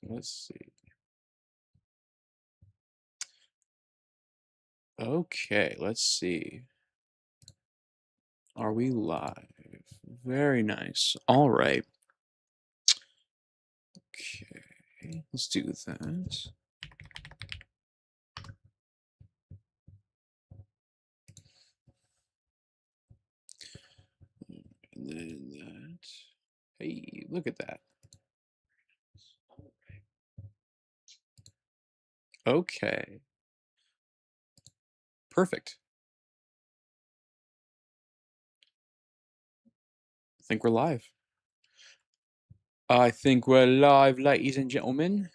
Let's see. Okay, let's see. Are we live? Very nice. All right. Okay, let's do that. And then that. Hey, look at that. Okay, perfect. I think we're live. I think we're live, ladies and gentlemen.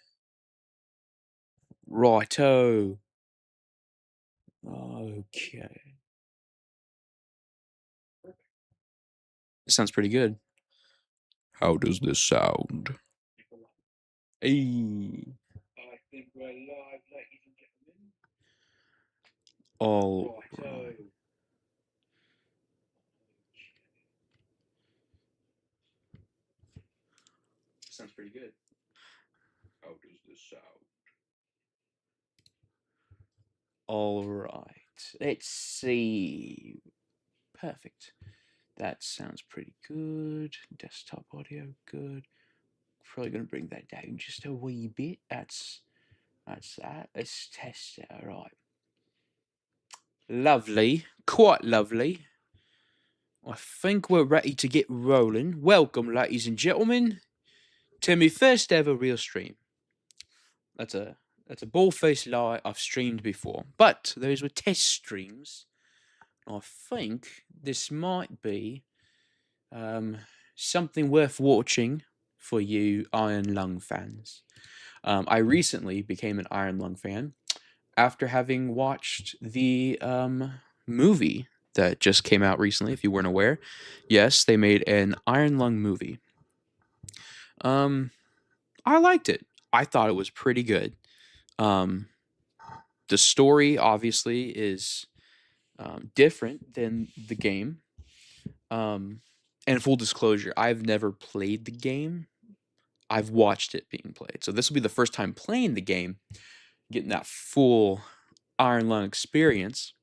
Righto. Okay. This sounds pretty good. How does this sound? Hey. I think we're live, ladies and gentlemen. All right. Sounds pretty good. How does this sound? All right. Let's see. Perfect. That sounds pretty good. Desktop audio, good. Probably gonna bring that down just a wee bit. That's that. Let's test it. All right. Lovely. Quite lovely. I think we're ready to get rolling. Welcome, ladies and gentlemen, to my first ever real stream. That's a bald-faced lie. I've streamed before, but those were test streams. I think this might be something worth watching for you Iron Lung fans. I recently became an Iron Lung fan after having watched the movie that just came out recently. If you weren't aware, yes, they made an Iron Lung movie. I liked it. I thought it was pretty good. Um, the story obviously is different than the game. And full disclosure, I've never played the game. I've watched it being played. So this will be the first time playing the game, getting that full Iron Lung experience.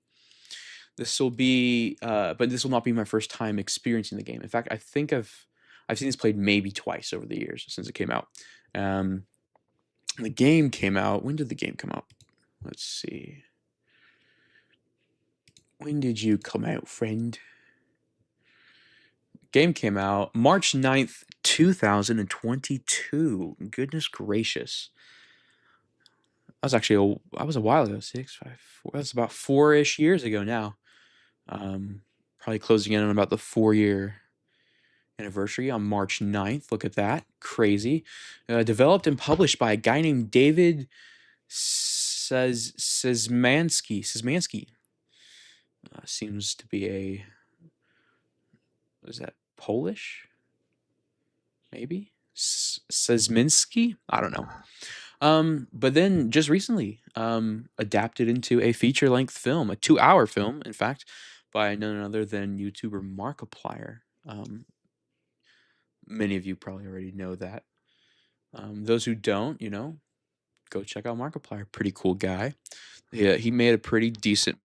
This will be, but this will not be my first time experiencing the game. In fact, I think I've seen this played maybe twice over the years since it came out. The game came out. When did the game come out? Let's see. When did you come out, friend? Game came out March 9th, 2022. Goodness gracious. That was actually that was a while ago. 6, 5, 4. That's about 4-ish years ago now. Probably closing in on about the 4-year anniversary on March 9th. Look at that. Crazy. Developed and published by a guy named David Szymanski. Seems to be a, is that Polish? Maybe? Szymanski? I don't know. But then just recently, adapted into a feature-length film, a 2-hour film, in fact, by none other than YouTuber Markiplier. Many of you probably already know that. Those who don't, go check out Markiplier. Pretty cool guy. Yeah, he made a pretty decent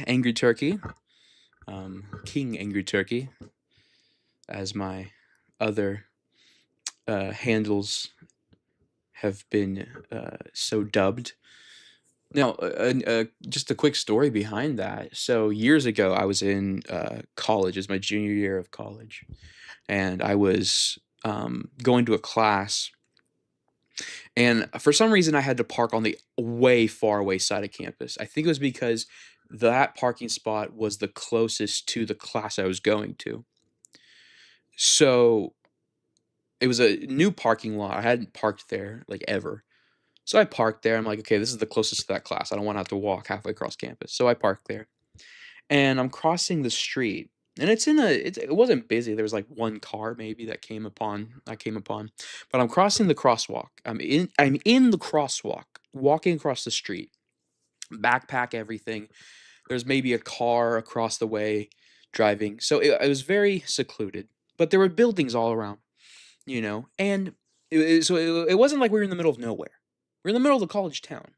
Angry Turkey, King Angry Turkey, as my other handles have been so dubbed. Now, just a quick story behind that. So years ago, I was in college. It was my junior year of college, and I was going to a class. And for some reason, I had to park on the way far away side of campus. I think it was because that parking spot was the closest to the class I was going to. So it was a new parking lot. I hadn't parked there like ever. So I parked there. I'm like, okay, this is the closest to that class. I don't want to have to walk halfway across campus. So I parked there, and I'm crossing the street. And it wasn't busy. There was like one car maybe that I came upon. But I'm crossing the crosswalk. I'm in the crosswalk, walking across the street, backpack, everything. There's maybe a car across the way driving. So it was very secluded. But there were buildings all around, and it wasn't like we were in the middle of nowhere. We're in the middle of the college town,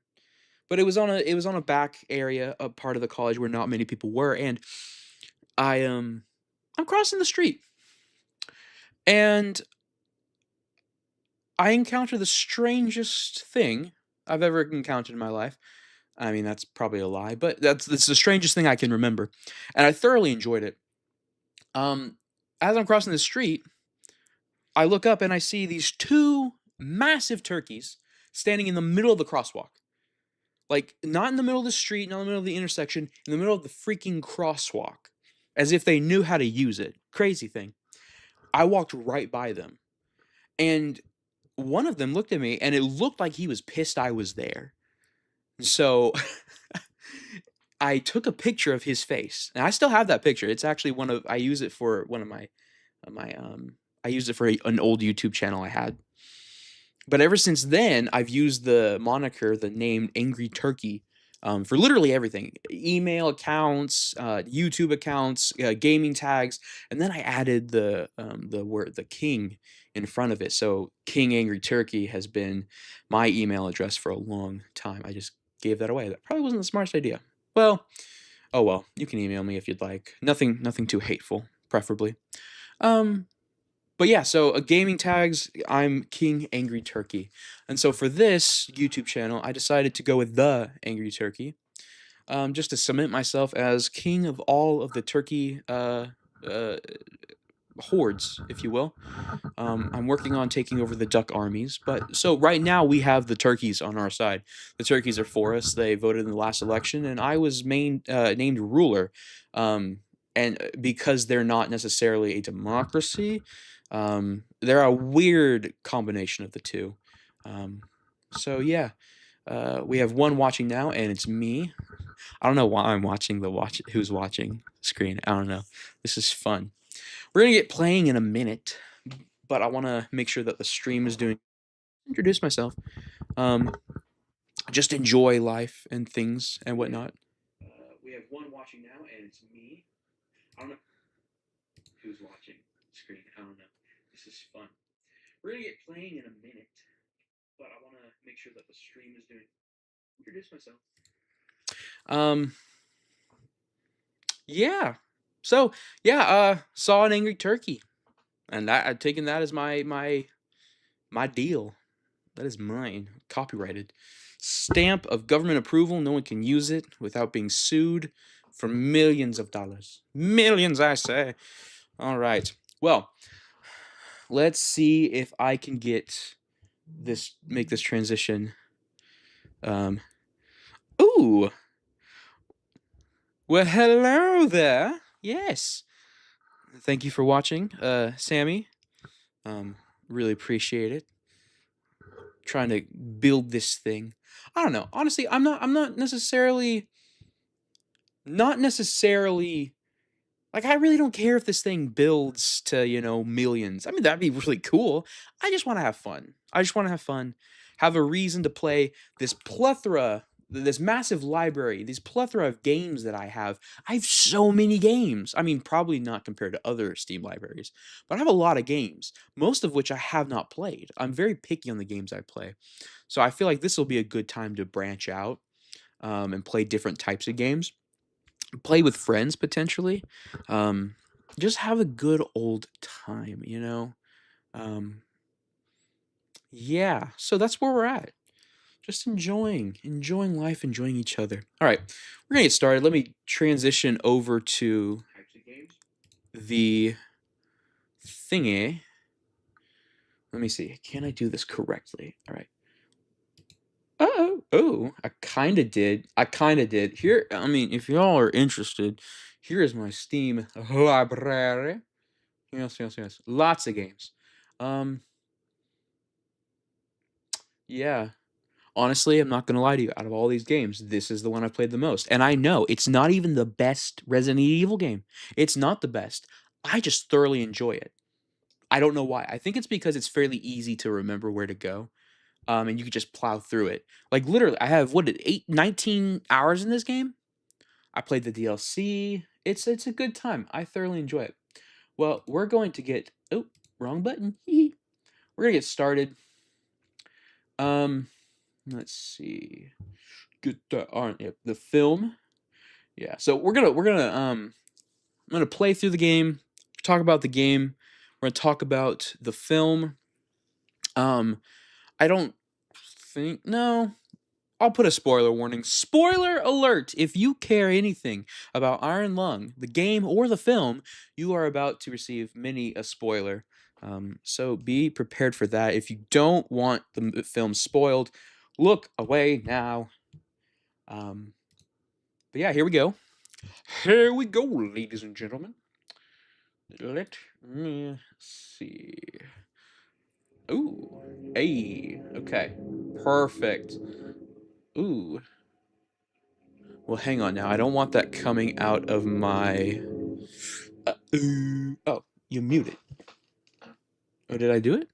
but it was on a back area, a part of the college where not many people were, and I'm crossing the street, and I encounter the strangest thing I've ever encountered in my life. I mean, that's probably a lie, but that's the strangest thing I can remember, and I thoroughly enjoyed it. Um, as I'm crossing the street, I look up and I see these two massive turkeys standing in the middle of the crosswalk. Like, not in the middle of the street, not in the middle of the intersection, in the middle of the freaking crosswalk, as if they knew how to use it. Crazy thing. I walked right by them, and one of them looked at me, and it looked like he was pissed I was there. So I took a picture of his face, and I still have that picture. It's actually I use it for one of I used it for an old YouTube channel I had. But ever since then, I've used the name Angry Turkey, for literally everything: email accounts, YouTube accounts, gaming tags, and then I added the king in front of it. So King Angry Turkey has been my email address for a long time. I just gave that away. That probably wasn't the smartest idea. Well, oh well. You can email me if you'd like. Nothing too hateful, preferably. Um, but yeah, so gaming tags, I'm King Angry Turkey. And so for this YouTube channel, I decided to go with the Angry Turkey, just to cement myself as king of all of the turkey uh, hordes, if you will. I'm working on taking over the duck armies, but so right now we have the turkeys on our side. The turkeys are for us. They voted in the last election, and I was named ruler. Um, and because they're not necessarily a democracy, they're a weird combination of the two. Um, so yeah, we have one watching now, and it's me. I don't know why I'm watching who's watching screen. I don't know. This is fun. We're gonna get playing in a minute, but I want to make sure that the stream is doing. Introduce myself. Um, just enjoy life and things and whatnot. We have one watching now, and it's me. I don't know who's watching screen. I don't know. This is fun. We're gonna get playing in a minute, but I want to make sure that the stream is doing. Introduce myself. Um. Yeah. So yeah. Saw an angry turkey, and I've taken that as my deal. That is mine. Copyrighted. Stamp of government approval. No one can use it without being sued for millions of dollars. Millions, I say. All right. Well, let's see if I can make this transition. Ooh. Well, hello there. Yes. Thank you for watching, Sammy. Really appreciate it. Trying to build this thing. I don't know. Honestly, I'm not necessarily like, I really don't care if this thing builds to, millions. I mean, that'd be really cool. I just want to have fun. I just want to have fun, have a reason to play this massive library, this plethora of games that I have. I have so many games. I mean, probably not compared to other Steam libraries, but I have a lot of games, most of which I have not played. I'm very picky on the games I play. So I feel like this will be a good time to branch out, and play different types of games. play with friends potentially. Just have a good old time, Um, yeah, so that's where we're at. Just enjoying life, enjoying each other. All right, we're gonna get started. Let me transition over to the thingy. Let me see. Can I do this correctly? All right. Oh, I kind of did. Here, I mean, if y'all are interested, here is my Steam library. Yes. Lots of games. Um, yeah. Honestly, I'm not gonna lie to you. Out of all these games, this is the one I've played the most. And I know it's not even the best Resident Evil game. It's not the best. I just thoroughly enjoy it. I don't know why. I think it's because it's fairly easy to remember where to go. And you can just plow through it. Like literally, I have what did 19 hours in this game. I played the DLC. It's a good time. I thoroughly enjoy it. Well, we're going to get wrong button. We're gonna get started. Um, let's see. Get that on the film. Yeah. So I'm gonna play through the game, talk about the game. We're gonna talk about the film. Um, I don't think no. I'll put a spoiler warning. Spoiler alert! If you care anything about Iron Lung, the game or the film, you are about to receive many a spoiler. So be prepared for that. If you don't want the film spoiled, look away now. But yeah, here we go. Here we go, ladies and gentlemen. Let me see. Ooh, hey, okay, perfect. Ooh. Well, hang on now. I don't want that coming out of my. Oh, you muted. Oh, did I do it?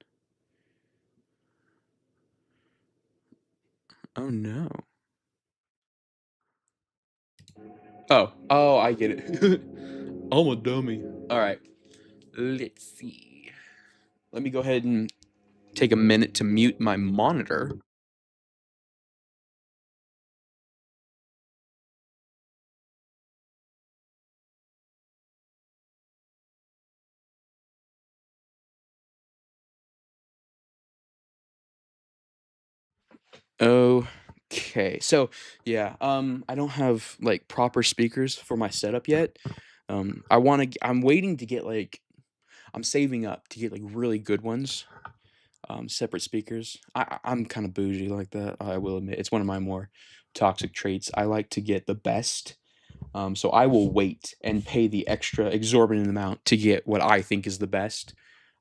Oh no. Oh, I get it. I'm a dummy. All right. Let's see. Let me go ahead and take a minute to mute my monitor. Okay. So, yeah, I don't have like proper speakers for my setup yet. I'm waiting to get like I'm saving up to get like really good ones. Separate speakers. I'm kind of bougie like that. I will admit it's one of my more toxic traits. I like to get the best. So I will wait and pay the extra exorbitant amount to get what I think is the best.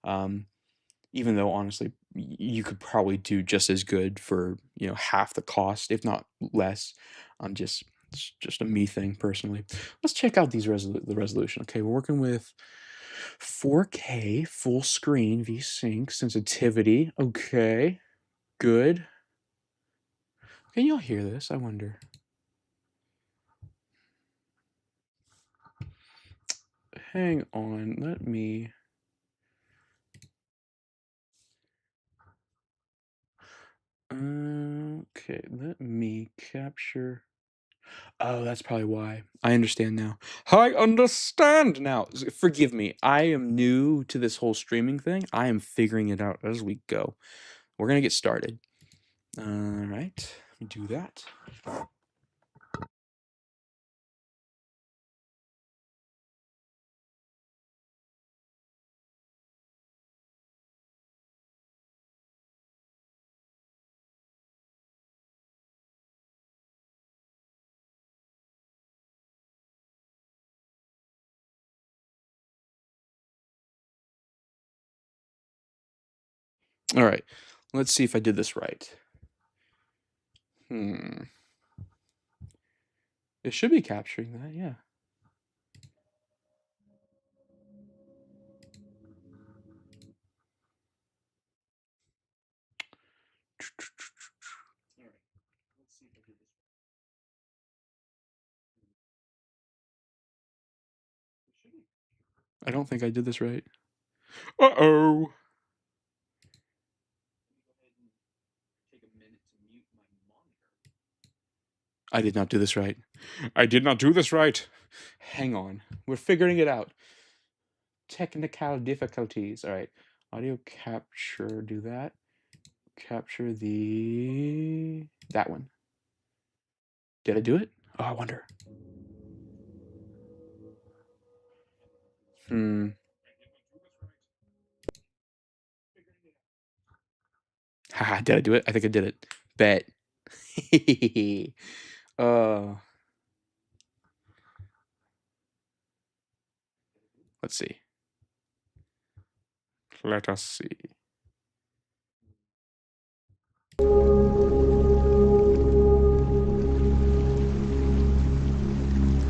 Um, even though honestly you could probably do just as good for half the cost, if not less. I'm just It's just a me thing personally. Let's check out the resolution. Okay, we're working with 4K full screen VSync sensitivity. Okay, good. Can y'all hear this? I wonder. Hang on, let me. Okay, let me capture. Oh, that's probably why. I understand now. I understand now. Forgive me. I am new to this whole streaming thing. I am figuring it out as we go. We're gonna get started. All right, do that. All right, let's see if I did this right. It should be capturing that, yeah. I don't think I did this right. Uh-oh. I did not do this right. I did not do this right. Hang on. We're figuring it out. Technical difficulties. All right. Audio capture, do that. Capture that one. Did I do it? Oh, I wonder. Haha, did I do it? I think I did it. Bet. uh, let's see. Let us see.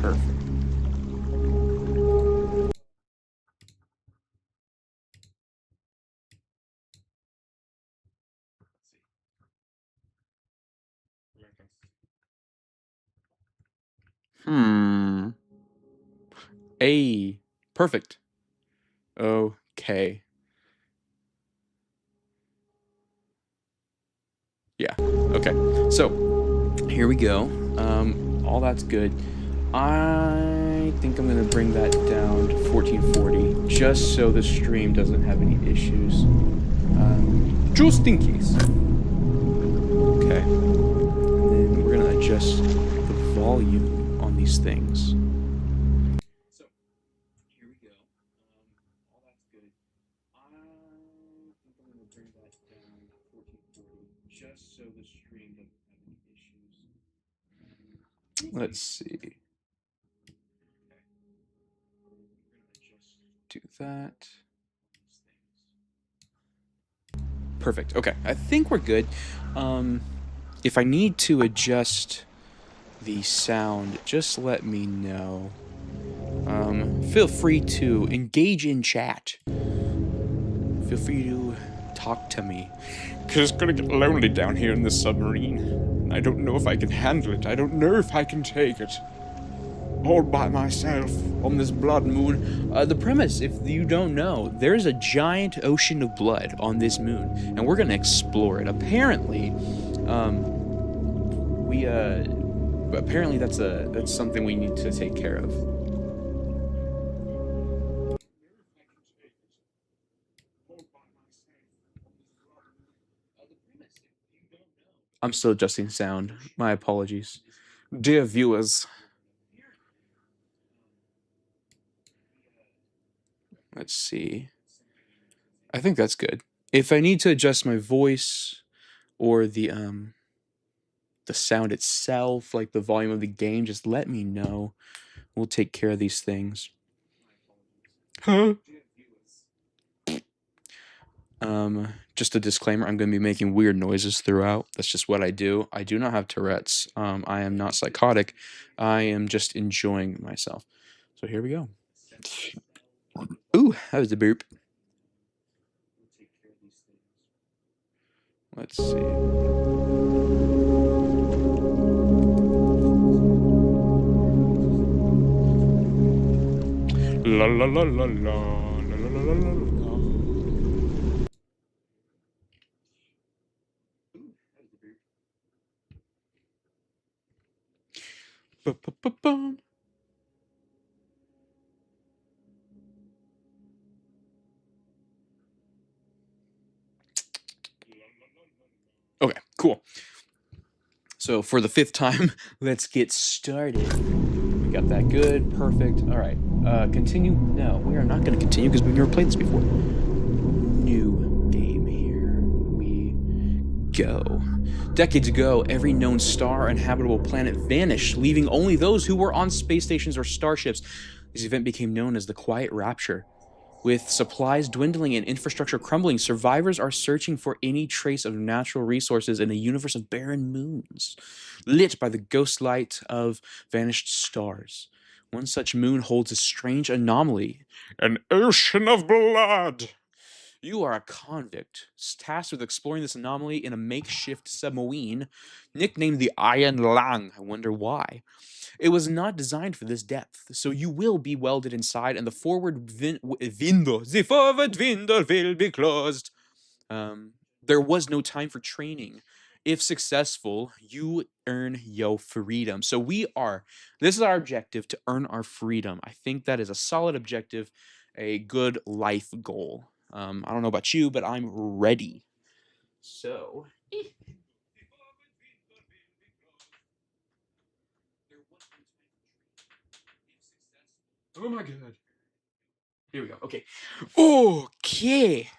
Perfect. A. Perfect. Okay. Yeah. Okay. So here we go. All that's good. I think I'm gonna bring that down to 1440, just so the stream doesn't have any issues. Just in case. Okay. And then we're gonna adjust the volume on these things. So here we go. All that's good. I think I'm gonna bring that down to 1440, just so the stream doesn't have any issues. Let's see. Do that. Perfect. Okay, I think we're good. If I need to adjust the sound, just let me know. Feel free to engage in chat. Feel free to talk to me. Because it's gonna get lonely down here in this submarine. I don't know if I can handle it. I don't know if I can take it. All by myself on this blood moon. The premise, if you don't know, there's a giant ocean of blood on this moon, and we're gonna explore it. Apparently, apparently that's something we need to take care of. I'm still adjusting sound. My apologies. Dear viewers. Let's see. I think that's good. If I need to adjust my voice or the sound itself, like the volume of the game, just let me know. We'll take care of these things. Huh? Just a disclaimer, I'm going to be making weird noises throughout. That's just what I do. I do not have Tourette's. I am not psychotic. I am just enjoying myself. So here we go. Ooh, that was a burp. Let's see. La la la la la la la la la la. Ba-ba-ba-bum. Okay, cool. So for the 5th time, let's get started. We got that good, perfect. All right, continue. No, we are not going to continue because we've never played this before. New game, here we go. Decades ago, every known star and habitable planet vanished, leaving only those who were on space stations or starships. This event became known as the Quiet Rapture. With supplies dwindling and infrastructure crumbling, survivors are searching for any trace of natural resources in a universe of barren moons, lit by the ghost light of vanished stars. One such moon holds a strange anomaly, an ocean of blood. You are a convict, tasked with exploring this anomaly in a makeshift submarine, nicknamed the Iron Lang. I wonder why. It was not designed for this depth, so you will be welded inside, and the forward window will be closed. There was no time for training. If successful, you earn your freedom. So this is our objective, to earn our freedom. I think that is a solid objective, a good life goal. I don't know about you, but I'm ready. So. Oh my god. Here we go. Okay. Okay.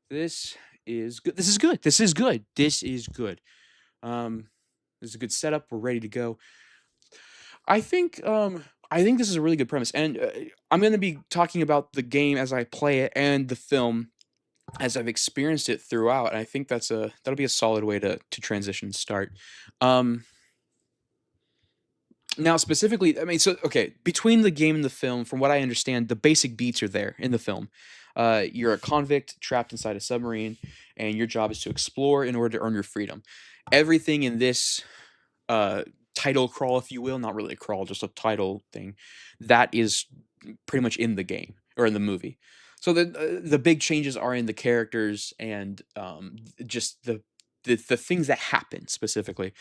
This is good. This is good. This is good. This is good. This is a good setup. We're ready to go. I think this is a really good premise, and I'm going to be talking about the game as I play it and the film as I've experienced it throughout. And I think that'll be a solid way to transition and start. Now specifically, I mean, so okay, between the game and the film, from what I understand, the basic beats are there in the film. You're a convict trapped inside a submarine, and your job is to explore in order to earn your freedom. Everything in this title crawl, if you will, not really a crawl, just a title thing, that is pretty much in the game or in the movie. So the big changes are in the characters and just the things that happen specifically.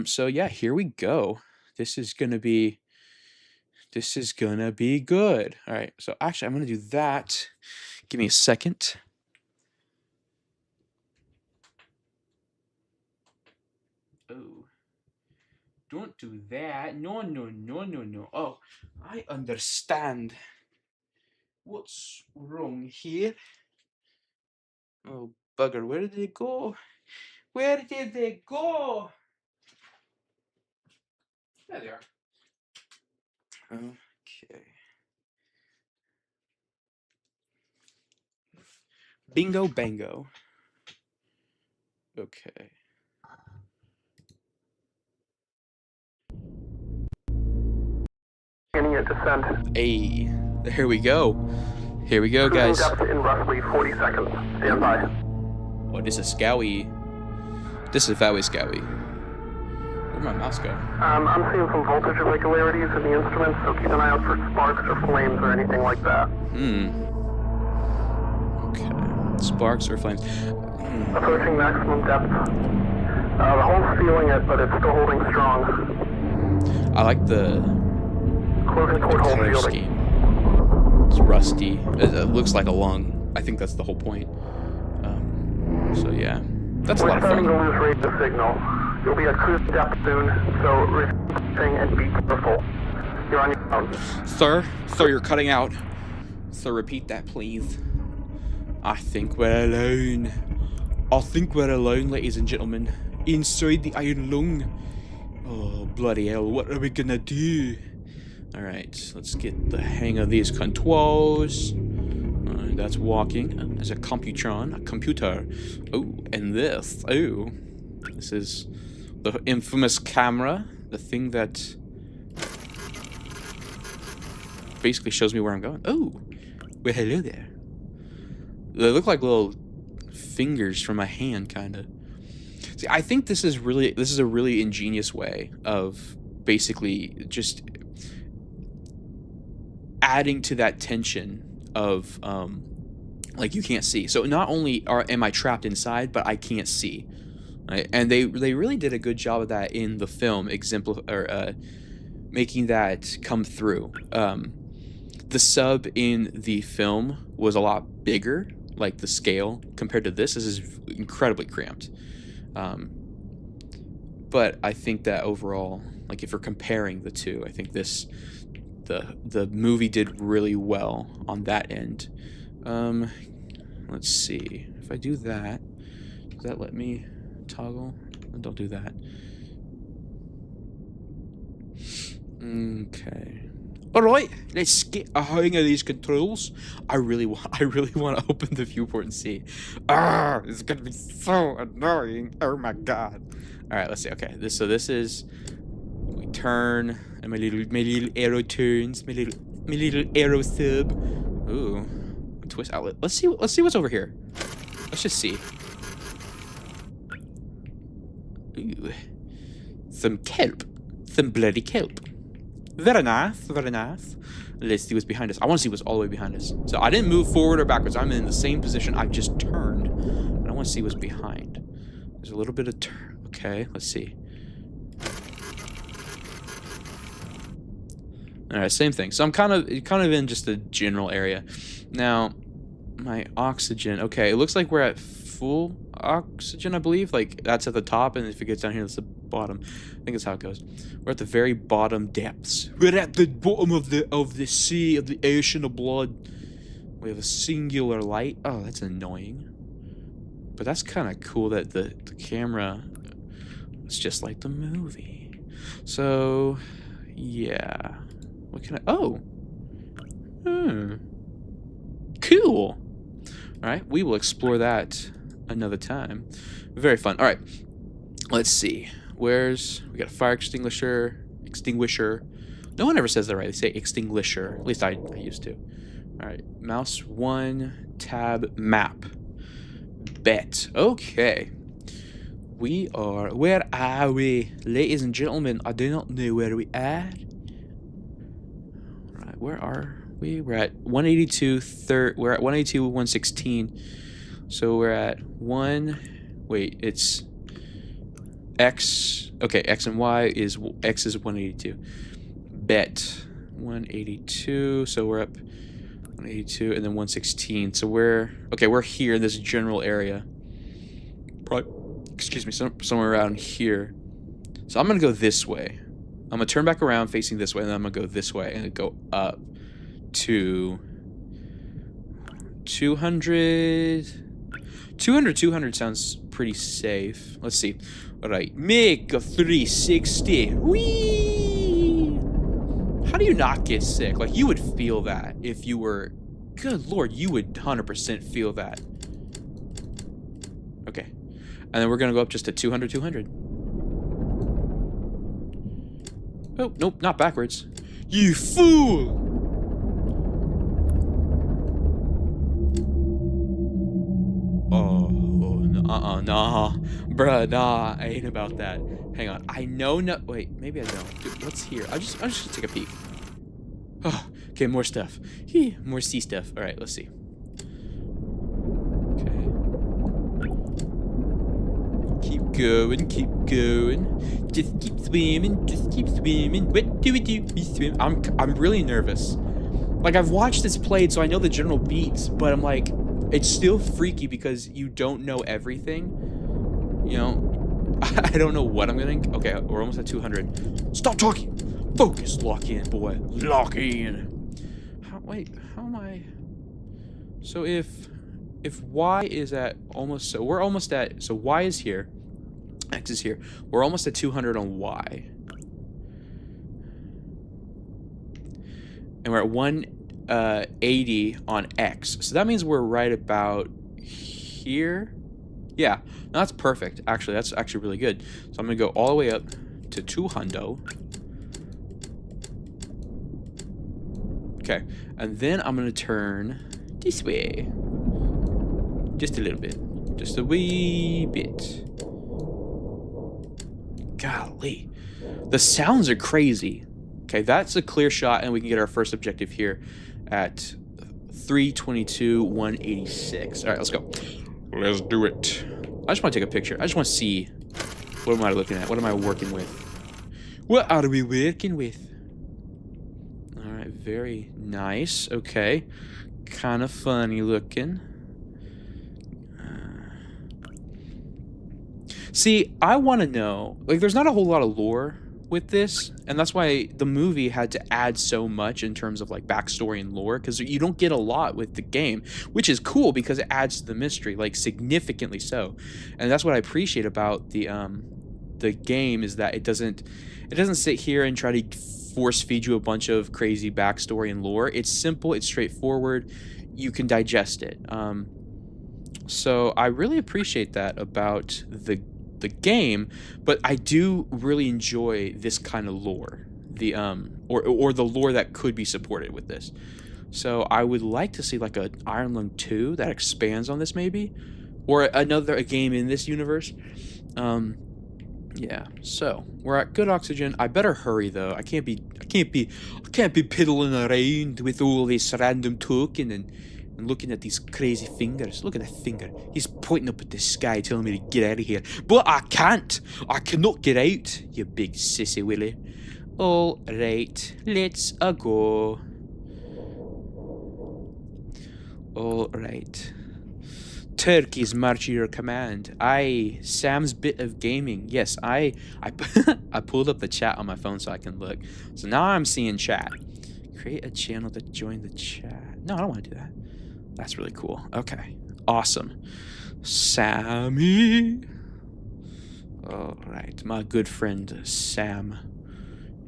So yeah, here we go. This is gonna be good. All right, so actually, I'm gonna do that. Give me a second. Oh, don't do that. No, no, no, no, no. Oh, I understand. What's wrong here? Oh, bugger, where did they go? Where did they go? There they are. Okay. Bingo bango. Okay. Beginning at descent. Hey, here we go. Here we go, guys. Depth in roughly 40 seconds. Stand by. Oh, this is Scowy. This is very Scowy. Where'd my mouse go? I'm seeing some voltage irregularities in the instruments, so keep an eye out for sparks or flames or anything like that. Okay. Sparks or flames. Approaching maximum depth. The hull's feeling it, but it's still holding strong. I like the Closing toward hull color shielding. scheme. It's rusty. It looks like a lung. I think that's the whole point. So yeah, that's a lot of fun. We're starting to lose rate of signal. You'll be at cruise depth soon, so repeating and be careful. You're on your own. Sir, you're cutting out. Sir, repeat that, please. I think we're alone. I think we're alone, ladies and gentlemen. Inside the iron lung. Oh, bloody hell, what are we gonna do? Alright, let's get the hang of these controls. That's walking. There's a computron, a computer. Oh, and this. Oh, this is the infamous camera. The thing that basically shows me where I'm going. Oh, well, hello there. They look like little fingers from a hand, kind of. See, I think this is a really ingenious way of basically just adding to that tension of like you can't see. So not only am I trapped inside, but I can't see. Right? And they really did a good job of that in the film, making that come through. The sub in the film was a lot bigger, like the scale compared to this. This is incredibly cramped. But I think that overall, like if we're comparing the two, I think the movie did really well on that end. Let's see. If I do that, does that let me toggle? Don't do that. Okay. All right, let's get a hang of these controls. I really want to open the viewport and see. It's gonna be so annoying. Oh my god. All right, let's see. Okay, this is. We turn, and my little arrow turns. My little arrow sub. Ooh, twist outlet. Let's see what's over here. Let's just see. Ooh, some kelp, some bloody kelp. Very nice, very nice. Let's see what's behind us. I want to see what's all the way behind us. So I didn't move forward or backwards. I'm in the same position. I've just turned, and I want to see what's behind. There's a little bit of okay, let's see. All right, same thing. So I'm kind of in just a general area. Now, my oxygen. Okay, it looks like we're at full oxygen, I believe. Like that's at the top, and if it gets down here, that's the bottom. I think that's how it goes. We're at the very bottom depths. We're at the bottom of the sea, of the ocean of blood. We have a singular light. Oh, that's annoying. But that's kind of cool that the camera is just like the movie. So, yeah. What can I... Oh! Cool! Alright, we will explore that another time. Very fun. Alright, let's see. We got a fire extinguisher. No one ever says that right. They say extinguisher. At least I used to. Alright, mouse 1, tab, map. Bet. Okay. Where are we? Ladies and gentlemen, I do not know where we are. Alright, where are we? We're at 182, we're at 182, 116. So we're at wait, it's X. Okay, X and Y is, X is 182. Bet. 182, so we're up 182 and then 116. So we're here in this general area. Probably, excuse me, somewhere around here. So I'm gonna go this way. I'm gonna turn back around facing this way, and then I'm gonna go this way and go up to 200. 200 sounds pretty safe. Let's see. All right, make a 360. Whee! How do you not get sick? Like, you would feel that if you were... Good lord, you would 100% feel that. Okay. And then we're gonna go up just to 200. Oh, nope, not backwards. You fool! Oh, nah. Bruh, nah, I ain't about that. Hang on, I know wait, maybe I don't. Dude, what's here? I'm just gonna take a peek. Oh, okay, more stuff. More sea stuff. Alright, let's see. Okay. Keep going. Just keep swimming. What do we do? We swim. I'm really nervous. Like, I've watched this played, so I know the general beats, but I'm like, it's still freaky because you don't know everything. You know, I don't know what I'm gonna... Okay, we're almost at 200. Stop talking! Focus! Lock in, boy. Lock in! Wait, how am I... So if Y is at almost... So we're almost at... So Y is here. X is here. We're almost at 200 on Y. And we're at 180 on X. So that means we're right about here. Yeah, no, that's perfect. Actually, that's actually really good. So I'm gonna go all the way up to 200. Okay, and then I'm gonna turn this way. Just a little bit. Just a wee bit. Golly. The sounds are crazy. Okay, that's a clear shot, and we can get our first objective here at 322, 186. All right, let's go. Let's do it. I just want to take a picture. I just want to see, what am I looking at? What am I working with? What are we working with? All right, very nice. Okay, kind of funny looking. See, I want to know, like, there's not a whole lot of lore with this, and that's why the movie had to add so much in terms of like backstory and lore, because you don't get a lot with the game, which is cool because it adds to the mystery, like significantly so. And that's what I appreciate about the game, is that it doesn't sit here and try to force feed you a bunch of crazy backstory and lore. It's simple, it's straightforward, you can digest it. So I really appreciate that about the game, but I do really enjoy this kind of lore, the or the lore that could be supported with this. So I would like to see like a Iron Lung 2 that expands on this, maybe, or a game in this universe. Yeah. So we're at good oxygen. I better hurry though. I can't be piddling around with all this random talking and looking at these crazy fingers. Look at that finger. He's pointing up at the sky telling me to get out of here. But I can't. I cannot get out, you big sissy willy. All right, let's go. All right. Turkeys march your command. Sam's bit of gaming. Yes, I pulled up the chat on my phone so I can look. So now I'm seeing chat. Create a channel to join the chat. No, I don't want to do that. That's really cool. Okay. Awesome. Sammy. All right. My good friend, Sam.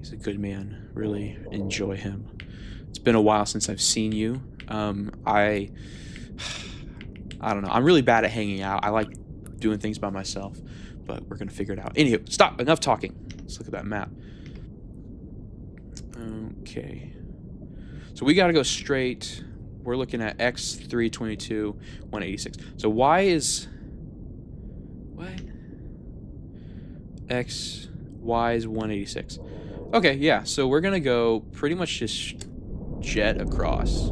He's a good man. Really enjoy him. It's been a while since I've seen you. I don't know. I'm really bad at hanging out. I like doing things by myself, but we're going to figure it out. Anywho, stop. Enough talking. Let's look at that map. Okay. So we got to go straight. We're looking at X322, 186. So Y is... What? Y is 186. Okay, yeah. So we're going to go pretty much just jet across.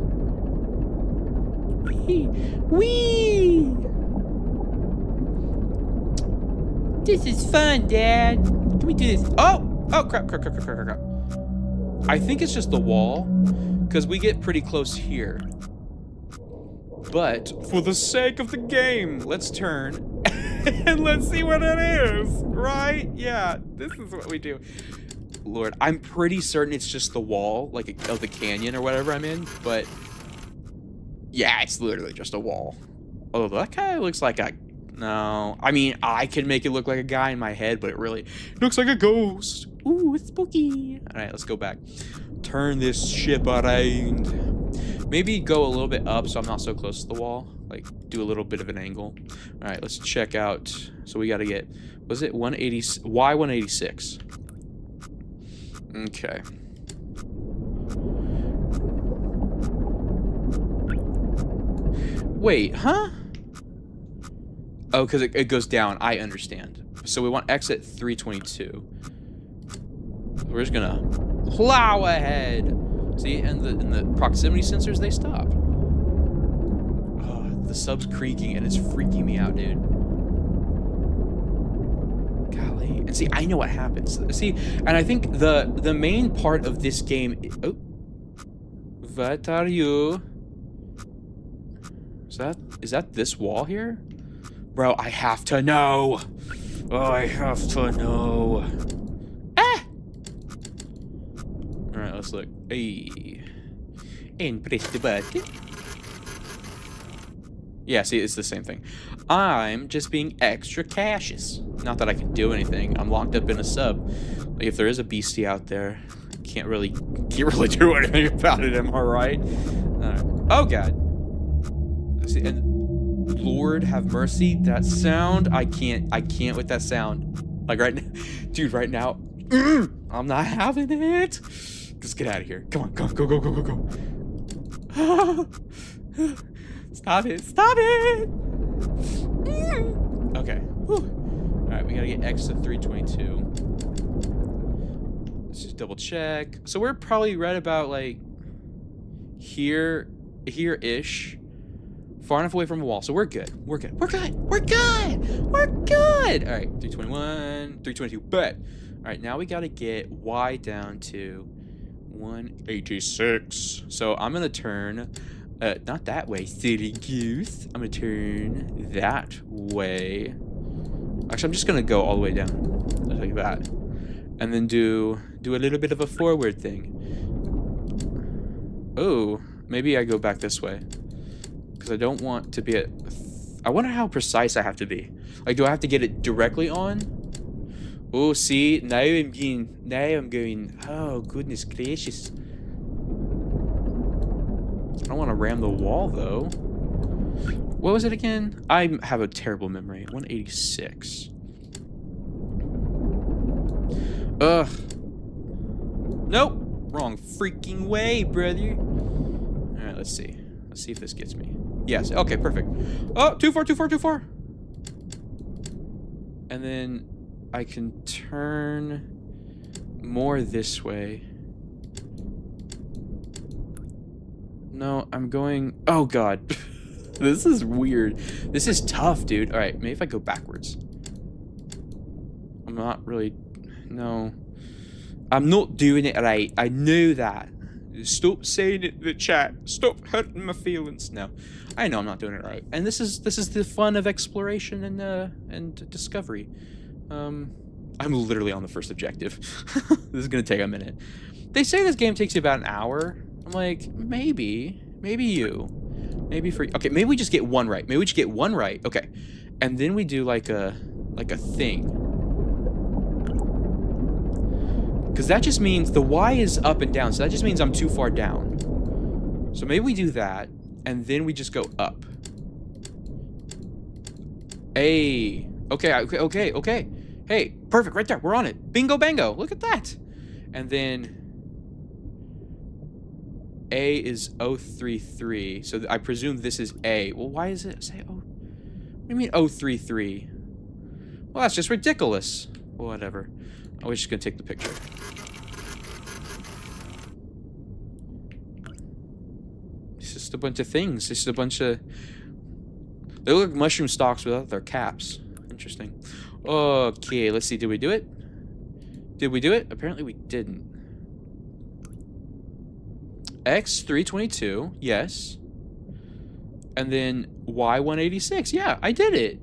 Whee! This is fun, Dad. Can we do this? Oh! Oh, crap. I think it's just the wall, because we get pretty close here. But, for the sake of the game, let's turn, and let's see what it is, right? Yeah, this is what we do. Lord, I'm pretty certain it's just the wall, like, of the canyon or whatever I'm in, but... Yeah, it's literally just a wall. Although that guy looks like a... No. I mean, I can make it look like a guy in my head, but it really looks like a ghost. Ooh, it's spooky. Alright, let's go back. Turn this ship around. Maybe go a little bit up so I'm not so close to the wall. Like, do a little bit of an angle. Alright, let's check out... So we gotta get... Was it 180... Y186? Okay. Wait, huh? Oh, because it goes down. I understand. So we want exit 322. We're just gonna plow ahead. See, and the proximity sensors, they stop. Oh, the sub's creaking and it's freaking me out, dude. Golly. And see, I know what happens. See, and I think the main part of this game... Oh. What are you? Is that this wall here? Bro, I have to know. Oh, I have to know. Ah! Alright, let's look. Hey. And press the button. Yeah, see, it's the same thing. I'm just being extra cautious. Not that I can do anything. I'm locked up in a sub. Like, if there is a beastie out there, can't really do anything about it, am I right? Oh, God. See, and Lord have mercy, that sound, I can't with that sound. Like right now, dude, right now, I'm not having it. Just get out of here. Come on, go. Stop it. Okay. Whew. All right, we gotta get exit 322. Let's just double check. So we're probably right about like here-ish. Far enough away from a wall, so we're good. All right, 321, 322, bet. All right, now we gotta get Y down to 186. So I'm gonna turn, not that way, silly goose. I'm gonna turn that way. Actually, I'm just gonna go all the way down, like that, and then do a little bit of a forward thing. Oh, maybe I go back this way. Because I don't want to be I wonder how precise I have to be. Like, do I have to get it directly on? Oh, see, now I'm going, oh, goodness gracious. I don't want to ram the wall, though. What was it again? I have a terrible memory. 186. Ugh. Nope. Wrong freaking way, brother. Alright, let's see. Let's see if this gets me. Yes. Okay, perfect. Oh, too far. And then I can turn more this way. No, I'm going... Oh, God. This is weird. This is tough, dude. All right, maybe if I go backwards. I'm not really... No. I'm not doing it right. I know that. Stop saying it in the chat. Stop hurting my feelings. No, I know I'm not doing it right. And this is the fun of exploration and discovery. I'm literally on the first objective. This is gonna take a minute. They say this game takes you about an hour. I'm like, maybe for okay. Maybe we just get one right. Maybe we just get one right. Okay, and then we do like a thing. Because that just means the Y is up and down, so that just means I'm too far down. So maybe we do that, and then we just go up. Hey. Okay. Hey, perfect, right there. We're on it. Bingo bango. Look at that. And then A is 033. So I presume this is A. Well, why is it say oh? What do you mean 033? Well, that's just ridiculous. Whatever. I was just gonna take the picture. It's just a bunch of things. It's just a bunch of... They look like mushroom stalks without their caps. Interesting. Okay, let's see. Did we do it? Did we do it? Apparently we didn't. X322. Yes. And then Y186. Yeah, I did it.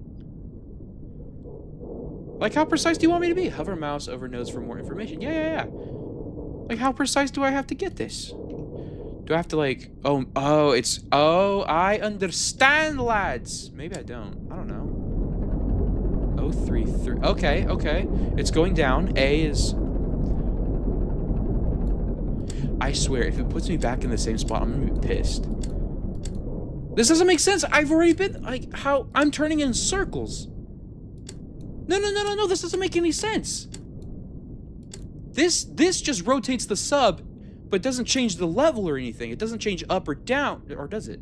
Like, how precise do you want me to be? Hover mouse over nodes for more information. Yeah. Like, how precise do I have to get this? Do I have to, like... Oh, it's... Oh, I understand, lads. Maybe I don't. I don't know. 033. Okay. It's going down. A is... I swear, if it puts me back in the same spot, I'm gonna be pissed. This doesn't make sense. I've already been... Like, how... I'm turning in circles. No, this doesn't make any sense. This just rotates the sub, but doesn't change the level or anything. It doesn't change up or down, or does it?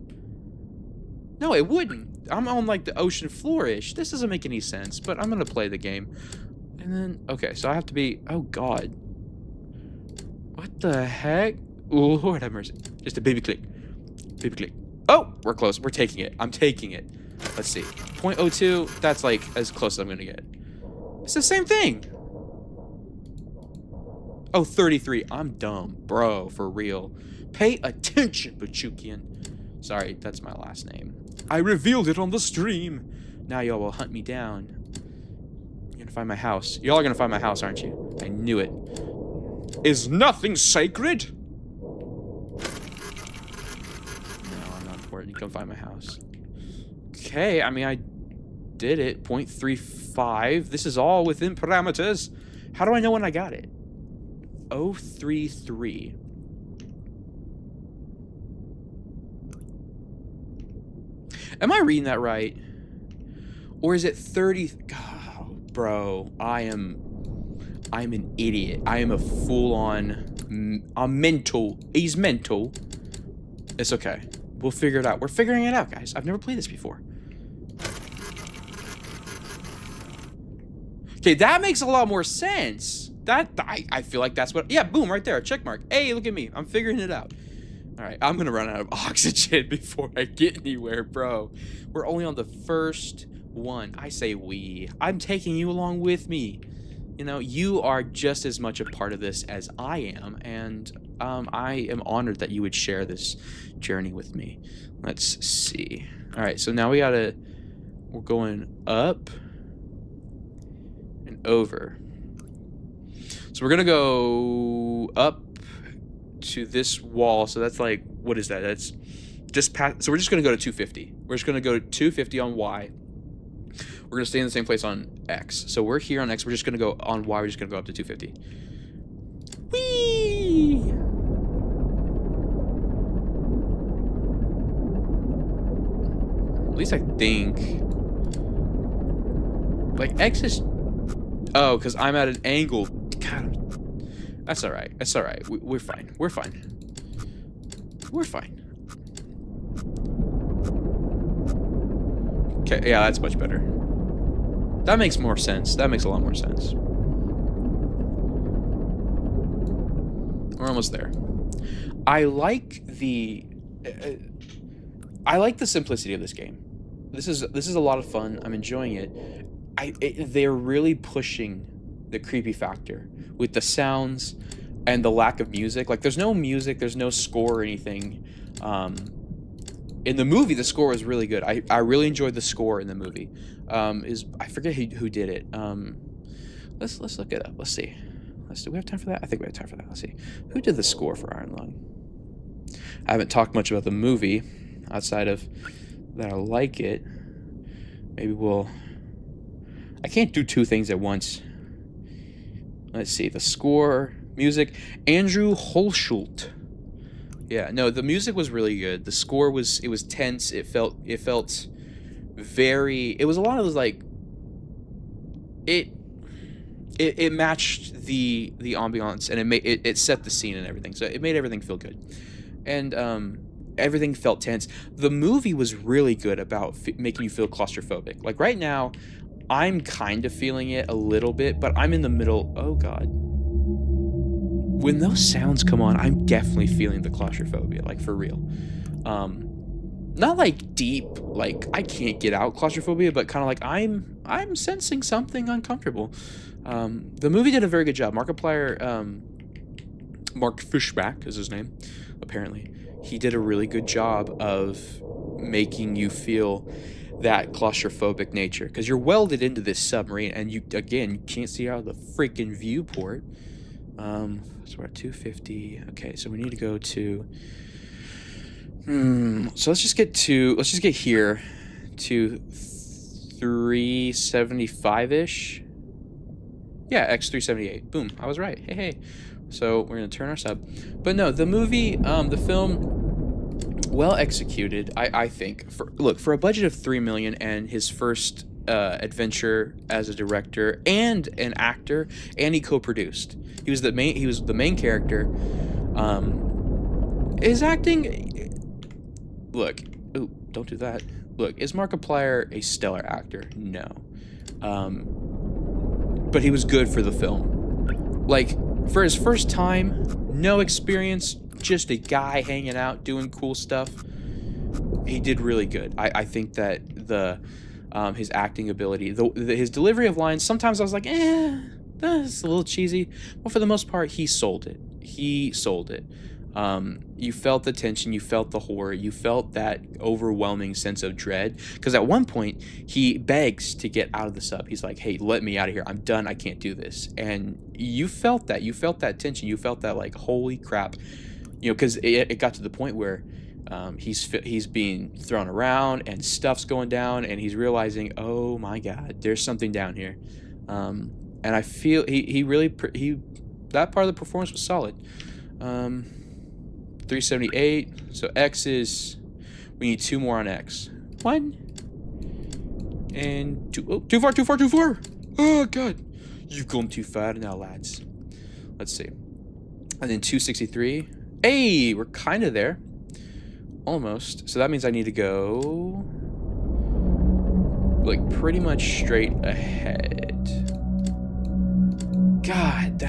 No, it wouldn't. I'm on like the ocean floor-ish. This doesn't make any sense, but I'm gonna play the game. And then, okay, so I have to be, oh God. What the heck? Ooh, Lord have mercy. Just a baby click. Baby click. Oh, we're close. We're taking it. I'm taking it. Let's see. 0.02, that's like as close as I'm gonna get. It's the same thing. Oh, 33. I'm dumb, bro, for real. Pay attention, Bachukian. Sorry, that's my last name. I revealed it on the stream. Now y'all will hunt me down. You're gonna find my house. Y'all are gonna find my house, aren't you? I knew it. Is nothing sacred? No, I'm not important. You come find my house. Okay, I mean, I did it. 0.35. This is all within parameters. How do I know when I got it? 033. Am I reading that right? Or is it 30? God, bro, I'm an idiot. I am a full-on... I'm mental. He's mental. It's okay. We'll figure it out. We're figuring it out, guys. I've never played this before. Okay, that makes a lot more sense. I feel like that's what... Yeah, boom, right there. Check mark. Hey, look at me. I'm figuring it out. All right, I'm going to run out of oxygen before I get anywhere, bro. We're only on the first one. I say we. I'm taking you along with me. You know, you are just as much a part of this as I am, and I am honored that you would share this journey with me. Let's see. All right, so now we're going up and over. So we're gonna go up to this wall. So that's like, what is that? That's just past. So we're just gonna go to 250. We're just gonna go to 250 on Y. We're gonna stay in the same place on X. So we're here on X. We're just gonna go on Y. We're just gonna go up to 250. Whee! At least I think. Like X is. Oh, because I'm at an angle. God, that's all right. That's all right. We're fine. We're fine. We're fine. Okay, yeah, that's much better. That makes more sense. That makes a lot more sense. We're almost there. I like the I like the simplicity of this game. This is a lot of fun. I'm enjoying it. They're really pushing the creepy factor with the sounds and the lack of music. Like, there's no music, there's no score or anything. In the movie, the score was really good. I really enjoyed the score in the movie. I forget who did it. Let's look it up. Let's see. Do we have time for that? I think we have time for that. Let's see. Who did the score for Iron Lung? I haven't talked much about the movie outside of that I like it. Maybe I can't do two things at once. Let's see. The score, music, Andrew Holschult. Yeah, no, the music was really good. The score was tense. It felt very. It was a lot of those, like, it matched the ambiance, and it set the scene and everything. So it made everything feel good, and everything felt tense. The movie was really good about making you feel claustrophobic. Like, right now, I'm kind of feeling it a little bit, but I'm in the middle. Oh God. When those sounds come on, I'm definitely feeling the claustrophobia, like, for real. Not like deep, like I can't get out claustrophobia, but kind of like I'm sensing something uncomfortable. The movie did a very good job. Markiplier, Mark Fishback is his name, apparently. He did a really good job of making you feel that claustrophobic nature, because you're welded into this submarine, and you can't see out of the freaking viewport. So we're at 250. Okay, so we need to go to. So let's just get here to 375-ish. Yeah, X378. Boom, I was right. Hey. So we're gonna turn our sub. But no, the movie, the film, well executed, I think. For a budget of $3 million and his first adventure as a director and an actor, and he co-produced. He was the main character. His acting. Look, ooh, don't do that. Look, is Markiplier a stellar actor? No. But he was good for the film. Like, for his first time, no experience, just a guy hanging out, doing cool stuff. He did really good. I think that his acting ability, his delivery of lines, sometimes I was like, that's a little cheesy. But for the most part, he sold it. You felt the tension, you felt the horror, you felt that overwhelming sense of dread. Because at one point, he begs to get out of the sub. He's like, hey, let me out of here. I'm done. I can't do this. And you felt that. You felt that tension. You felt that, like, holy crap. You know, because it got to the point where he's being thrown around and stuff's going down, and he's realizing, oh my God, there's something down here. And I feel that part of the performance was solid. 378. So X is, we need 2 more on X. 1 and 2. Oh, too far. Oh God, you've gone too far now, lads. Let's see. And then 263. Hey, we're kind of there. Almost. So that means I need to go, like, pretty much straight ahead. God,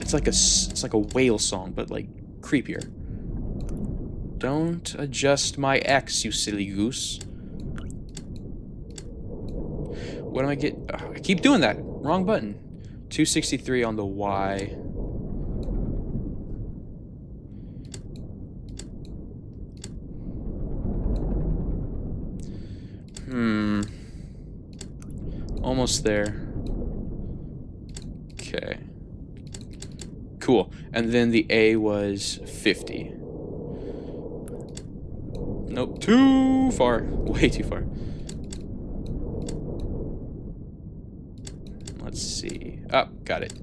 it's like a whale song, but, like, creepier. Don't adjust my X, you silly goose. What am I getting? I keep doing that. Wrong button. 263 on the Y. Almost there. Okay. Cool. And then the A was 50. Nope. Too far. Way too far. Let's see. Oh, got it.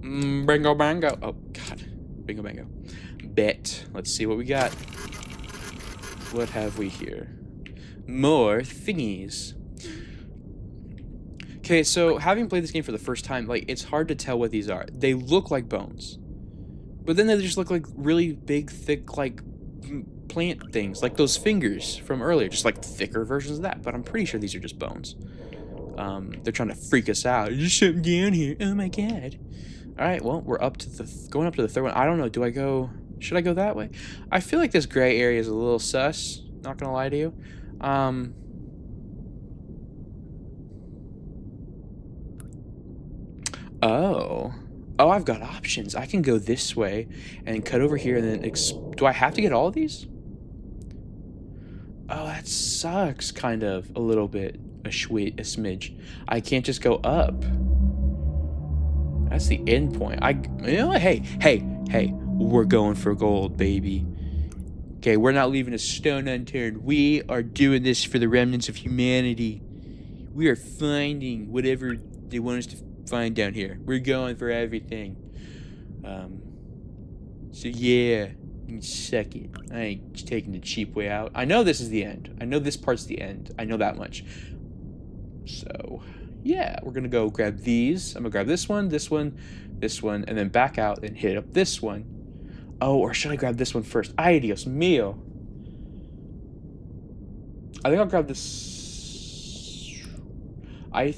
Bingo bango. Oh, God. Bingo bango. Bet. Let's see what we got. What have we here? More thingies. Okay, so having played this game for the first time, like, it's hard to tell what these are. They look like bones, but then they just look like really big, thick, like, plant things, like those fingers from earlier, just like thicker versions of that. But I'm pretty sure these are just bones. They're trying to freak us out. There's something down here. Oh my God. All right, well, we're going up to the third one. I don't know. Should I go that way? I feel like this gray area is a little sus. Not gonna lie to you. Oh, I've got options. I can go this way and cut over here, and then do I have to get all of these? Oh, that sucks. Kind of a little bit, a smidge. I can't just go up. That's the end point. You know what? Hey, we're going for gold, baby. Okay, we're not leaving a stone unturned. We are doing this for the remnants of humanity. We are finding whatever they want us to find down here. We're going for everything. So yeah, you can suck it. I ain't taking the cheap way out. I know this is the end. I know this part's the end. I know that much. So yeah, we're gonna go grab these. I'm gonna grab this one, and then back out and hit up this one. Oh, or should I grab this one first? Ay, Dios mío. I think I'll grab this. I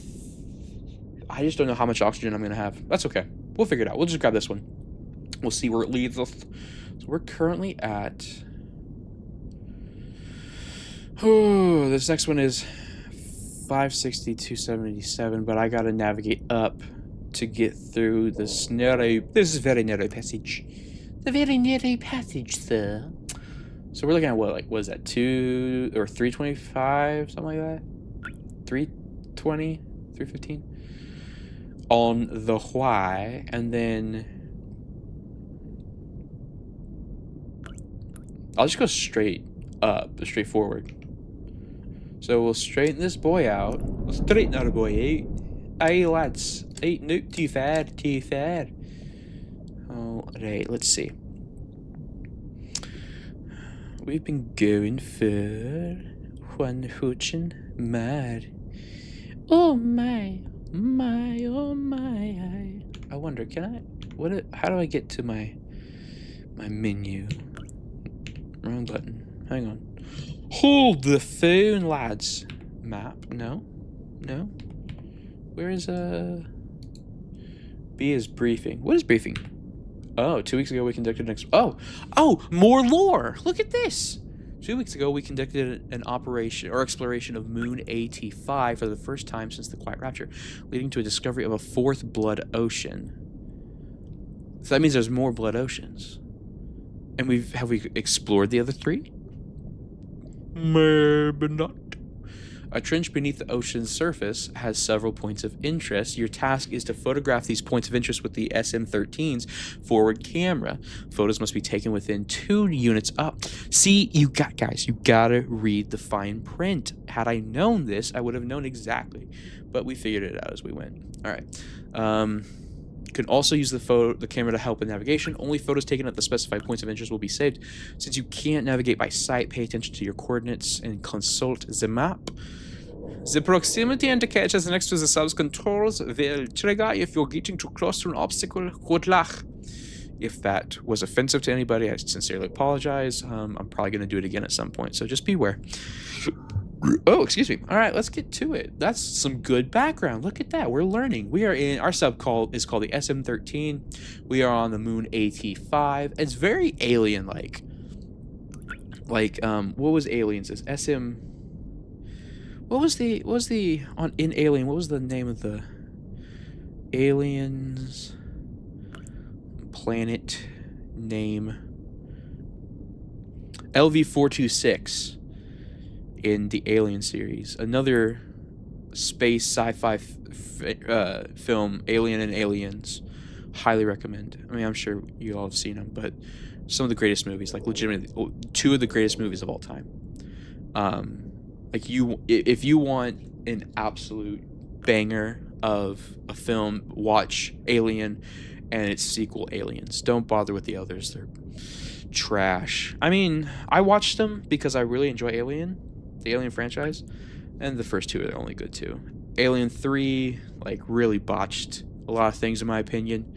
just don't know how much oxygen I'm gonna have. That's okay. We'll figure it out. We'll just grab this one. We'll see where it leads us. So we're currently at... Oh, this next one is 560, 277, but I gotta navigate up to get through this narrow... This is very narrow passage. The very narrow passage, sir. So we're looking at what is that, 2 or 325, something like that? 320, 315? On the Y, and then I'll just go straight up, straight forward. So we'll straighten this boy out. We'll straighten our boy out. Aye, lads. Ain't no too far, too far. Alright, let's see. We've been going for 100 mad. Oh my, oh my. I wonder, how do I get to my menu? Wrong button. Hang on. Hold the phone, lads. Map? No. Where is B is briefing. What is briefing? Oh, 2 weeks ago we conducted an more lore. Look at this. 2 weeks ago we conducted an operation or exploration of Moon AT5 for the first time since the Quiet Rapture, leading to a discovery of a 4th blood ocean. So that means there's more blood oceans. And have we explored the other 3? Maybe not. A trench beneath the ocean's surface has several points of interest. Your task is to photograph these points of interest with the SM-13's forward camera. Photos must be taken within 2 units up. See, you gotta read the fine print. Had I known this, I would have known exactly. But we figured it out as we went. All right. Can also use the camera to help in navigation. Only photos taken at the specified points of interest will be saved. Since you can't navigate by sight, pay attention to your coordinates and consult the map. The proximity indicators next to the sub's controls will trigger if you're getting too close to an obstacle. Good luck. If that was offensive to anybody, I sincerely apologize. I'm probably going to do it again at some point, so just beware. Oh, excuse me. All right, let's get to it. That's some good background. Look at that. We're learning. We are in... Our sub is called the SM-13. We are on the Moon AT5. It's very alien-like. What was Aliens? Is SM... What was the... In Alien, what was the name of the... Aliens... Planet... Name... LV-426... in the Alien series. Another space sci-fi film, Alien and Aliens. Highly recommend. I mean, I'm sure you all have seen them, but some of the greatest movies, like legitimately 2 of the greatest movies of all time. If you want an absolute banger of a film, watch Alien and its sequel, Aliens. Don't bother with the others. They're trash. I mean, I watched them because I really enjoy Alien, the Alien franchise, and the first 2 are the only good too. Alien 3, really botched a lot of things in my opinion.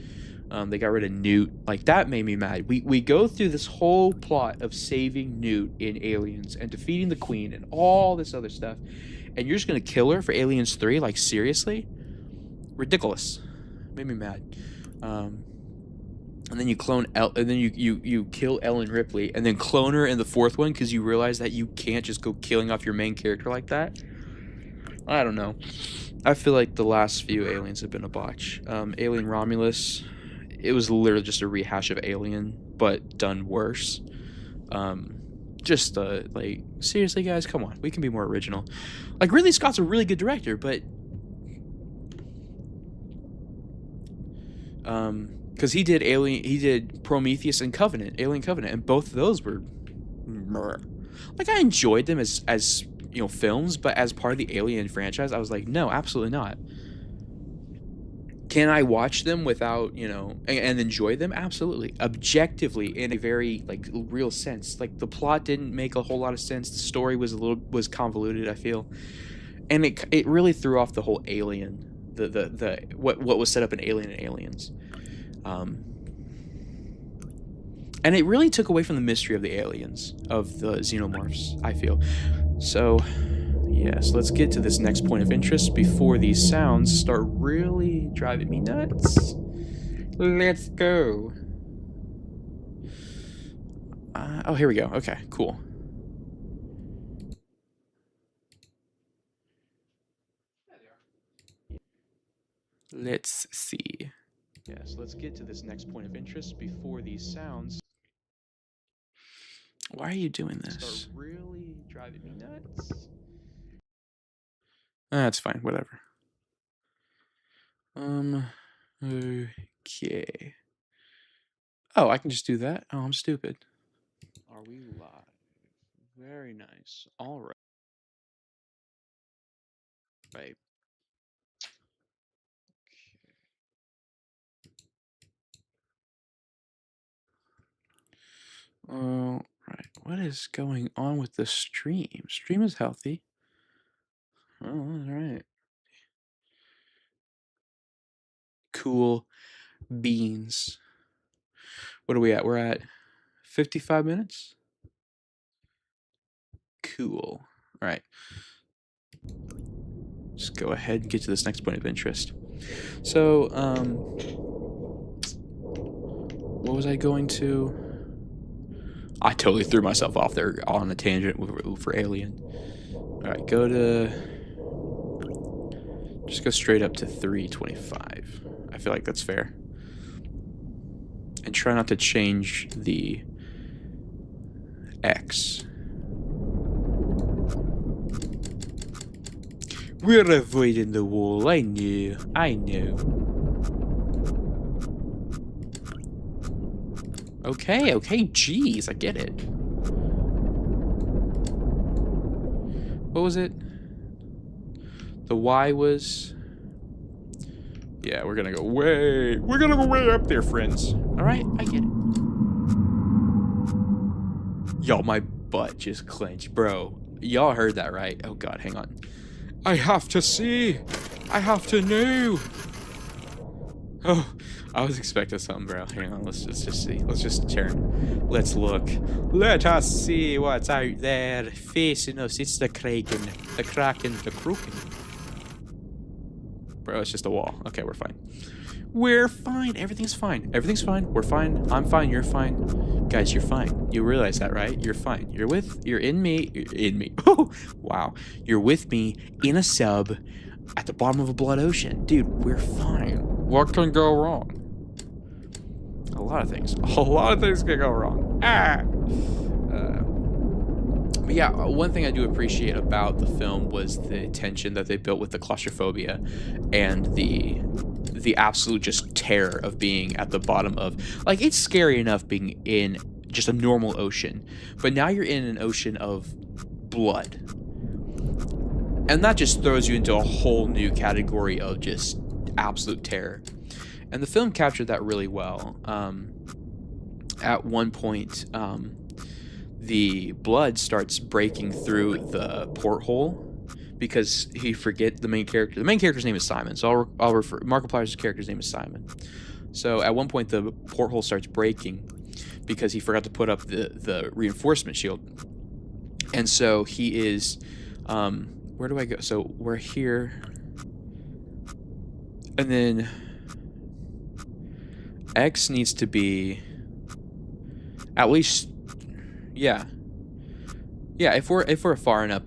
They got rid of Newt. That made me mad. We go through this whole plot of saving Newt in Aliens and defeating the Queen and all this other stuff, and you're just gonna kill her for Aliens 3? Seriously? Ridiculous. Made me mad. and then you and then you kill Ellen Ripley, and then clone her in the fourth one because you realize that you can't just go killing off your main character like that. I don't know. I feel like the last few Aliens have been a botch. Alien Romulus, it was literally just a rehash of Alien, but done worse. Like, seriously, guys, come on, we can be more original. Like, Ridley Scott's a really good director, but because he did Prometheus and Alien Covenant, and both of those were, like, I enjoyed them as you know, films, but as part of the Alien franchise, I was like, no, absolutely not. Can I watch them without, you know, and enjoy them? Absolutely. Objectively, in a very, like, real sense. Like, the plot didn't make a whole lot of sense. The story was convoluted, I feel. And it really threw off the whole Alien, what was set up in Alien and Aliens. And it really took away from the mystery of the aliens, of the xenomorphs, I feel. So, yes, let's get to this next point of interest before these sounds start really driving me nuts. Let's go. Oh, here we go. Okay, cool. Let's see. Yes, let's get to this next point of interest before these sounds. Why are you doing this? Start really driving me nuts. That's fine, whatever. Okay. Oh, I can just do that? Oh, I'm stupid. Are we live? Very nice. All right. Right. Oh, right. What is going on with the stream? Stream is healthy. Oh, all right. Cool beans. What are we at? We're at 55 minutes? Cool. All right. Just go ahead and get to this next point of interest. So, what was I going to? I totally threw myself off there on a tangent for Alien. All right, just go straight up to 325. I feel like that's fair. And try not to change the X. We're avoiding the wall. I knew. Okay, jeez, I get it. What was it? The Y was... Yeah, we're gonna go way up there, friends. Alright, I get it. Y'all, my butt just clenched, bro. Y'all heard that, right? Oh god, hang on. I have to see. I have to know. Oh, I was expecting something, bro. Hang on, let's just see. Let's just turn. Let's look. Let us see what's out there facing us. It's the Kraken. The Kraken. Bro, it's just a wall. Okay, we're fine. We're fine. Everything's fine. Everything's fine. We're fine. I'm fine. You're fine. Guys, you're fine. You realize that, right? You're fine. You're in me. Oh, wow. You're with me in a sub at the bottom of a blood ocean. Dude, we're fine. What can go wrong? A lot of things. A lot of things can go wrong. But yeah, one thing I do appreciate about the film was the tension that they built with the claustrophobia and the absolute just terror of being at the bottom of, like, it's scary enough being in just a normal ocean, but now you're in an ocean of blood, and that just throws you into a whole new category of just absolute terror. And the film captured that really well. At one point, the blood starts breaking through the porthole because the main character's name is Simon, so I'll refer Markiplier's character's name is Simon. So at one point the porthole starts breaking because he forgot to put up the reinforcement shield, and so he is where do I go? So we're here, and X needs to be at least, yeah. Yeah, if we're far enough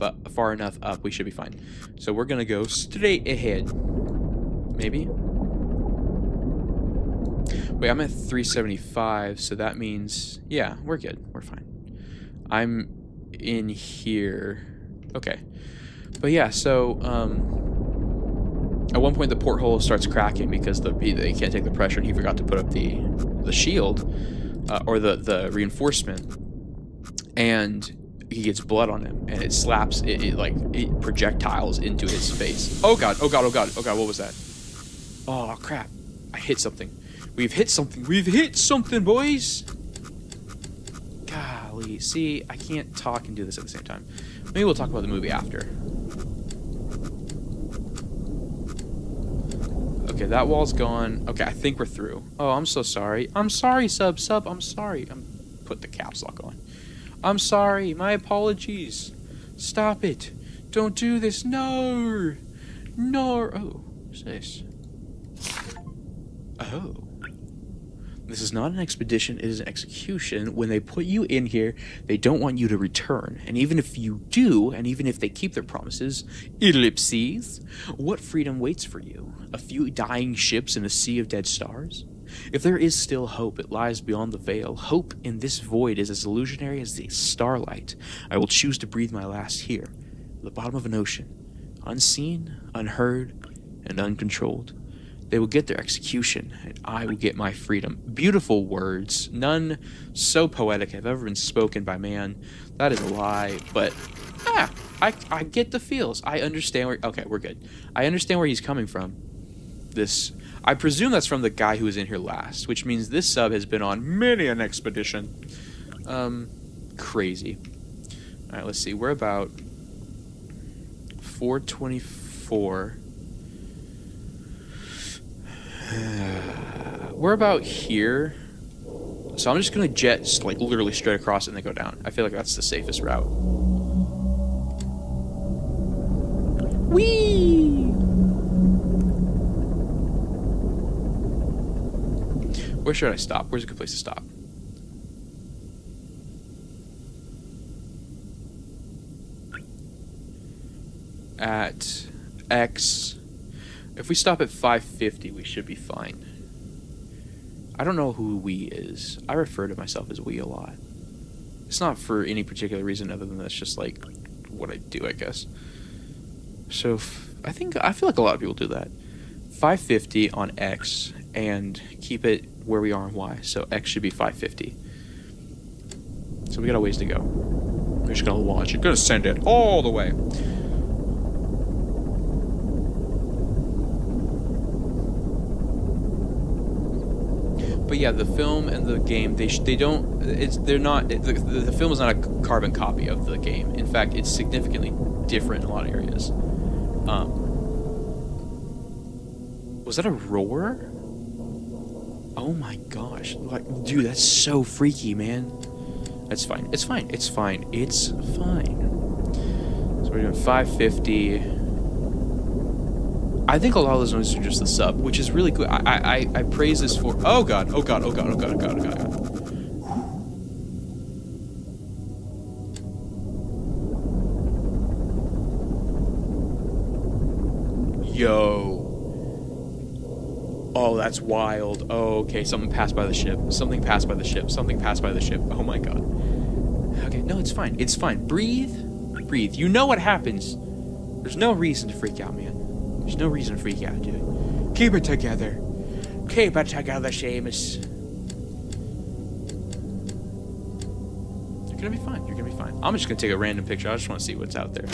up, we should be fine. So we're gonna go straight ahead. Maybe. Wait, I'm at 375, so that means, yeah, we're good. We're fine. I'm in here. Okay. But yeah, so at one point the porthole starts cracking because they can't take the pressure, and he forgot to put up the shield or the reinforcement, and he gets blood on him, and it slaps it projectiles into his face. Oh god, oh god, oh god, oh god, what was that? Oh crap, I hit something. We've hit something, boys. Golly, see, I can't talk and do this at the same time. Maybe we'll talk about the movie after. Okay, that wall's gone. Okay, I think we're through. Oh, I'm so sorry. I'm sorry, sub, I'm sorry. I'm put the caps lock on. I'm sorry, my apologies. Stop it. Don't do this. No. No. Oh, what's this? Oh. This is not an expedition, it is an execution. When they put you in here, they don't want you to return. And even if you do, and even if they keep their promises, ellipses, what freedom waits for you? A few dying ships in a sea of dead stars? If there is still hope, it lies beyond the veil. Hope in this void is as illusionary as the starlight. I will choose to breathe my last here, at the bottom of an ocean, unseen, unheard, and uncontrolled. They will get their execution, and I will get my freedom. Beautiful words, none so poetic have ever been spoken by man. That is a lie, but I get the feels. I understand where. Okay, we're good. I understand where he's coming from. I presume that's from the guy who was in here last, which means this sub has been on many an expedition. Crazy. All right, let's see. We're about 424. We're about here. So I'm just gonna jet like literally straight across it and then go down. I feel like that's the safest route. Whee! Where should I stop? Where's a good place to stop? At X. If we stop at 550, we should be fine. I don't know who we is. I refer to myself as we a lot. It's not for any particular reason other than that's just like what I do, I guess. So I feel like a lot of people do that. 550 on X and keep it where we are on Y. So X should be 550. So we got a ways to go. We're just gonna launch it. Gonna send it all the way. But yeah, the film and the game, the film is not a carbon copy of the game. In fact, it's significantly different in a lot of areas. Was that a roar? Oh my gosh. Like, dude, that's so freaky, man. That's fine. It's fine. It's fine. It's fine. So we're doing 550. I think a lot of those noises are just the sub, which is really cool. I praise this for. Oh god! Oh god! Oh god! Oh god! Oh god! Oh god! Oh god! Yo! Oh, that's wild. Oh, okay. Something passed by the ship. Something passed by the ship. Something passed by the ship. Oh my god. Okay, no, it's fine. It's fine. Breathe. Breathe. You know what happens. There's no reason to freak out, man. There's no reason to freak out, dude. Keep it together. Keep it together, Seamus. You're gonna be fine. You're gonna be fine. I'm just gonna take a random picture. I just want to see what's out there.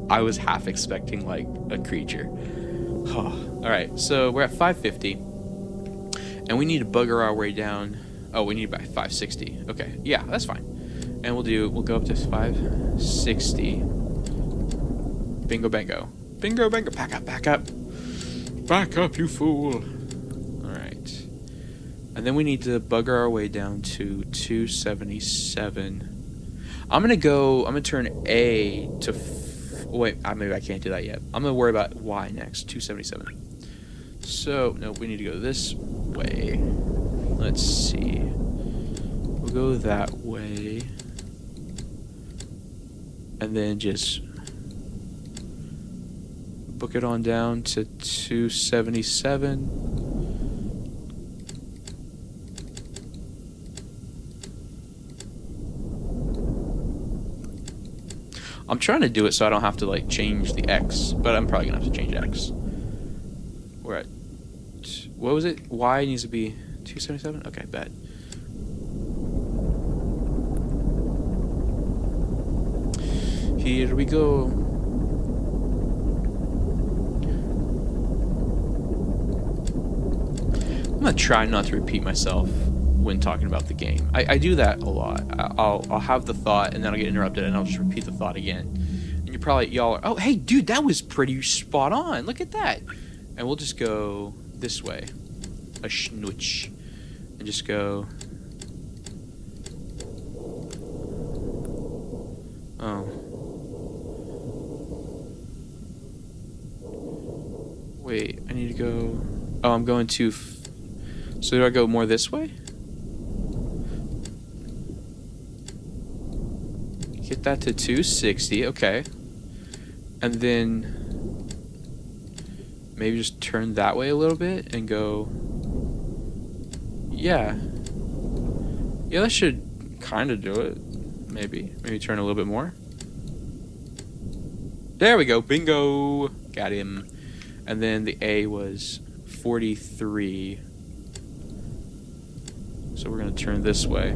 I was half expecting, like, a creature. Alright, so we're at 550. And we need to bugger our way down. Oh, we need about 560. Okay, yeah, that's fine. And we'll go up to 560. Bingo bango. Bingo bango. Back up, back up. Back up, you fool. Alright. And then we need to bugger our way down to 277. I'm gonna turn A to wait, maybe I can't do that yet. I'm gonna worry about Y next. 277. So, no, we need to go this way. Let's see. We'll go that way. And then just book it on down to 277. I'm trying to do it so I don't have to like change the X, but I'm probably gonna have to change X. We're at, what was it? Y needs to be 277? Okay, bet. Here we go. I'm gonna try not to repeat myself when talking about the game. I do that a lot. I'll have the thought and then I'll get interrupted and I'll just repeat the thought again. And you're probably, y'all are, oh, hey, dude, that was pretty spot on. Look at that. And we'll just go this way. A schnooch. And just go. Oh. Wait, I need to go. Oh, I'm going to. So do I go more this way? Get that to 260, okay. And then maybe just turn that way a little bit and go. Yeah. Yeah, that should kind of do it. Maybe turn a little bit more. There we go, bingo. Got him. And then the A was 43. So we're gonna turn this way.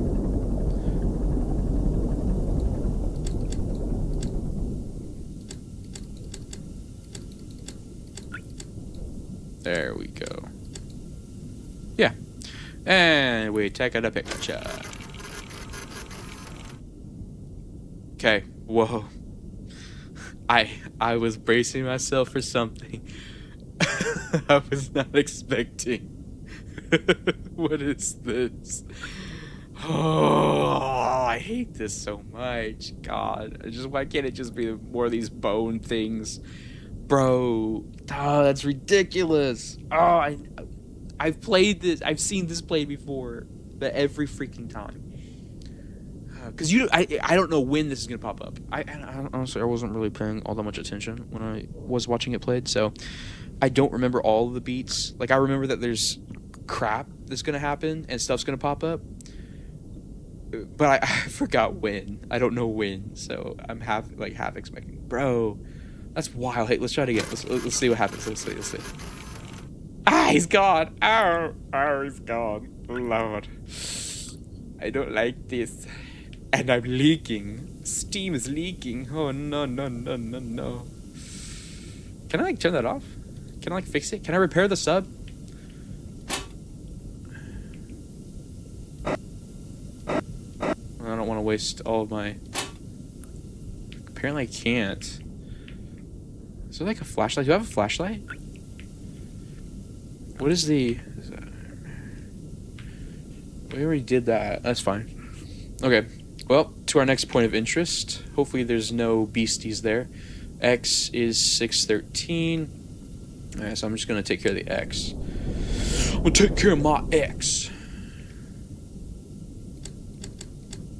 There we go. Yeah. And we take a picture. Okay. Whoa. I was bracing myself for something I was not expecting. What is this? Oh, I hate this so much. God. Why can't it just be more of these bone things? Bro, oh, that's ridiculous. Oh, I've played this. I've seen this played before, but every freaking time. Because I don't know when this is gonna pop up. Honestly, I wasn't really paying all that much attention when I was watching it played, so I don't remember all of the beats. Like I remember that there's crap that's gonna happen and stuff's gonna pop up, but I forgot when. I don't know when, so I'm half expecting. Bro. That's wild. Hey, let's try it again. Let's see what happens. Let's see. Ah, he's gone. Oh, he's gone. Lord. I don't like this. And I'm leaking. Steam is leaking. Oh, no. Can I, like, turn that off? Can I, like, fix it? Can I repair the sub? I don't want to waste all of my... Apparently I can't. Is there like a flashlight? Do I have a flashlight? What is the... We already did that. That's fine. Okay. Well, to our next point of interest. Hopefully there's no beasties there. X is 613. Alright, so I'm just going to take care of the X. I'm going to take care of my X.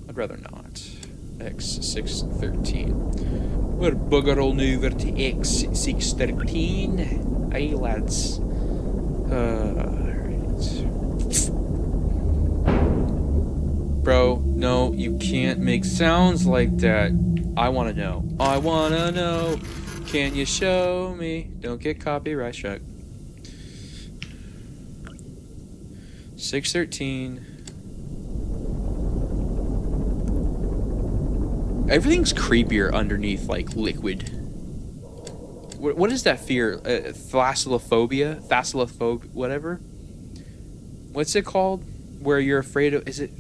I'd rather not. X 613. We're bugger all over to X613. Hey lads. Bro, no, you can't make sounds like that. I wanna know. I wanna know. Can you show me? Don't get copyright struck. 613. Everything's creepier underneath, like, liquid. What is that fear? Thalassophobia? Whatever? What's it called? Where you're afraid of... Is it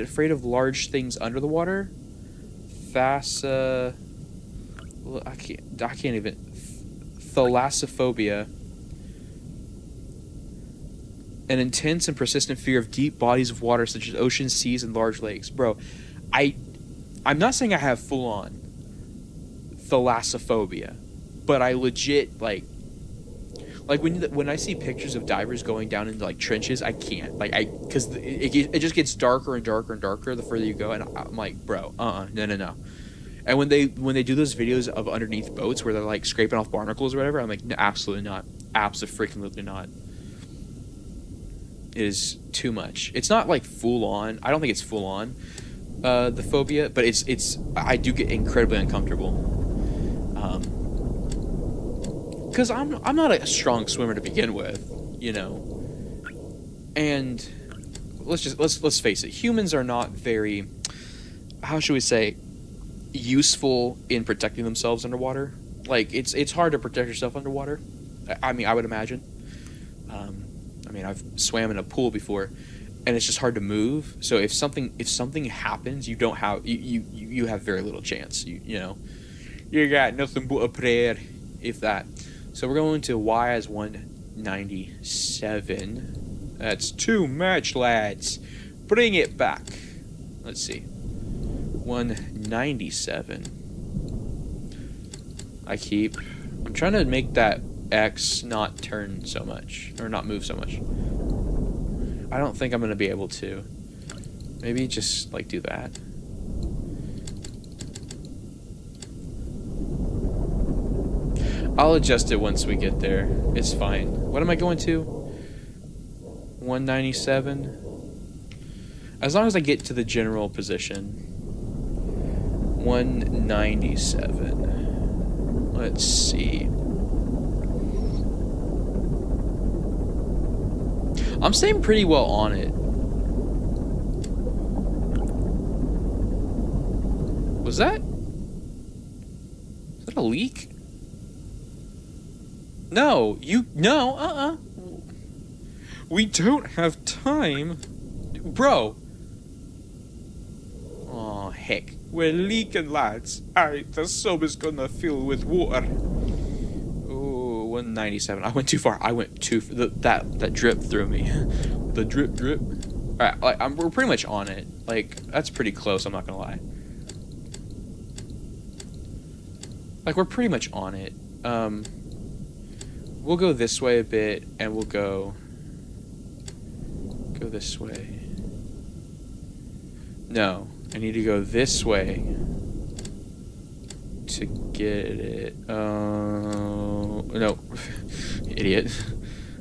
afraid of large things under the water? I can't even... Thalassophobia. An intense and persistent fear of deep bodies of water such as oceans, seas, and large lakes. Bro, I'm not saying I have full-on thalassophobia, but I legit, like Like when I see pictures of divers going down into like trenches, I can't. Like because it just gets darker and darker and darker the further you go, and I'm like, bro, no. And when they do those videos of underneath boats where they're like scraping off barnacles or whatever, I'm like, no, absolutely not, absolutely not. It is too much. It's not like full on. I don't think it's full on, the phobia, but it's. I do get incredibly uncomfortable. Because I'm not a strong swimmer to begin with, you know. And let's face it, humans are not very, how should we say, useful in protecting themselves underwater. Like it's hard to protect yourself underwater. I mean, I would imagine. I mean, I've swam in a pool before, and it's just hard to move. So if something happens, you don't have you have very little chance. You know, you got nothing but a prayer, if that. So we're going to Y as 197. That's too much, lads. Bring it back. Let's see. 197. I'm trying to make that X not turn so much, or not move so much. I don't think I'm going to be able to. Maybe just, like, do that. I'll adjust it once we get there. It's fine. What am I going to? 197. As long as I get to the general position. 197. Let's see. I'm staying pretty well on it. Was that? Is that a leak? No, we don't have time. Bro. Oh, heck. We're leaking, lads. Alright, the sub is gonna fill with water. Oh, 197. I went too far. That drip threw me. The drip. Alright, we're pretty much on it. Like, that's pretty close, I'm not gonna lie. Like, we're pretty much on it. We'll go this way a bit, and we'll go this way. No, I need to go this way to get it. Oh, no, idiot.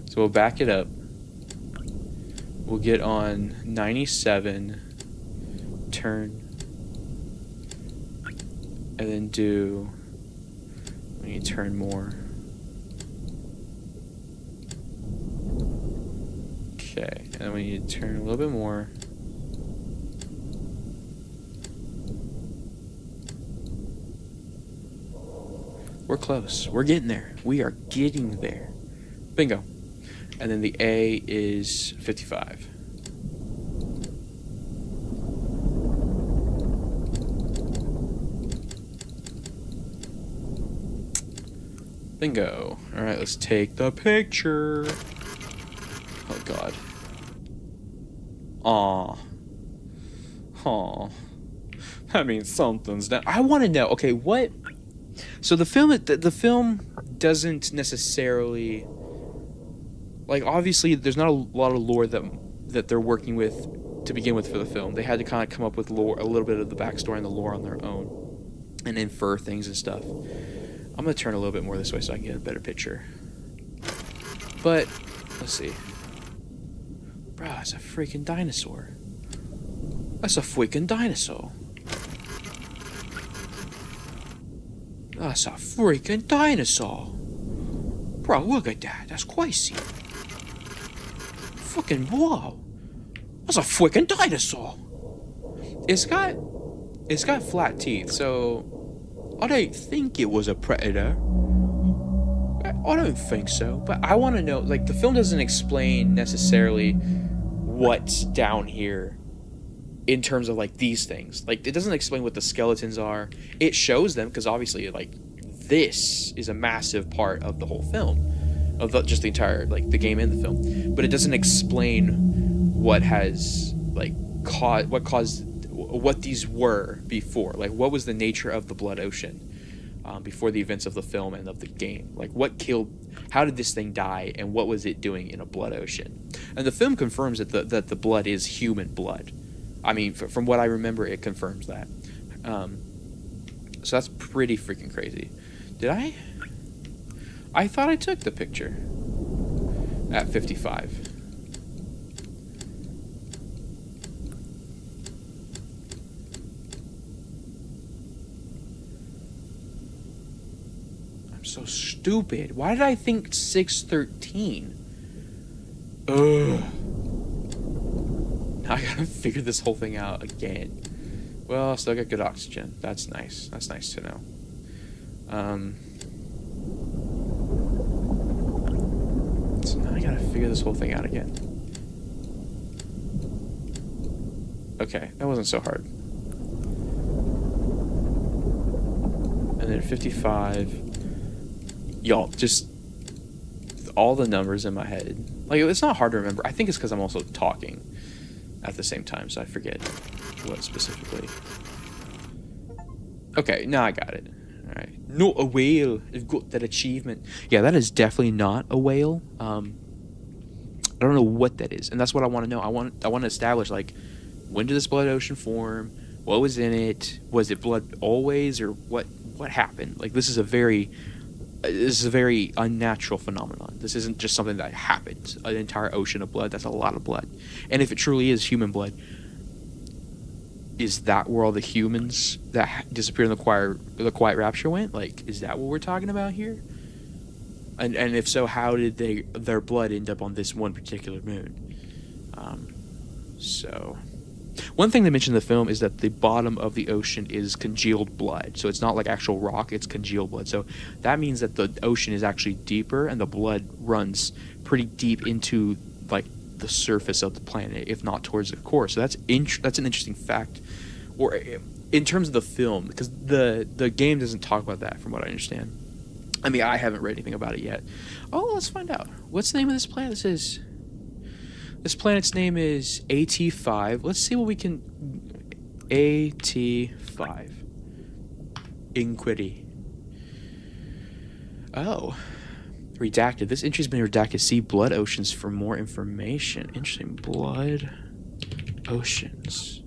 So we'll back it up. We'll get on 97, turn, and then do, we need to turn more. Okay, and then we need to turn a little bit more. We're close. We're getting there. We are getting there. Bingo. And then the A is 55. Bingo. All right, let's take the picture. Oh, God. Aw. That means something's done. I want to know, okay, what... So the film doesn't necessarily... Like, obviously, there's not a lot of lore that they're working with to begin with for the film. They had to kind of come up with lore, a little bit of the backstory and the lore on their own. And infer things and stuff. I'm going to turn a little bit more this way so I can get a better picture. But, let's see. Bro, that's a freaking dinosaur. That's a freaking dinosaur. That's a freaking dinosaur. Bro, look at that. That's crazy. Fucking wow. That's a freaking dinosaur. It's got flat teeth, so I don't think it was a predator. I don't think so, but I want to know, like, the film doesn't explain necessarily what's down here in terms of, like, these things. Like, it doesn't explain what the skeletons are. It shows them, because obviously, like, this is a massive part of the whole film. Of just the entire, like, the game and the film. But it doesn't explain what has, like, what these were before. Like, what was the nature of the Blood Ocean? before the events of the film and of the game. Like, how did this thing die, and what was it doing in a blood ocean? And the film confirms that the blood is human blood. I mean, from what I remember, it confirms that. So that's pretty freaking crazy. Did I? I thought I took the picture at 55. I'm so stupid. Why did I think 613? Ugh. Now I gotta figure this whole thing out again. Well, I still got good oxygen. That's nice. That's nice to know. So now I gotta figure this whole thing out again. Okay, that wasn't so hard. And then 55. Y'all, just all the numbers in my head. Like, it's not hard to remember. I think it's because I'm also talking at the same time, so I forget what specifically. Okay, now I got it. Alright. Not a whale. I've got that achievement. Yeah, that is definitely not a whale. I don't know what that is, and that's what I want to know. I want to establish, like, when did this blood ocean form? What was in it? Was it blood always, or what happened? Like, this is a very unnatural phenomenon. This isn't just something that happened. An entire ocean of blood, that's a lot of blood. And if it truly is human blood, is that where all the humans that disappeared in the Quiet Rapture went? Like, is that what we're talking about here? And if so, how did their blood end up on this one particular moon? So one thing they mentioned in the film is that the bottom of the ocean is congealed blood. So it's not like actual rock, it's congealed blood. So that means that the ocean is actually deeper, and the blood runs pretty deep into, like, the surface of the planet, if not towards the core. So that's an interesting fact, or in terms of the film, because the game doesn't talk about that, from what I understand. I mean, I haven't read anything about it yet. Oh, let's find out. What's the name of this planet? This planet's name is AT5. Let's see what we can... AT5. Inquiry. Oh. Redacted. This entry's been redacted. See blood oceans for more information. Interesting. Blood oceans.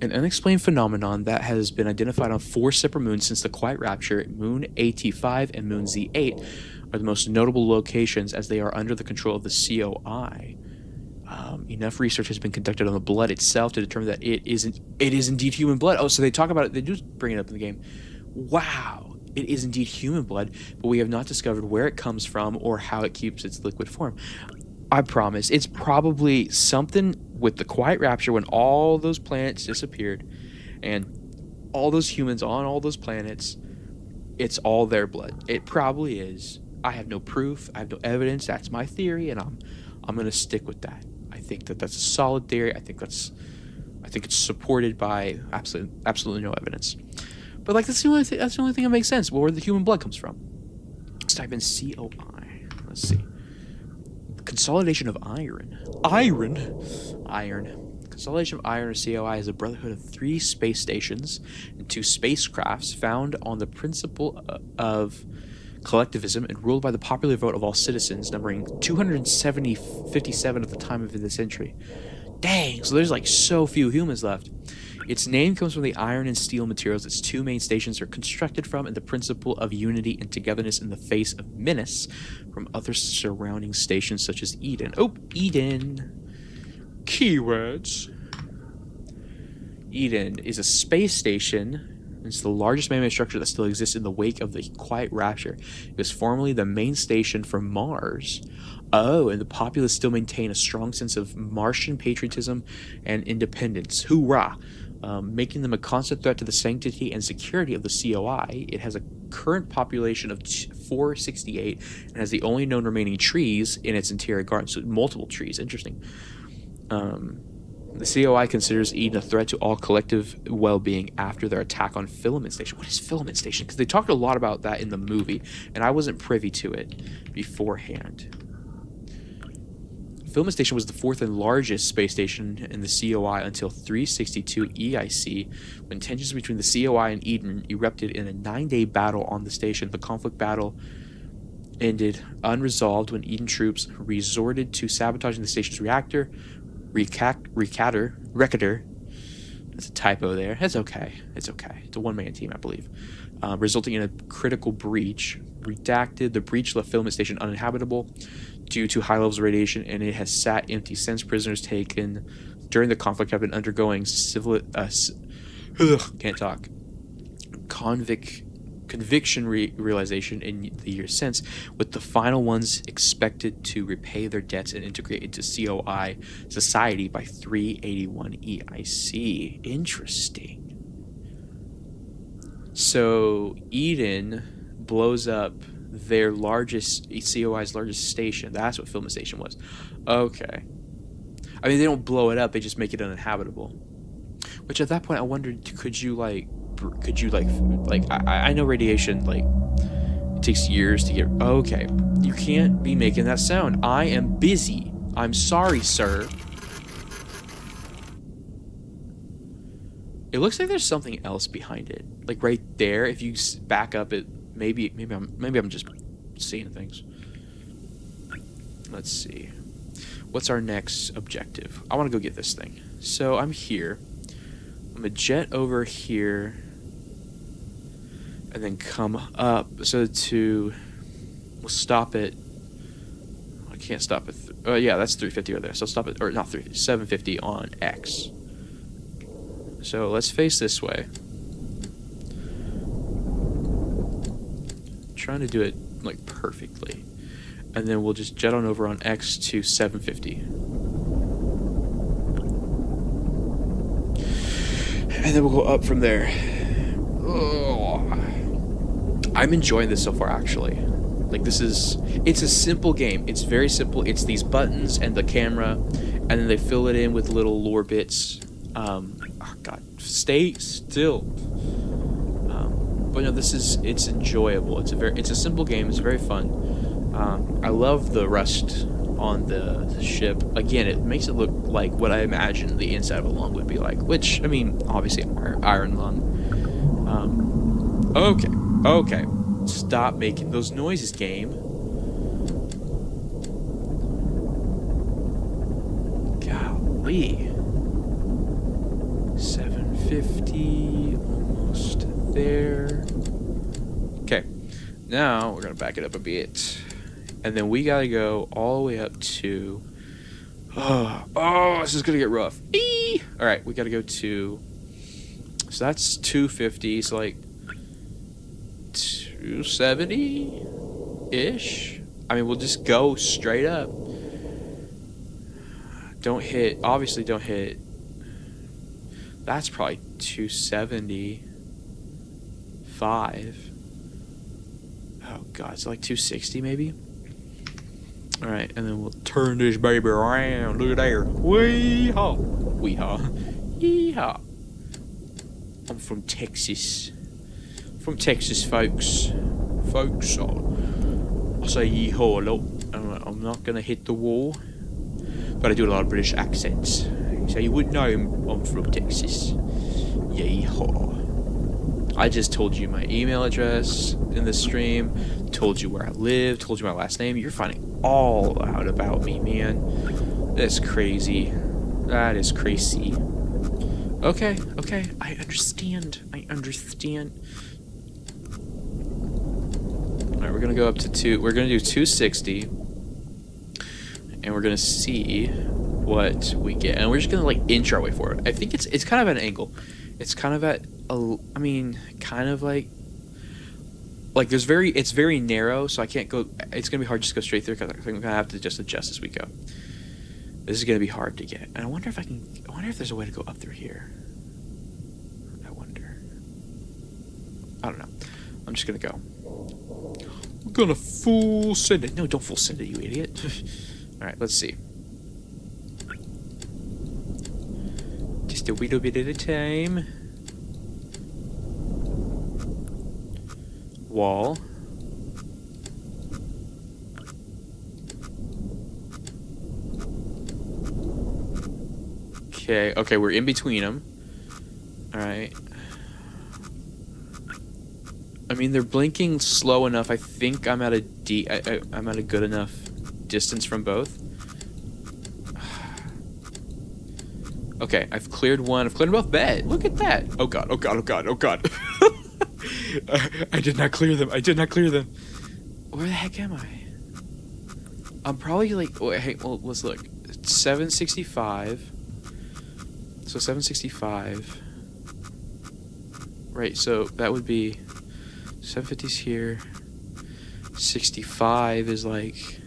An unexplained phenomenon that has been identified on 4 separate moons since the Quiet Rapture. Moon AT5 and Moon Z8 are the most notable locations, as they are under the control of the COI. Enough research has been conducted on the blood itself to determine that it is indeed human blood. Oh, so they talk about it. They do bring it up in the game. Wow, it is indeed human blood, but we have not discovered where it comes from or how it keeps its liquid form. I promise, it's probably something with the Quiet Rapture when all those planets disappeared, and all those humans on all those planets. It's all their blood. It probably is. I have no proof. I have no evidence. That's my theory, and I'm gonna stick with that. I think that's a solid theory. I think it's supported by absolutely no evidence. But, like, that's the only thing that makes sense. Where the human blood comes from. Let's type in COI. Let's see. Consolidation of Iron. Iron. Consolidation of Iron, or COI, is a brotherhood of 3 space stations and 2 spacecrafts found on the principle of collectivism and ruled by the popular vote of all citizens, numbering 257 at the time of this entry. Dang, so there's, like, so few humans left. Its name comes from the iron and steel materials its 2 main stations are constructed from, and the principle of unity and togetherness in the face of menace from other surrounding stations such as Eden. Oh, Eden. Keywords. Eden is a space station. It's the largest man-made structure that still exists in the wake of the Quiet Rapture. It was formerly the main station for Mars. Oh, and the populace still maintain a strong sense of Martian patriotism and independence. Hoorah! Making them a constant threat to the sanctity and security of the COI. It has a current population of 468 and has the only known remaining trees in its interior garden. So multiple trees. Interesting. The COI considers Eden a threat to all collective well-being after their attack on Filament Station. What is Filament Station? Because they talked a lot about that in the movie, and I wasn't privy to it beforehand. Filament Station was the fourth and largest space station in the COI until 362 EIC, when tensions between the COI and Eden erupted in a 9-day battle on the station. The conflict battle ended unresolved when Eden troops resorted to sabotaging the station's reactor. Recator. That's a typo there. It's okay. It's okay. It's a one-man team, I believe. Resulting in a critical breach. Redacted, the breach left Filament Station uninhabitable due to high levels of radiation, and it has sat empty since. Prisoners taken during the conflict have been undergoing conviction realization in the years since, with the final ones expected to repay their debts and integrate into COI society by 381 EIC. Interesting. So Eden blows up their largest, COI's largest station. That's what Filament Station was. Okay. I mean, they don't blow it up, they just make it uninhabitable. Which at that point I wondered, could you like I know radiation, like, it takes years to get, okay, you can't be making that sound. I am busy. I'm sorry, sir. It looks like there's something else behind it, like right there. If you back up it, maybe I'm just seeing things. Let's see, what's our next objective? I want to go get this thing. So I'm here. I'm gonna jet over here and then come up. So we'll stop it. I can't stop it. Yeah, that's 350 over there. So stop it, or not 350, 750 on X. So let's face this way. Trying to do it like perfectly, and then we'll just jet on over on X to 750, and then we'll go up from there. Oh, I'm enjoying this so far, actually. Like, it's a simple game. It's very simple. It's these buttons and the camera, and then they fill it in with little lore bits. Oh God, stay still. But no, it's enjoyable. It's a simple game. It's very fun. I love the rust on the ship. Again, it makes it look like what I imagine the inside of a lung would be like. Which, I mean, obviously iron lung. Okay. Stop making those noises, game. Golly. 750, almost there. Okay, now we're gonna back it up a bit, and then we gotta go all the way up to, oh, this is gonna get rough. Eee! All right, we gotta go to, so that's 250, so like 270 ish. I mean, we'll just go straight up. Obviously don't hit. That's probably 275. Oh God, it's like 260 maybe. All right, and then we'll turn this baby around. Look at there. Wee-haw. Wee-haw. Yee-haw. I'm from Texas. Folks. I say yee-haw a lot. I'm not gonna hit the wall, but I do a lot of British accents. So you wouldn't know I'm from Texas. Yee-haw. I just told you my email address in the stream, told you where I live, told you my last name. You're finding all out about me, man. That's crazy. That is crazy. Okay. I understand. Alright, we're gonna go up to we're gonna do 260. And we're gonna see what we get, and we're just gonna like inch our way forward. I think it's kind of at an angle. It's kind of at kind of like it's very narrow, so I can't go. It's gonna be hard just to go straight through because I think I'm gonna have to just adjust as we go. This is gonna be hard to get, and I wonder if there's a way to go up through here. I don't know. I'm just gonna go. We're gonna full send it. No, don't full send it, you idiot. All right, let's see. Just a little bit at a time. Wall. Okay, we're in between them. All right. I mean, they're blinking slow enough. I think I'm at I'm at a good enough distance from both. Okay, I've cleared one. I've cleared both. Bet. Look at that. Oh god. Oh god. Oh god. Oh god. I did not clear them. I did not clear them. Where the heck am I? I'm probably like. Oh, hey, well, let's look. 765. So 765. Right. So that would be 750's here. 65 is like.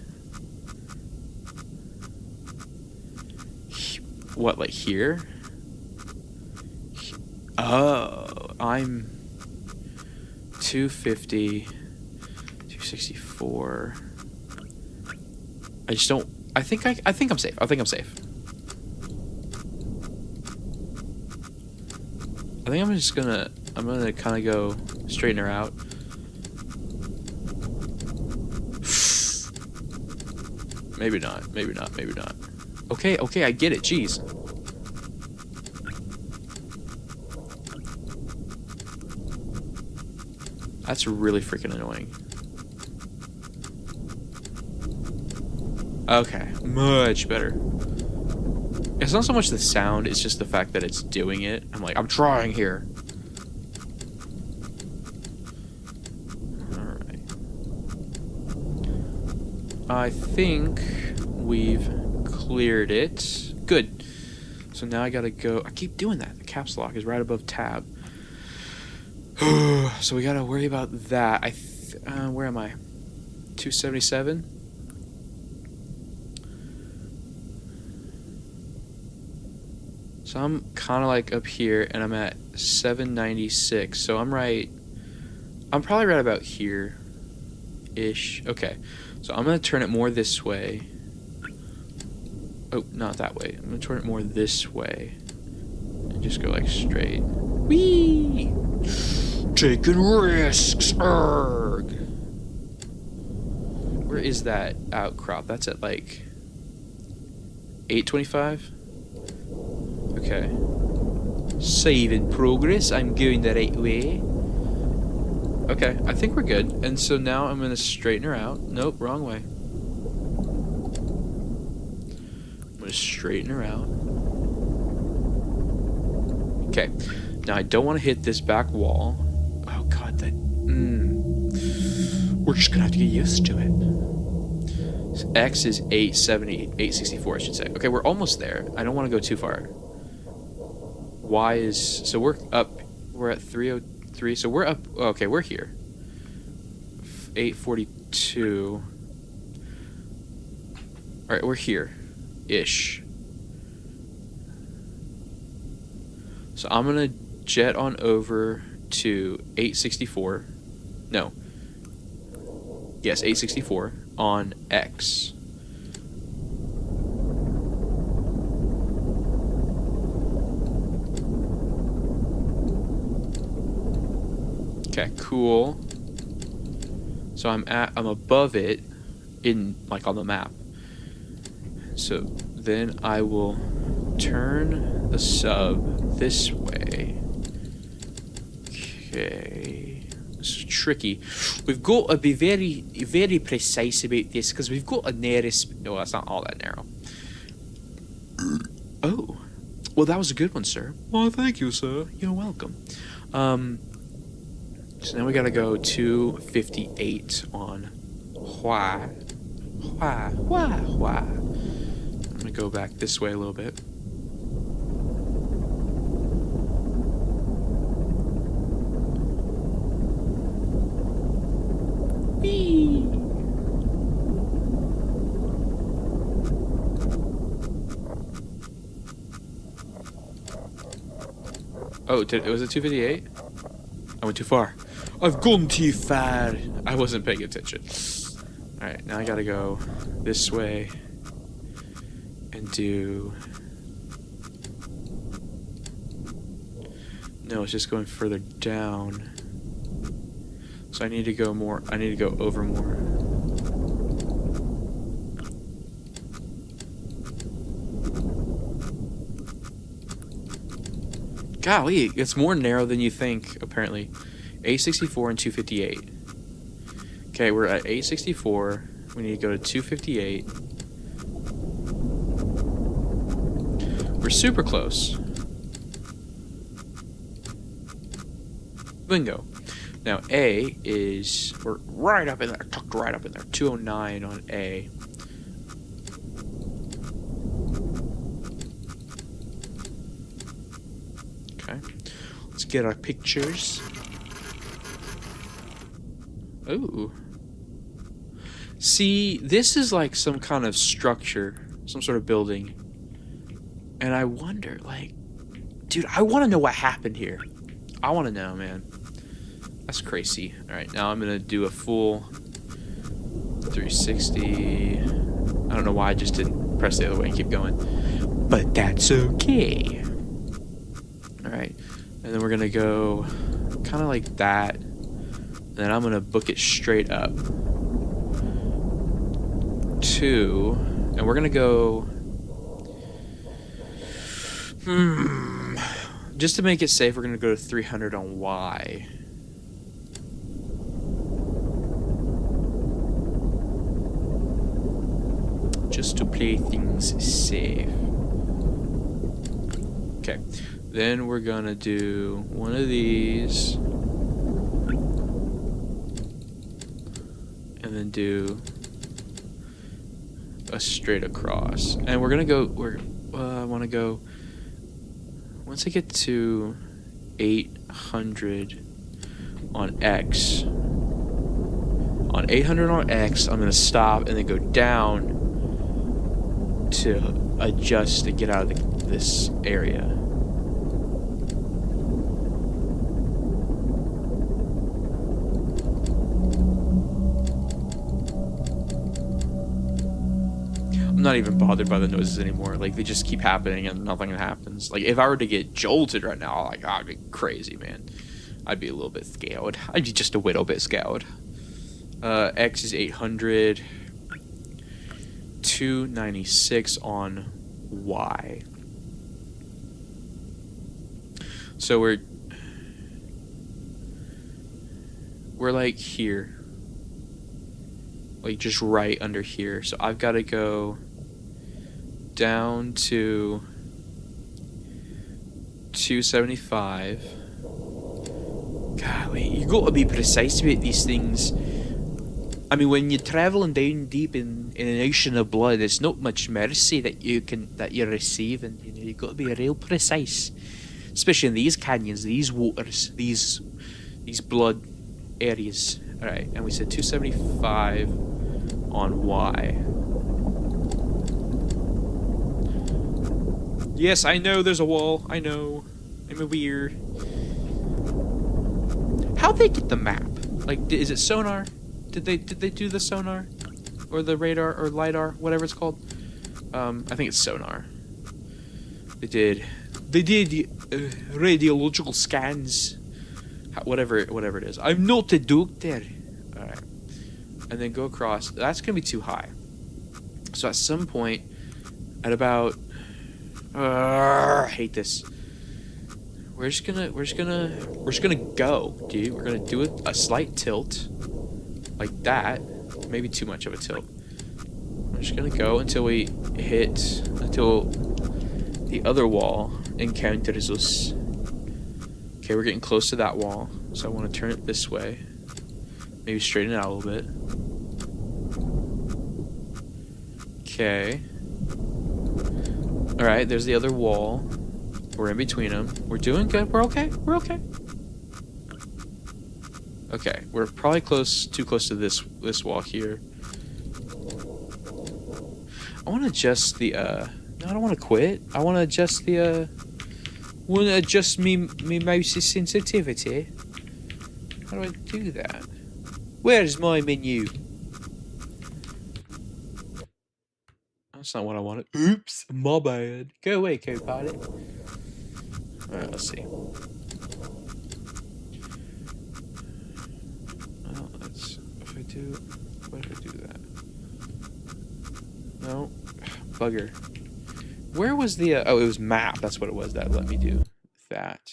What, like here? Oh, I'm 250, 264. I just don't. I think I'm safe. I think I'm safe. I think I'm just gonna. I'm gonna kind of go straighten her out. Maybe not. Maybe not. Maybe not. Okay, okay, I get it. Jeez. That's really freaking annoying. Okay, much better. It's not so much the sound, it's just the fact that it's doing it. I'm like, I'm trying here. Alright. I think we've cleared it. Good. So now I gotta go. I keep doing that. The caps lock is right above tab. So we gotta worry about that. Where am I? 277. So I'm kind of like up here, and I'm at 796. So I'm probably right about here ish. Okay. So I'm gonna turn it more this way. Oh, not that way. I'm gonna turn it more this way. And just go like straight. Whee! Taking risks! Erg! Where is that outcrop? That's at like 825? Okay. Save in progress. I'm going the right way. Okay, I think we're good. And so now I'm gonna straighten her out. Nope, wrong way. I'm gonna straighten her out. Okay. Now I don't want to hit this back wall. Oh god, that. We're just gonna have to get used to it. So X is 870, 864, I should say. Okay, we're almost there. I don't want to go too far. Y is. So we're up. We're at 303. So we're up. Okay, we're here. 842. Alright, we're here. Ish. So I'm gonna jet on over to 864. No. Yes, 864 on X. Okay, cool. So I'm above it in like on the map. So then I will turn the sub this way. Okay. This is tricky. We've got to be very, very precise about this because we've got a narrow. No, that's not all that narrow. Oh. Well, that was a good one, sir. Well, thank you, sir. You're welcome. So now we gotta go 258 on Hua. I'm gonna go back this way a little bit. Whee! Oh, was it 258? I went too far. I've gone too far. I wasn't paying attention. Alright, now I gotta go this way and do. No, it's just going further down. So I need to go more. I need to go over more. Golly, it's more narrow than you think, apparently. 864 and 258. Okay, we're at 864. We need to go to 258. We're super close. Bingo. Now A is, we're right up in there, tucked right up in there. 209 on A. Okay. Let's get our pictures. Ooh. See, this is like some kind of structure, some sort of building. And I wonder, like, dude, I want to know what happened here. I want to know, man. That's crazy. All right, now I'm going to do a full 360. I don't know why I just didn't press the other way and keep going. But that's okay. All right, and then we're going to go kind of like that. And then I'm going to book it straight up to, and we're going to go, just to make it safe, we're going to go to 300 on Y. Just to play things safe. Okay, then we're going to do one of these. And then do a straight across. And we're going to go, I want to go, once I get to 800 on X, on 800 on X, I'm going to stop and then go down to adjust to get out of this area. I'm not even bothered by the noises anymore. Like, they just keep happening and nothing happens. Like, if I were to get jolted right now, like, I'd be crazy, man. I'd be a little bit scared. I'd be just a little bit scared. X is 800. 296 on Y. So we're like here. Like just right under here. So I've got to go down to 275. Golly, you got to be precise about these things. I mean, when you're traveling down deep in an ocean of blood, it's not much mercy that you're receiving. You know, you got to be real precise, especially in these canyons, these waters, these blood areas. All right, and we said 275 on Y. Yes, I know there's a wall. I know. I'm a weird. How'd they get the map? Like, is it sonar? Did they do the sonar, or the radar, or lidar, whatever it's called? I think it's sonar. They did radiological scans, whatever it is. I'm not a doctor. All right, and then go across. That's gonna be too high. So at some point, at about, I hate this. We're just gonna go, dude. We're gonna do a slight tilt. Like that, maybe too much of a tilt. We're just gonna go until the other wall encounters us. Okay, we're getting close to that wall, so I want to turn it this way. Maybe straighten it out a little bit. Okay. All right, there's the other wall. We're in between them. We're doing good. We're okay. We're okay. Okay, we're probably too close to this wall here. I want to adjust the, no, I don't want to quit. I want to adjust the, me mouse's sensitivity. How do I do that? Where's my menu? That's not what I wanted. Oops, my bad. Go away, co-pilot. Alright, let's see. What if I do that? No. Bugger. Where was the, oh, it was map. That's what it was that let me do that.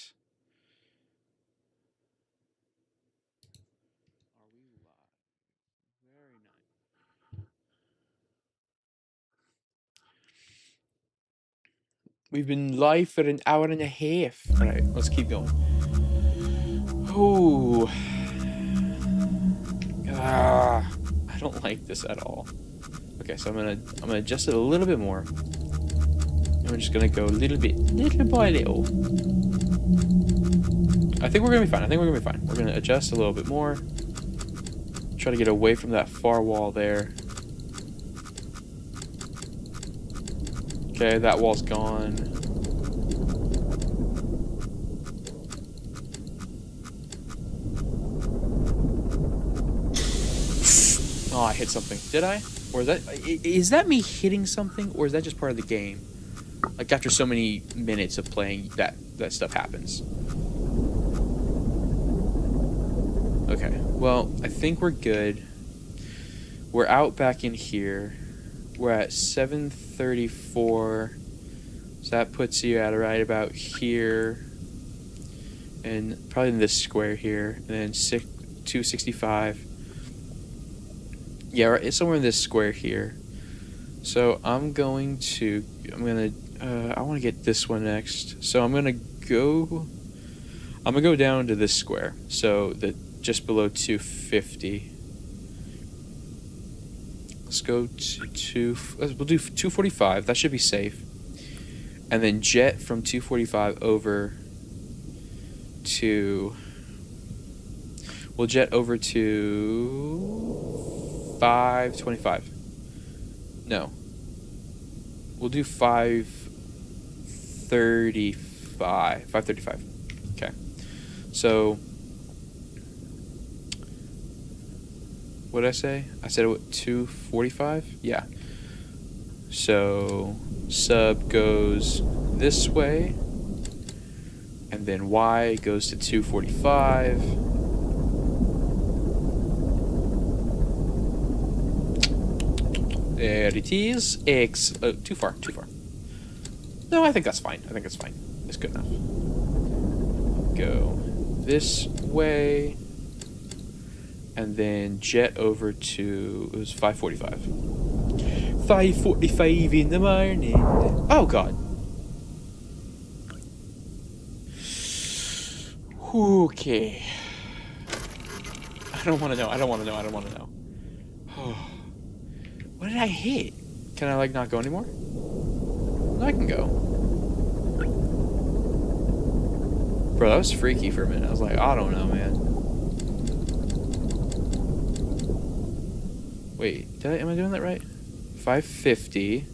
Are we live? Very nice. We've been live for an hour and a half. All right, let's keep going. Ooh. I don't like this at all. Okay, so I'm gonna adjust it a little bit more. And we're just gonna go little by little. I think we're gonna be fine. We're gonna adjust a little bit more. Try to get away from that far wall there. Okay, that wall's gone. Oh, I hit something. Did I? Or is that me hitting something, or is that just part of the game? Like after so many minutes of playing, that stuff happens. Okay, well, I think we're good. We're out back in here. We're at 734. So that puts you at right about here. And probably in this square here. And then 265. Yeah, right, it's somewhere in this square here. So I want to get this one next. So I'm gonna go down to this square. So just below 250. Let's go to we'll do 245. That should be safe. And then jet from 245 over to. We'll jet over to 525. No. We'll do 535. 535. Okay. So. What did I say? I said it 245? Yeah. So sub goes this way. And then Y goes to 245. There it is. X. Oh, too far. No, I think that's fine. It's good enough. Go this way. And then jet over to, it was 545. 5:45 in the morning. Oh, God. Okay. I don't want to know. What did I hit? Can I, not go anymore? No, I can go. Bro, that was freaky for a minute. I was like, I don't know, man. Wait, am I doing that right? 550.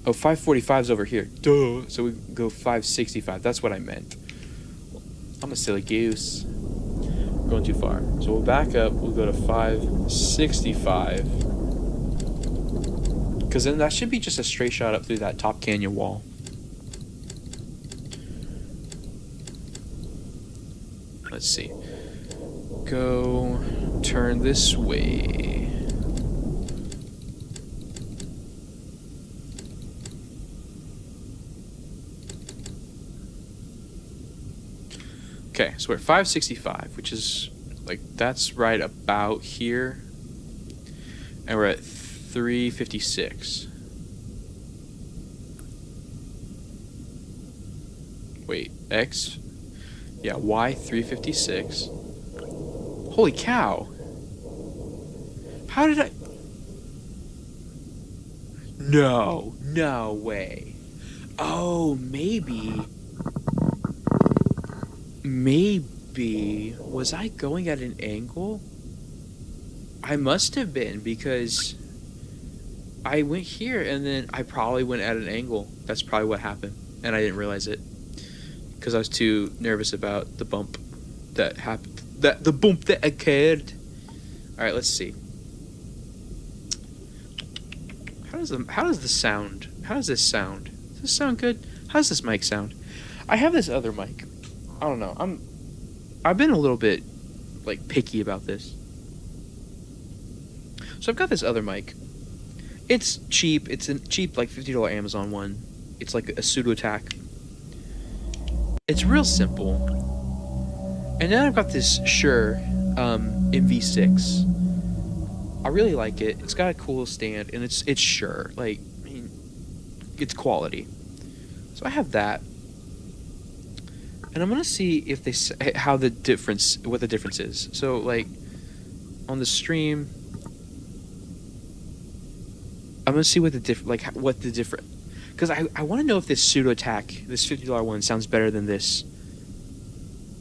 Oh, 545's over here. Duh. So we go 565. That's what I meant. I'm a silly goose. I'm going too far. So we'll back up. We'll go to 565. Because then that should be just a straight shot up through that top canyon wall. Let's see. Go turn this way. Okay, so we're at 565, which is that's right about here. And we're at 356. Wait, X? Yeah, Y 356. Holy cow. How did I... No way. Oh, maybe. Was I going at an angle? I must have been, because I went here and then I probably went at an angle. That's probably what happened. And I didn't realize it. Because I was too nervous about the bump that happened. The bump that occurred. Alright, let's see. How does this sound? Does this sound good? How does this mic sound? I have this other mic. I don't know. I've been a little bit picky about this. So I've got this other mic. It's cheap. It's a cheap $50 Amazon one. it's like a pseudo attack. It's real simple. And then I've got this Shure MV6. I really like it. It's got a cool stand, and it's Shure. Like, I mean, it's quality. So I have that, and I'm gonna see if they what the difference is. So like on the stream, I'm gonna see what the different, because I want to know if this pseudo attack, this $50 one, sounds better than this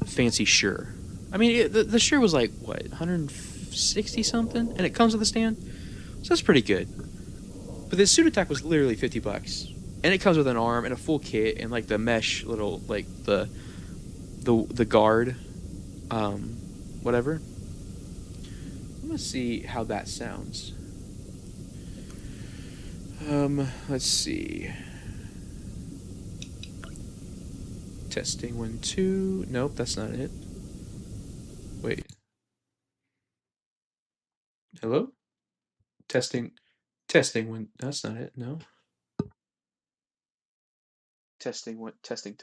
fancy Shure. I mean, the Shure was like what, 160 something, and it comes with a stand, so that's pretty good. But this pseudo attack was literally $50, and it comes with an arm and a full kit and like the mesh little, like the guard, whatever. I'm gonna see how that sounds. Let's see. Testing 1 2. Nope, that's not it. Wait. Hello? Testing 1. That's not it. No. Testing 1. Testing.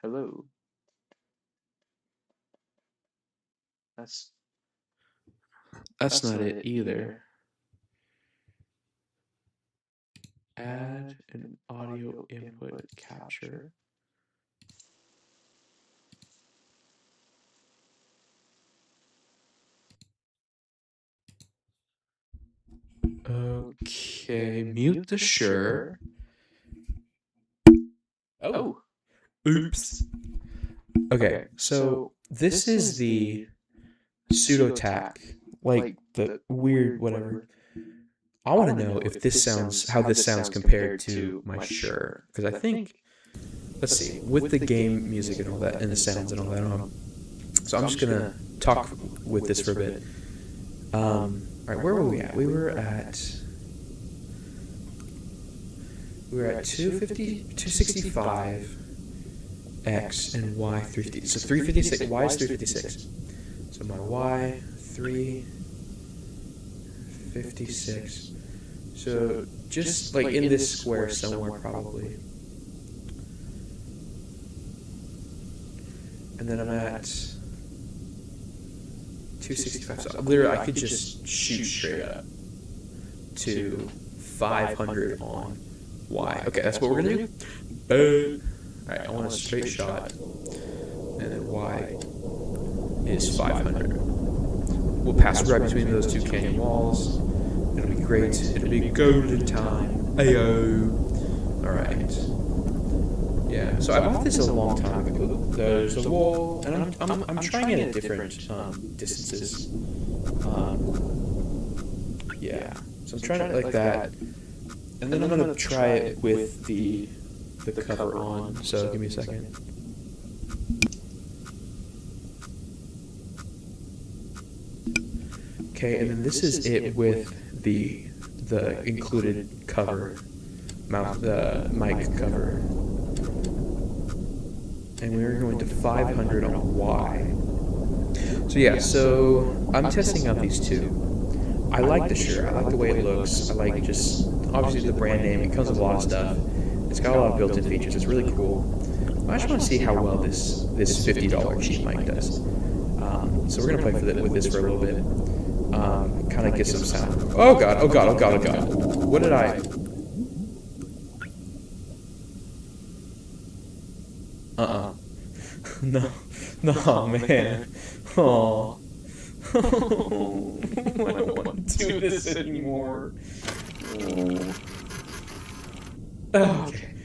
Hello. That's not it either. Add an audio input capture. Okay, mute the Shure. Oh. Oops. Okay, so this is the pseudo attack, like the weird whatever. I want to know if this sounds, how this sounds compared to my Shure, because I think, let's see, with the game music and all that, and the sounds and all that. So I'm just gonna talk with this for a bit. All right, where were we at? We were at 265 X and Y 350. So 356. Y is 356. So my Y 356. So just like in this square somewhere probably. And then I'm at 265. So literally I could just shoot straight up to 500 on Y. Okay, that's what we're gonna do. Boom. Alright, I want a straight shot. And then Y is 500. We'll pass right between those two canyon walls. It'll be great. It'll be golden time. Ayo. Alright. Yeah, so I bought this a long time ago. There's a wall, and I'm trying it at different distances. Yeah, so I'm trying it like that, and then I'm gonna try it with the cover on. So give me a second. Okay, and then this is it with the included cover, the mic cover. And we are going to 500 on Y. So yeah, so I'm testing out these two. I like the Shure. I like the way it looks. I like just, obviously the brand name. It comes with a lot of stuff. It's got a lot of built-in features. It's really cool. I just want to see how well this $50 cheap mic does. So we're going to play with this for a little bit. Kind of get some sound. Oh god, oh god, oh god, oh god. What did I... No, man. Oh, I don't want to do this anymore. Okay.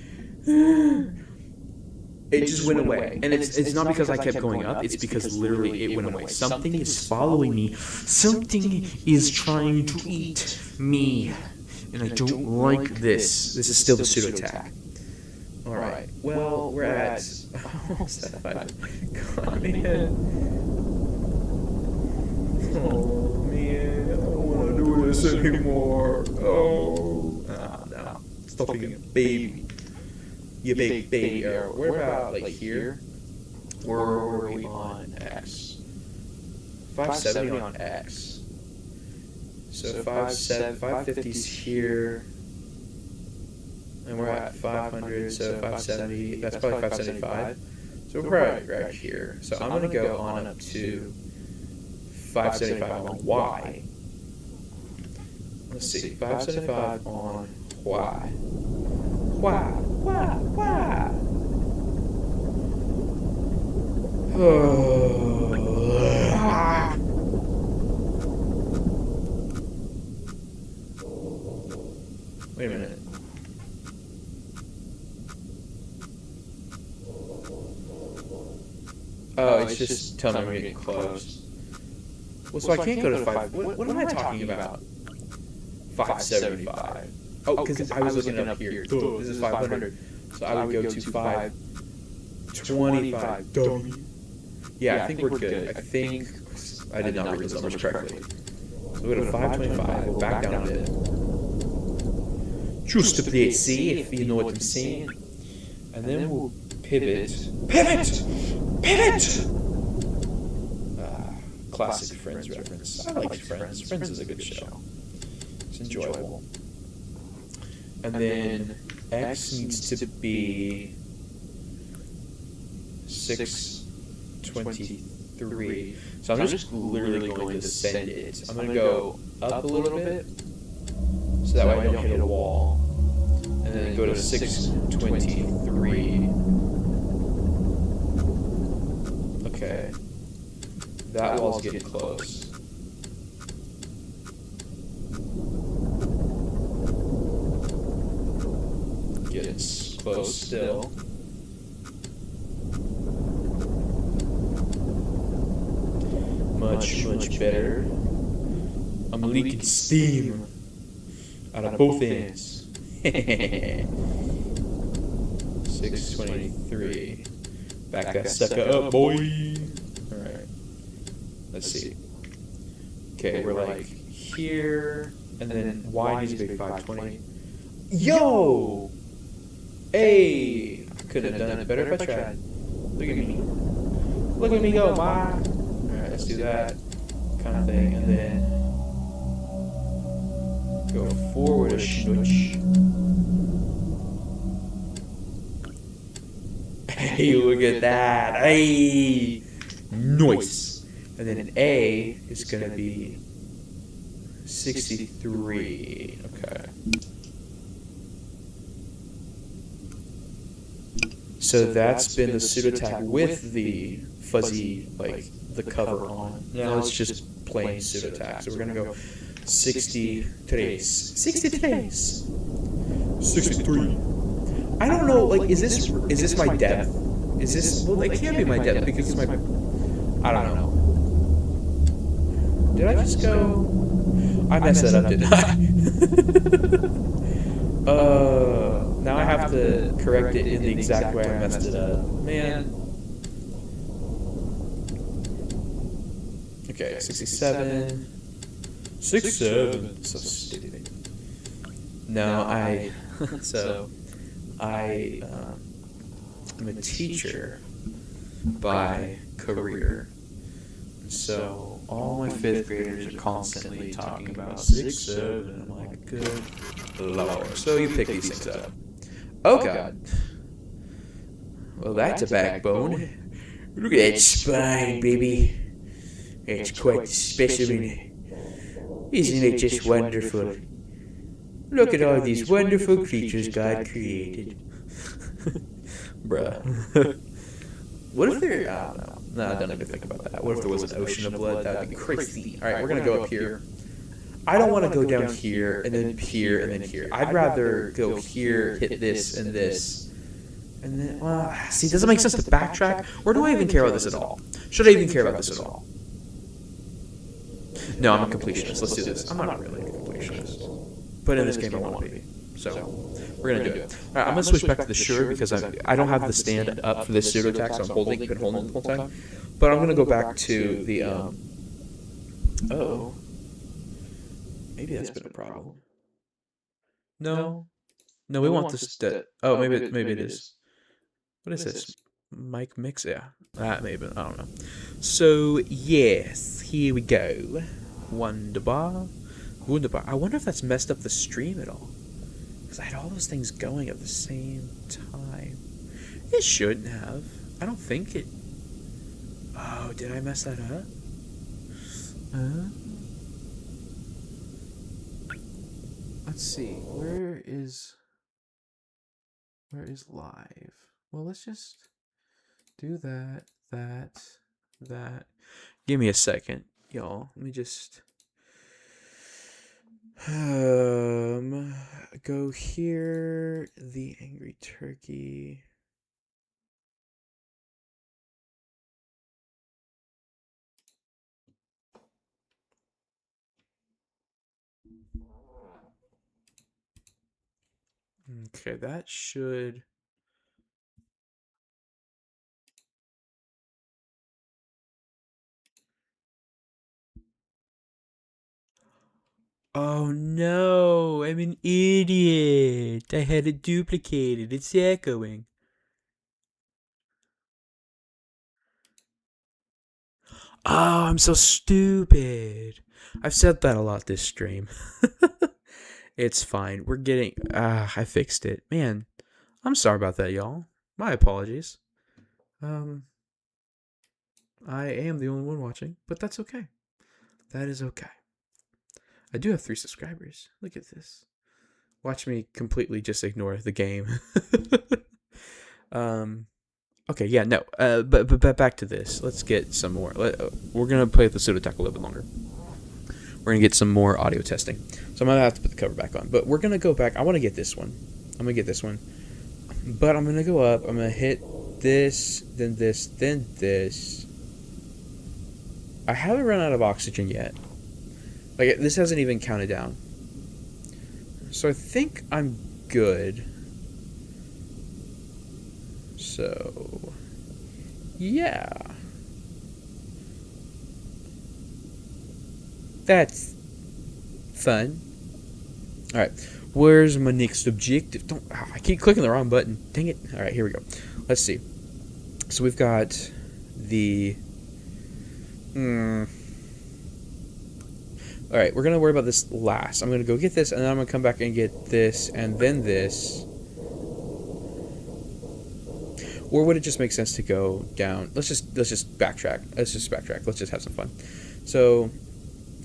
It just went away, and it's not because I kept going up. It's because literally it went away. Something is following me. Something is trying to eat me, and I don't like this. This is still the pseudo attack. All right. Well, we're at almost at 5. God, man. Oh man, I don't want to do this anymore. Oh, no. Stop being a baby. You big baby. We're about like here. Where are we on X? 570 on X. So 550's here. and we're at 500, so 570, that's probably 575. So we're probably right here. So I'm going to go on up to 575 on Y. Let's see, 575 on Y. Y. Wait a minute. Oh, it's just telling me we're getting close. Well, so I can't go to 5. What am I talking about? 575. Oh, because I was looking up here. This is 500. So I would go to 525. Dummy. Yeah, I think we're good. I think I did not read those numbers correctly. So we go to 525. We'll back down a bit. Just to play it safe, you know what I'm saying. And then we'll pivot. Pivot! Classic Friends reference. I like Friends. Friends is a good show. It's enjoyable. And then X needs to be 623. So I'm just literally going to send it. I'm going to go up a little bit so that way I don't hit a wall. And then go to 623. Okay. That wall's getting close. Getting close still. Much better. I'm leaking steam out of both ends. 623. Back that sucker up, boy. Alright. Let's see. Okay, we're like here, and then Y needs to be 520. Yo! Hey! I could have done it better if I tried. Look at me. Look at me go, Ma! Alright, let's do that kind of thing, and then go forward a schnooch. Hey, look at that! Hey! Nice! And then an A is going to be 63. Okay. So that's been the pseudo tag with the fuzzy, like, the cover on. Now it's just plain pseudo tag. So we're going to go 63. 63. 63. I don't know, like, is this my depth? Is this, well, it can't be my depth because it's my, I don't know. Did I just go? I messed that up, didn't I? Now I have to correct it in the exact way I messed it up. Man. Okay, 67. 67. So stupid. No, I'm a teacher by career. So all my fifth graders are constantly talking about 6, 7. I'm like, good Lord. So you pick these things up. Oh God. Well, that's a backbone. Look at that spine, baby. It's quite the specimen. Isn't it just wonderful? Look at all these wonderful creatures God created. Bruh. What if there... I don't know. No, I don't even think about that. What if there was an ocean of blood? That would be crazy. Alright, we're going to go up here. I don't want to go down here, and then here, and then here. I'd rather go here, hit this, and this. And then, well, see, does it make sense to backtrack? Or do I even care about this at all? Should I even care about this at all? No, I'm a completionist. Let's do this. I'm not really a completionist. But in this game, I want to be. So, we're going to do it. Alright, I'm going to switch back to the sure because I don't have the stand up for this pseudo attack, so I'm been holding it the whole time. But I'm going to go back to the, oh. Maybe that's been a problem. No. No, we want this to... Oh, maybe it is. What is this? Mic mix? Yeah. Maybe. I don't know. So, yes. Here we go. Wunderbar. I wonder if that's messed up the stream at all. Because I had all those things going at the same time. It shouldn't have. I don't think it... Oh, did I mess that up? Let's see. Where is live? Well, let's just do that. Give me a second, y'all. Let me just go here. The Angry Turkey. Okay, that should... Oh no, I'm an idiot. I had it duplicated. It's echoing. Oh, I'm so stupid. I've said that a lot this stream. It's fine. We're getting... I fixed it. Man, I'm sorry about that, y'all. My apologies. I am the only one watching, but that's okay. That is okay. I do have 3 subscribers. Look at this. Watch me completely just ignore the game. Okay, yeah, no. But back to this. Let's get some more. We're gonna play with the pseudo attack a little bit longer. We're gonna get some more audio testing. So I'm gonna have to put the cover back on. But we're gonna go back. I want to get this one. But I'm gonna go up. I'm gonna hit this, then this, then this. I haven't run out of oxygen yet. Like, this hasn't even counted down. So I think I'm good. So, yeah. That's fun. Alright, where's my next objective? I keep clicking the wrong button. Dang it. Alright, here we go. Let's see. So we've got the... Alright, we're going to worry about this last. I'm going to go get this, and then I'm going to come back and get this, and then this. Or would it just make sense to go down? Let's just backtrack. Let's just have some fun. So,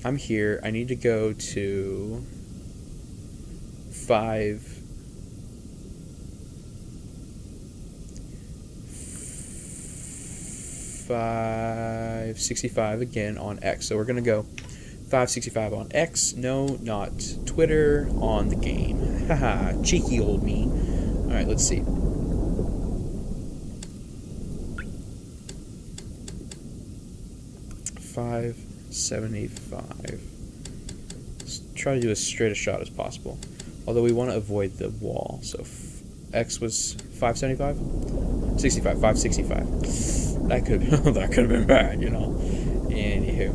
I'm here. I need to go to 565 again on X. So we're going to go 565 on X. No, not Twitter, on the game. Haha, cheeky old me. Alright, let's see. $575. Let's try to do as straight a shot as possible. Although we want to avoid the wall. So X was 575? 65, 565. That could have been bad, you know. Anywho.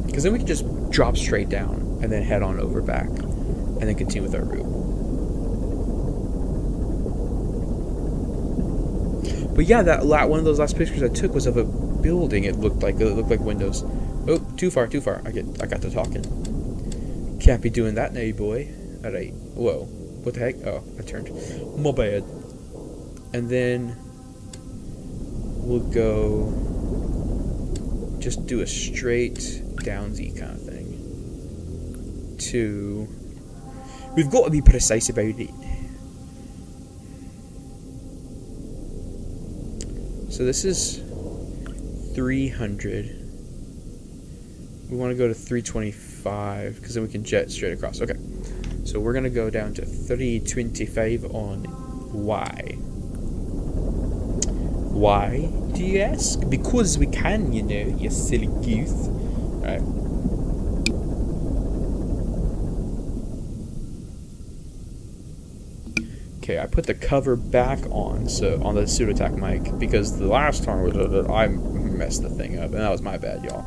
Because then we could just drop straight down and then head on over back. And then continue with our route. But yeah, one of those last pictures I took was of a building. It looked like windows. Oh, too far. I got to talking. Can't be doing that now, boy. Alright. Whoa. What the heck? Oh, I turned. My bad. And then we'll go just do a straight downsy kind of thing. We've got to be precise about it. So this is 300. We want to go to 325 because then we can jet straight across. Okay. So we're going to go down to 325 on Y. Why, do you ask? Because we can, you know, you silly goose. Alright. Okay, I put the cover back on, so on the pseudo attack mic, because the last time I messed the thing up, and that was my bad, y'all.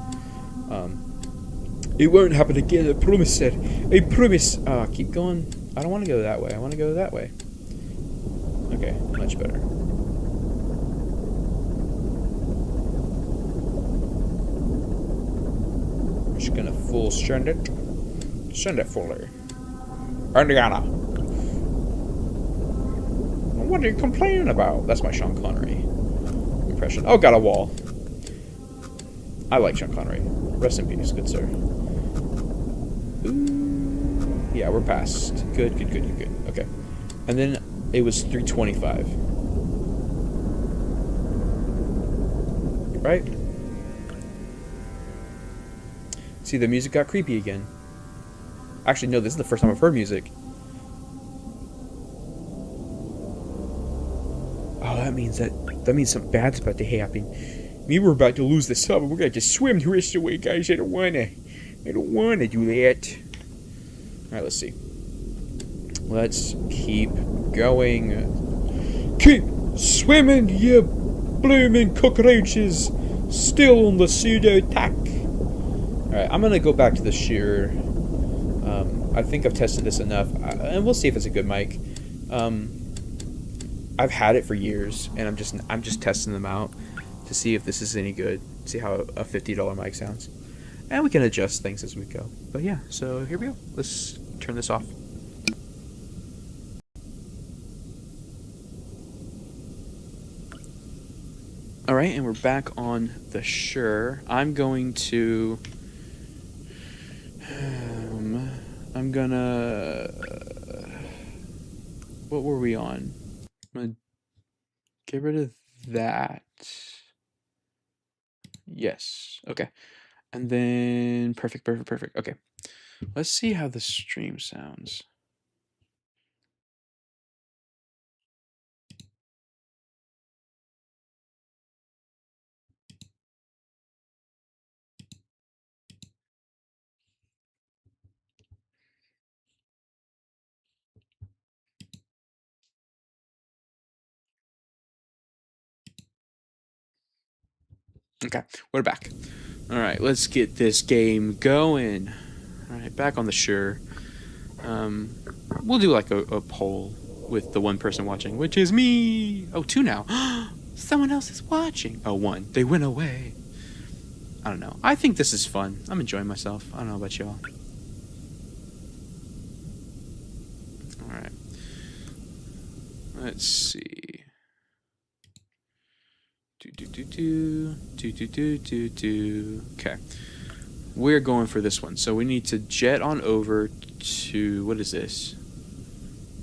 It won't happen again, I promise, sir. I promise. Keep going. I don't want to go that way. I want to go that way. Okay, much better. I'm just gonna full send it fully. Indiana. What are you complaining about? That's my Sean Connery impression. Oh, got a wall. I like Sean Connery. Rest in peace, good sir. Ooh. Yeah, we're past. Good. Okay. And then it was 325. Right? See, the music got creepy again. Actually, no, this is the first time I've heard music. Oh, that means something bad's about to happen. Maybe we're about to lose the sub and we're gonna have to swim the rest of the way, guys. I don't wanna do that. Alright, let's see. Let's keep going. Keep swimming, you blooming cockroaches. Still on the pseudo tack. Alright, I'm gonna go back to the shearer. I think I've tested this enough, and we'll see if it's a good mic. I've had it for years, and I'm just testing them out to see if this is any good. See how a $50 mic sounds, and we can adjust things as we go. But yeah, so here we go. Let's turn this off. All right, and we're back on the Shure. I'm going to. I'm gonna. What were we on? I'm gonna get rid of that. Yes. Okay. And then perfect. Okay. Let's see how the stream sounds. Okay, we're back. All right, let's get this game going. All right, back on the Shure. We'll do like a poll with the one person watching, which is me. Oh, 2 now. Someone else is watching. Oh, 1. They went away. I don't know. I think this is fun. I'm enjoying myself. I don't know about y'all. All right. Let's see. Okay. We're going for this one. So we need to jet on over to, what is this?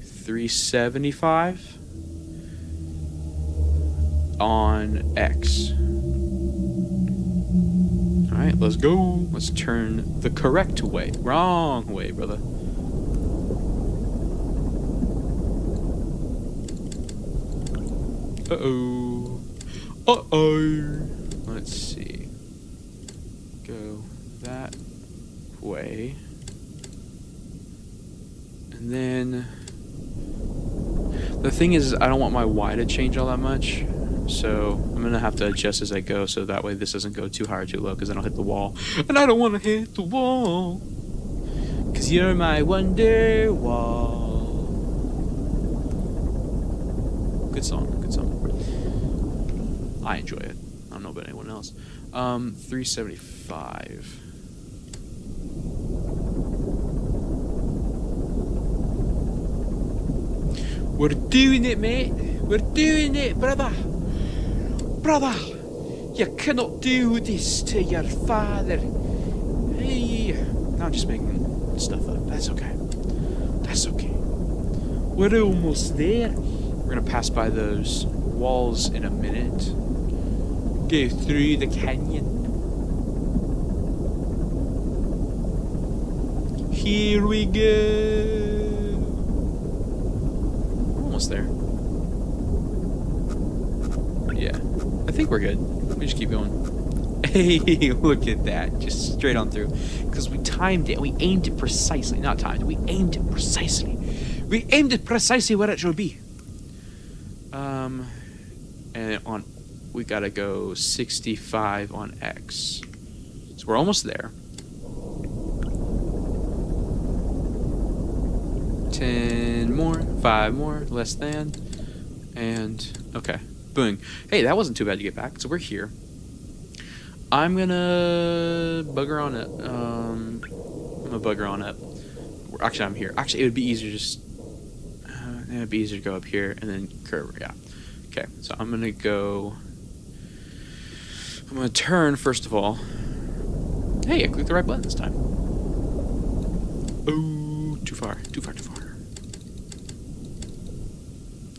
375 on X. All right, let's go. Let's turn the correct way. Wrong way, brother. Uh-oh. Uh-oh. Let's see. Go that way. And then the thing is, I don't want my Y to change all that much. So I'm going to have to adjust as I go, so that way this doesn't go too high or too low, because then I'll hit the wall. And I don't want to hit the wall, because you're my wonder wall. Good song, good song. I enjoy it. I don't know about anyone else. 375. We're doing it, mate. We're doing it, brother. Brother, you cannot do this to your father. Hey. No, I'm just making stuff up. That's okay. That's okay. We're almost there. We're going to pass by those walls in a minute. Go through the canyon. Here we go. We're almost there. Yeah, I think we're good. We just keep going. Hey, look at that. Just straight on through. Because we timed it. We aimed it precisely. Not timed. We aimed it precisely. We aimed it precisely where it should be. And on, we gotta go 65 on X. So we're almost there. 10 more, 5 more, less than, and okay, boom. Hey, that wasn't too bad to get back. So we're here. I'm gonna bugger on it. I'm gonna bugger on up. Actually, I'm here. Actually, it would be easier just. It'd be easier to go up here and then curve. Yeah. Okay, so I'm gonna turn first of all. Hey, I clicked the right button this time. Oh, too far.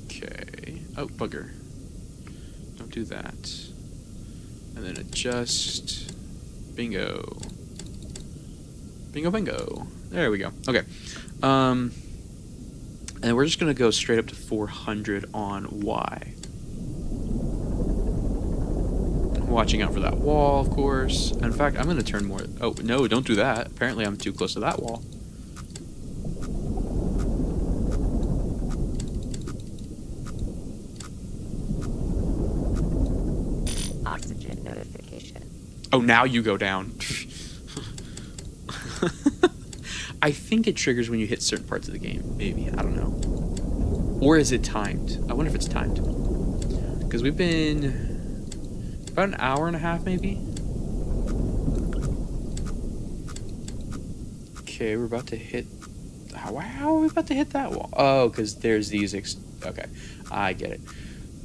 Okay. Oh, bugger. Don't do that. And then adjust. Bingo. Bingo. There we go. Okay. And we're just gonna go straight up to 400 on Y. Watching out for that wall, of course. In fact, I'm gonna turn more. Oh no, don't do that. Apparently, I'm too close to that wall. Oxygen notification. Oh, now you go down. I think it triggers when you hit certain parts of the game. Maybe. I don't know. Or is it timed? I wonder if it's timed. Because we've been about an hour and a half, maybe? Okay, we're about to hit... How are we about to hit that wall? Oh, because there's these... Okay, I get it.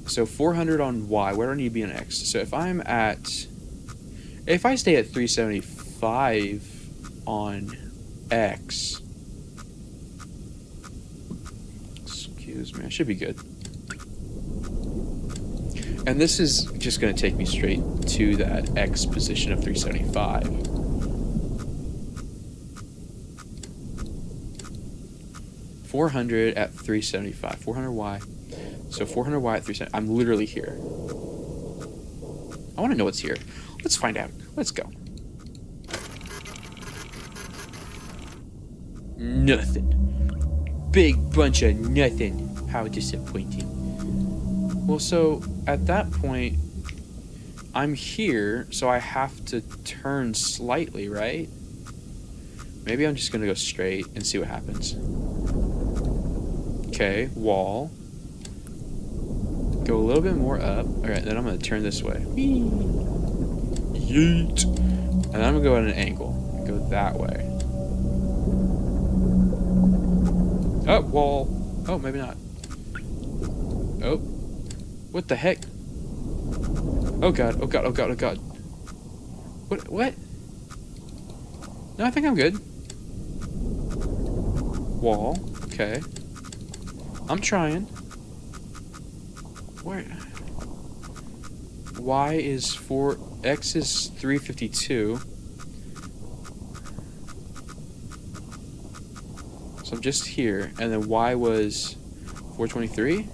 So 400 on Y. Where do I need to be on X? So if I'm at... If I stay at 375 on X... Excuse me, I should be good. And this is just going to take me straight to that X position of 375. $400 at 375. 400 Y. So 400 Y at 375. I'm literally here. I want to know what's here. Let's find out. Let's go. Nothing. Big bunch of nothing. How disappointing. Well, so at that point, I'm here, so I have to turn slightly, right? Maybe I'm just gonna go straight and see what happens. Okay, wall. Go a little bit more up. Alright, then I'm gonna turn this way. Yeet! And then I'm gonna go at an angle. Go that way. Oh, wall. Oh, maybe not. Oh. What the heck? Oh god, oh god, oh god, oh god. What? No, I think I'm good. Wall. Okay. I'm trying. Where? Y is 4... X is 352. So I'm just here. And then Y was 423?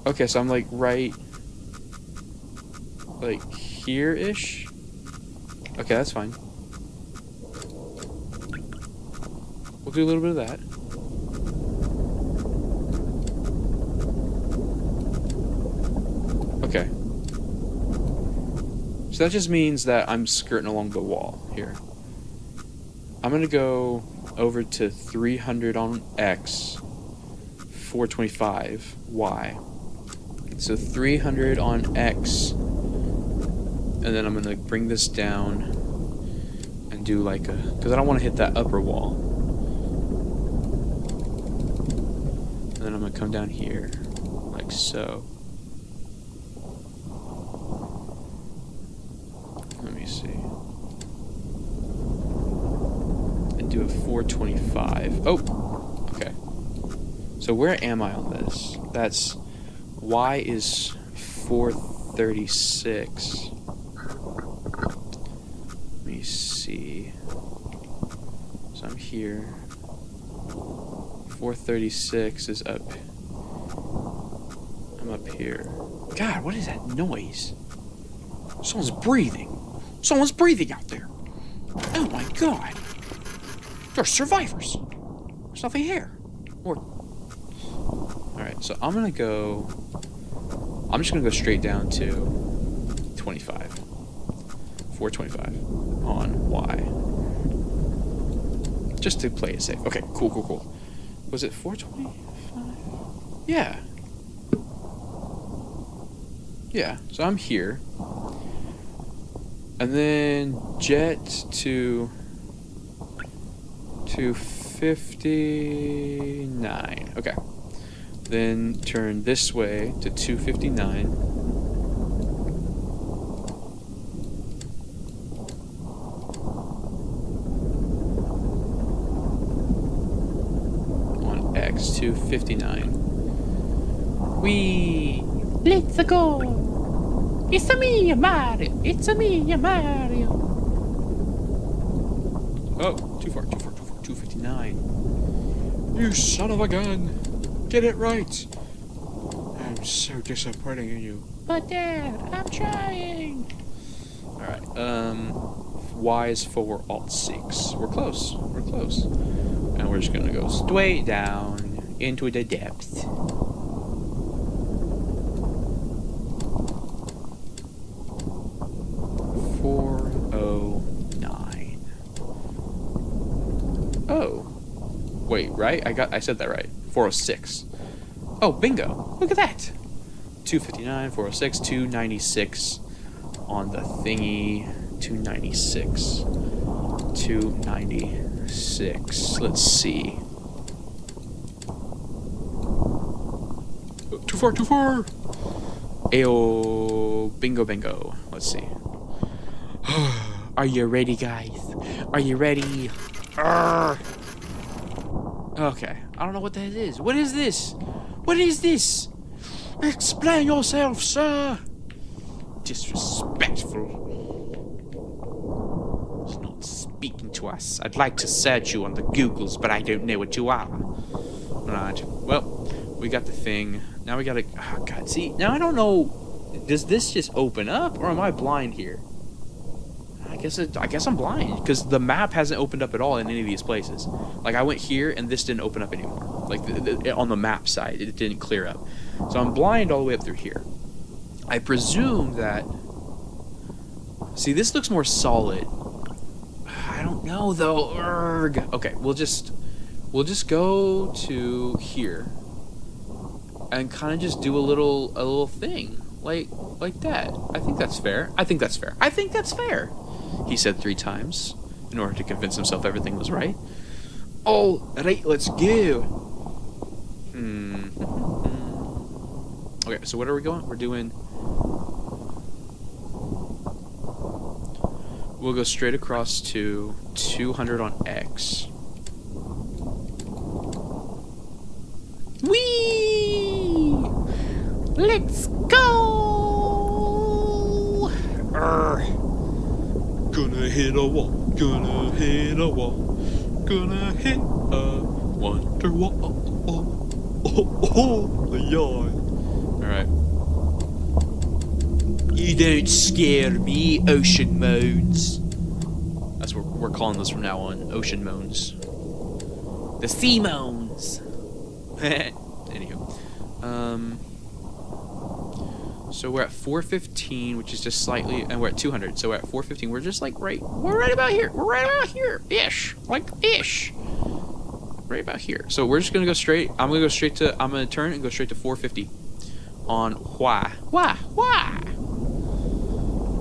Okay, so I'm like right... like here-ish? Okay, that's fine. We'll do a little bit of that. Okay. So that just means that I'm skirting along the wall here. I'm gonna go over to 300 on X, 425 Y. So 300 on X, and then I'm gonna bring this down and do like a, because I don't want to hit that upper wall. And then I'm gonna come down here, like so. Let me see. And do a 425. Oh, okay. So where am I on this? That's Y is 436. Let me see. So I'm here. 436 is up. I'm up here. God, what is that noise? Someone's breathing. Someone's breathing out there. Oh my god. They're survivors. There's nothing here. Alright, so I'm just gonna go straight down to 25. 425 on Y. Just to play it safe. Okay, cool. Was it 425? Yeah. Yeah, so I'm here. And then jet to 259. Okay. Then turn this way to 259. On X, 259. Wee! Let's go! It's a me, Mario! It's a me, Mario! Oh, too far, 259. You son of a gun! Get it right! I'm so disappointing in you. But Dad, I'm trying! Alright, Y is 4, Alt 6. We're close. And we're just gonna go straight down into the depths. Oh. Wait, right? I said that right. 406. Oh, bingo. Look at that. 259, 406, 296 on the thingy. 296. 296. Let's see. Oh, too far. Ayo, bingo. Let's see. Are you ready, guys? Are you ready? Arrgh. Okay, I don't know what that is. What is this? What is this? Explain yourself, sir. Disrespectful. He's not speaking to us. I'd like to search you on the Googles, but I don't know what you are. Right. Well, we got the thing. Now we gotta. Oh God. See, now I don't know. Does this just open up, or am I blind here? I guess I'm blind because the map hasn't opened up at all in any of these places. Like I went here and this didn't open up anymore. Like on the map side, it didn't clear up. So I'm blind all the way up through here. I presume that. See, this looks more solid. I don't know though. Urgh. Okay, we'll just go to here and kind of just do a little thing like that. I think that's fair. I think that's fair. He said 3 times in order to convince himself everything was right. All right, let's go. Okay, so what are we going? We're doing. We'll go straight across to 200 on X. Whee! Let's go! Gonna hit a wall, gonna hit a wonder wall. Alright. You don't scare me, Ocean Moans. That's what we're calling this from now on, Ocean Moans. The Sea Moans. Anywho. So we're at 415, which is just slightly, and we're at 200, so we're at 415. We're just like we're right about here. Ish. Right about here. So we're just gonna go straight. I'm gonna turn and go straight to 450 on why.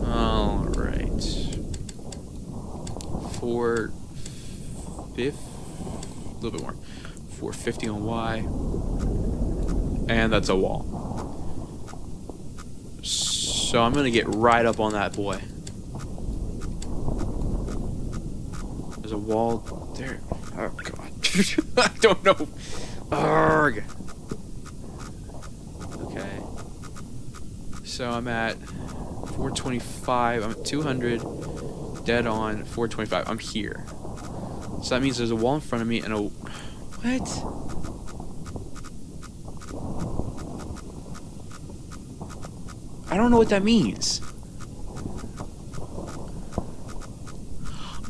All right. 450, a little bit more. 450 on Y, and that's a wall. So I'm gonna get right up on that boy. There's a wall there. Oh God. I don't know. Arrgh. Okay. So I'm at 425. I'm at 200. Dead on 425. I'm here. So that means there's a wall in front of me and a. What? I don't know what that means.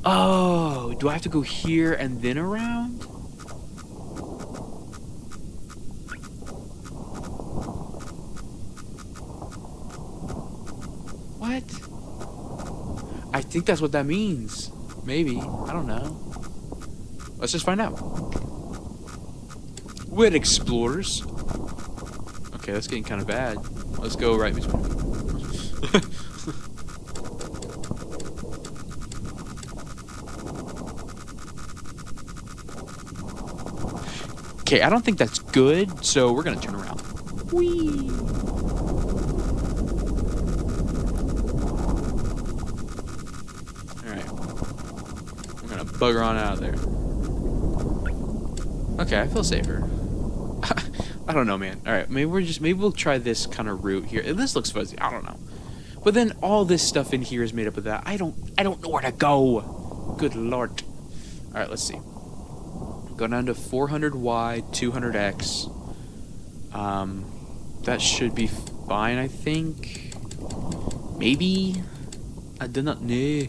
Oh, do I have to go here and then around? What? I think that's what that means. Maybe. I don't know. Let's just find out. We're explorers. Okay, that's getting kind of bad. Let's go right between. Okay, I don't think that's good, so we're gonna turn around. Whee! Alright. I'm gonna bugger on out of there. Okay, I feel safer. I don't know, man. Alright, maybe we'll try this kind of route here. This looks fuzzy, I don't know. But then all this stuff in here is made up of that. I don't know where to go. Good lord. Alright, let's see. Go down to 400Y, 200X. That should be fine, I think. Maybe? I do not know.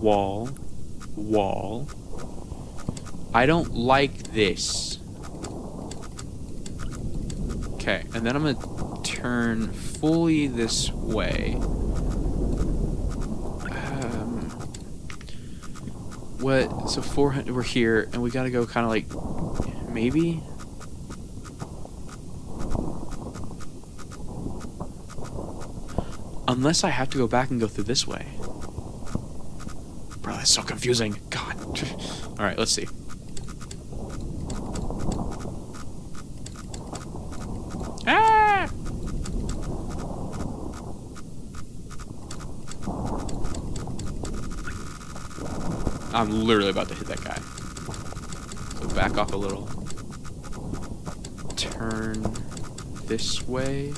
Wall. I don't like this. Okay, and then I'm gonna turn fully this way. What? So 400, we're here, and we gotta go kind of like, maybe? Unless I have to go back and go through this way. Bro, that's so confusing. God. Alright, let's see. Ah! I'm literally about to hit that guy. So back off a little. Turn this way.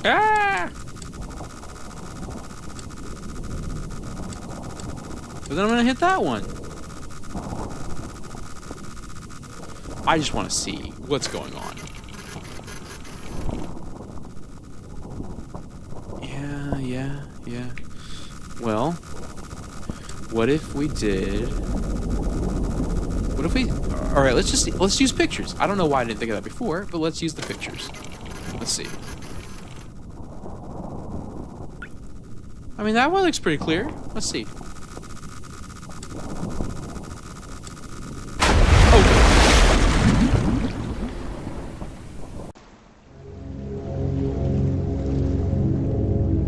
Ah! But then I'm gonna hit that one. I just want to see what's going on. Yeah. Well, what if we did? What if we? All right, let's use pictures. I don't know why I didn't think of that before, but let's use the pictures. Let's see. I mean, that one looks pretty clear. Let's see.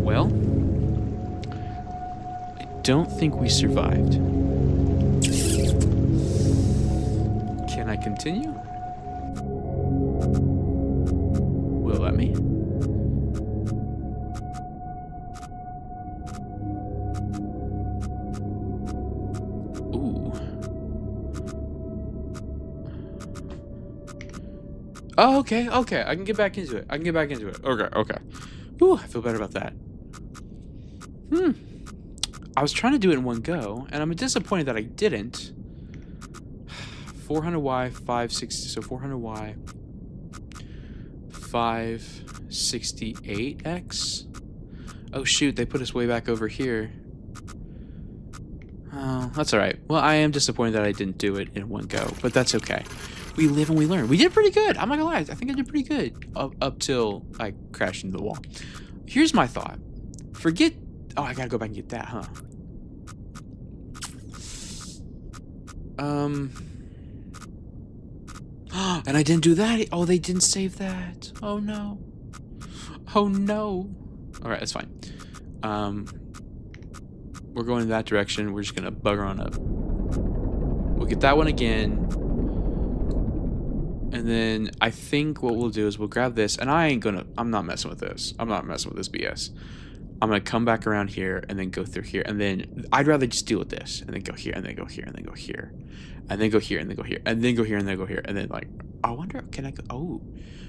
Well, I don't think we survived. Can I continue? Will it let me? Ooh. Oh, okay. I can get back into it. Okay. Ooh, I feel better about that. I was trying to do it in one go, and I'm disappointed that I didn't. 400Y, 560, so 400Y, 568X. Oh shoot, they put us way back over here. Oh, that's alright. Well, I am disappointed that I didn't do it in one go, but that's okay. We live and we learn. We did pretty good. I'm not gonna lie. I think I did pretty good up till I crashed into the wall. Here's my thought. Forget... Oh, I gotta go back and get that, huh? And I didn't do that. Oh, they didn't save that. Oh, no. Oh, no. All right, that's fine. We're going in that direction. We're just gonna bugger on up. We'll get that one again. And then I think what we'll do is we'll grab this, and I'm not messing with this. I'm not messing with this BS. I'm gonna come back around here and then go through here, and then I'd rather just deal with this and then go here and then go here and then go here and then go here and then go here and then go here and then go here and then like I wonder, can I go? Oh,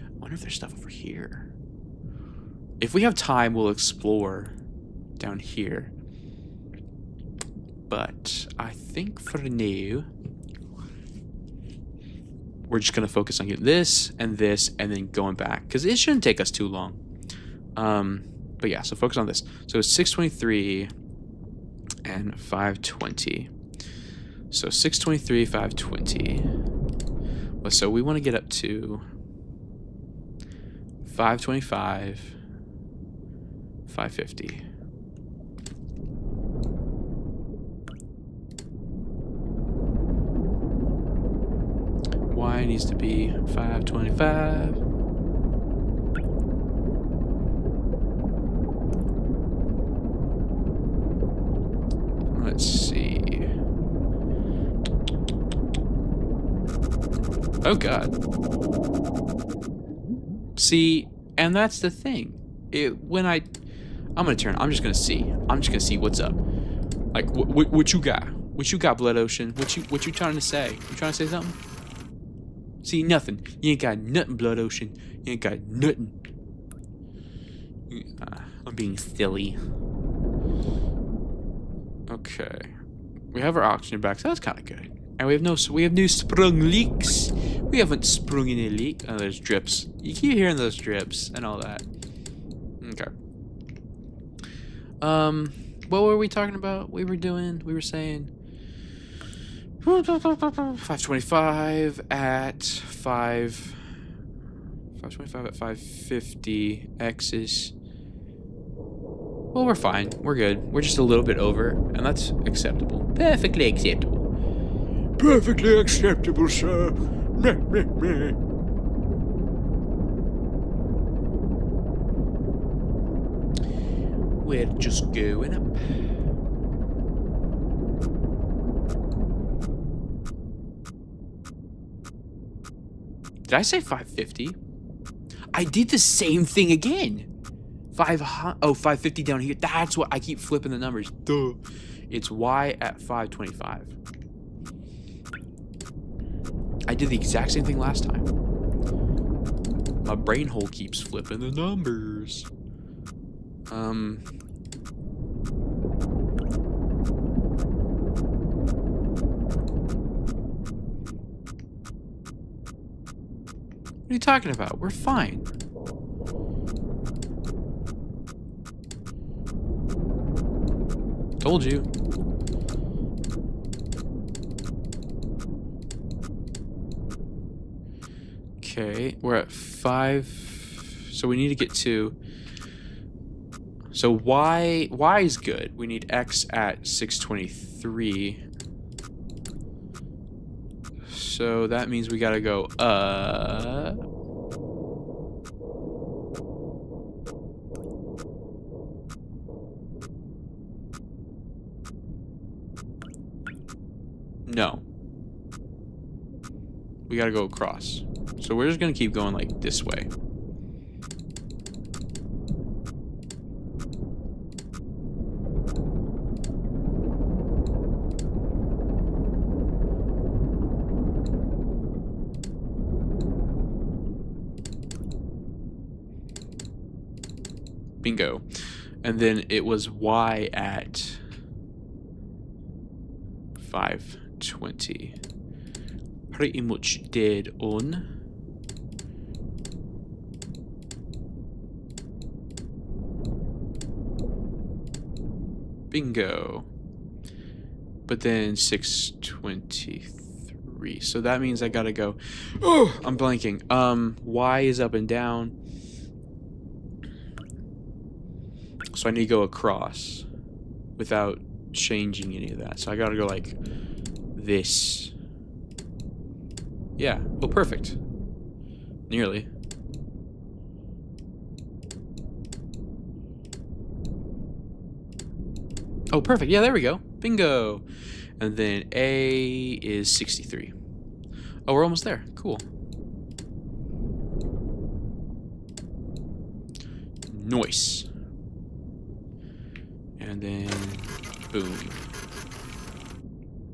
I wonder if there's stuff over here. If we have time, we'll explore down here. But I think for now, we're just gonna focus on getting this and then going back because it shouldn't take us too long. But yeah, so focus on this. So 623 and 520. So 623, 520. Well, so we want to get up to 525, 550. Y needs to be 525. Let's see. Oh God. See, and that's the thing. I'm just gonna see. I'm just gonna see what's up. Like, what you got? What you got, Blood Ocean? What you trying to say? You trying to say something? See, nothing. You ain't got nothing, Blood Ocean. You ain't got nothing. I'm being silly. Okay. We have our oxygen back, so that's kind of good. And we have no sprung leaks. We haven't sprung any leak. Oh, there's drips. You keep hearing those drips and all that. Okay. What were we talking about? We were saying 525 at 550 X's. Well, we're fine. We're good. We're just a little bit over, and that's acceptable. Perfectly acceptable. Perfectly acceptable, sir. Meh, meh, meh. We're just going up. Did I say 550? I did the same thing again. 550 down here. That's what I keep flipping the numbers. Duh. It's Y at 525. I did the exact same thing last time. My brain hole keeps flipping the numbers. What are you talking about? We're fine. Told you. Okay, we're at 5. So we need to get to. So Y is good. We need X at 623. So that means we gotta go no. We gotta go across. So we're just gonna keep going like this way. Bingo. And then it was Y at 520. Pretty much dead on. Bingo. But then 623. So that means I gotta go. Oh, I'm blanking. Y is up and down. So I need to go across without changing any of that. So I gotta go like this. Yeah. Oh, perfect. Nearly. Oh, perfect. Yeah, there we go. Bingo. And then A is 63. Oh, we're almost there. Cool. Nice. And then, boom.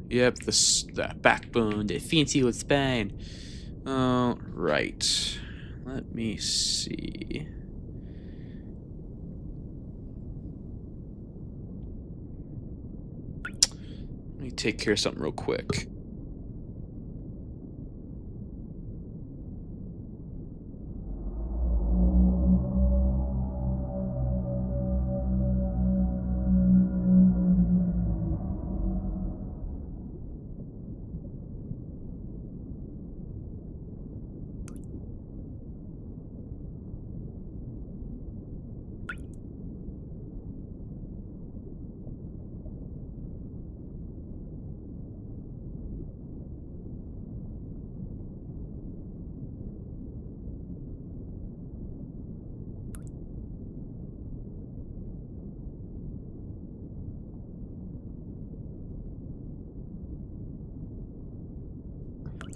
Yep, the backbone, the fancy old spine. Right. Let me see. Let me take care of something real quick.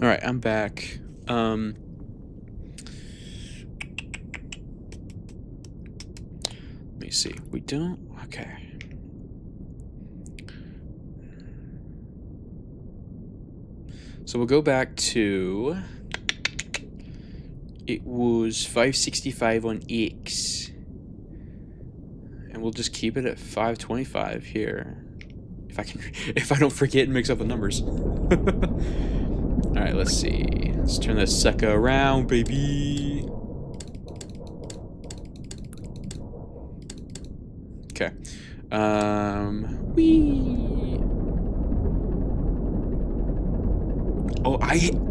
All right, I'm back. Let me see. We don't. Okay. So we'll go back to. It was 565 on X. And we'll just keep it at 525 here. If I don't forget and mix up the numbers. Alright, let's see. Let's turn this sucker around, baby. Okay. Whee. Oh,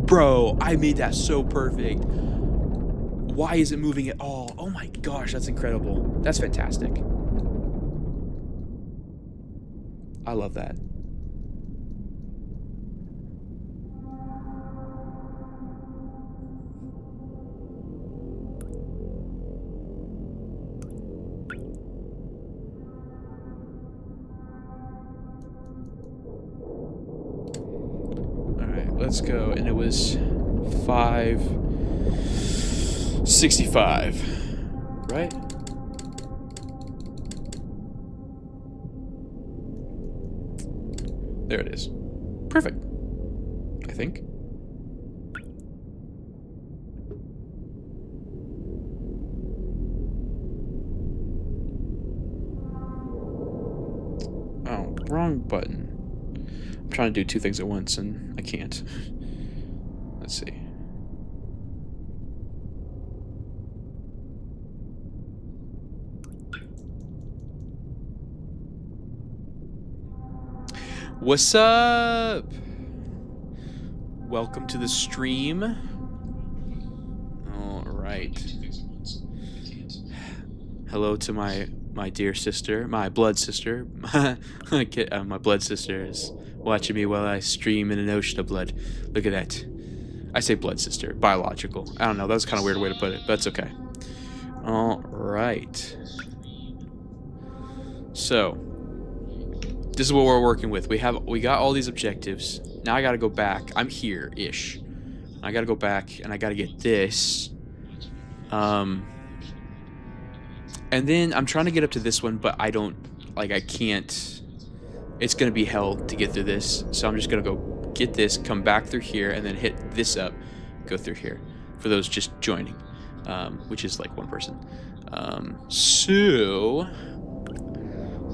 bro, I made that so perfect. Why is it moving at all? Oh my gosh, that's incredible. That's fantastic. I love that. Alright, let's go. And it was 565, right? There it is. Perfect. I think. Oh, wrong button. I'm trying to do two things at once and I can't. Let's see. What's up? Welcome to the stream. All right. Hello to my dear sister, my blood sister. My blood sister is watching me while I stream in an ocean of blood. Look at that. I say blood sister, biological. I don't know. That was kind of a weird way to put it, but that's okay. All right. So. This is what we're working with. We got all these objectives. Now I gotta go back. I'm here-ish. I gotta go back and I gotta get this. And then I'm trying to get up to this one, but I can't. It's gonna be hell to get through this. So I'm just gonna go get this, come back through here, and then hit this up, go through here. For those just joining, which is like one person. So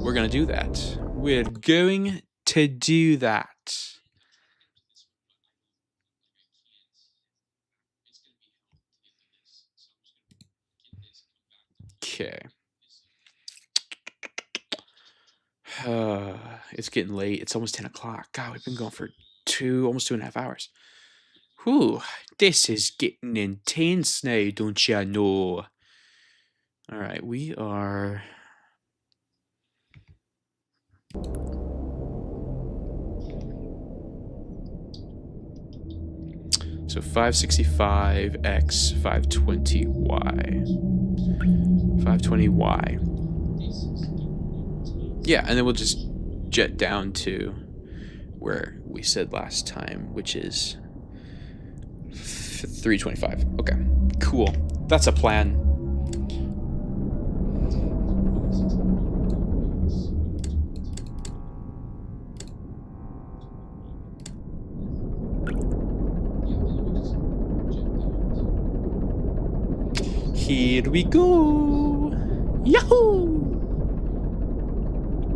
we're gonna do that. We're going to do that. Okay. It's getting late. It's almost 10 o'clock. God, we've been going for almost 2.5 hours. Whew, this is getting intense now, don't ya know? All right, we are... So 565x 520y. 520y. Yeah, and then we'll just jet down to where we said last time, which is 325. Okay, cool. That's a plan. Here we go. Yahoo!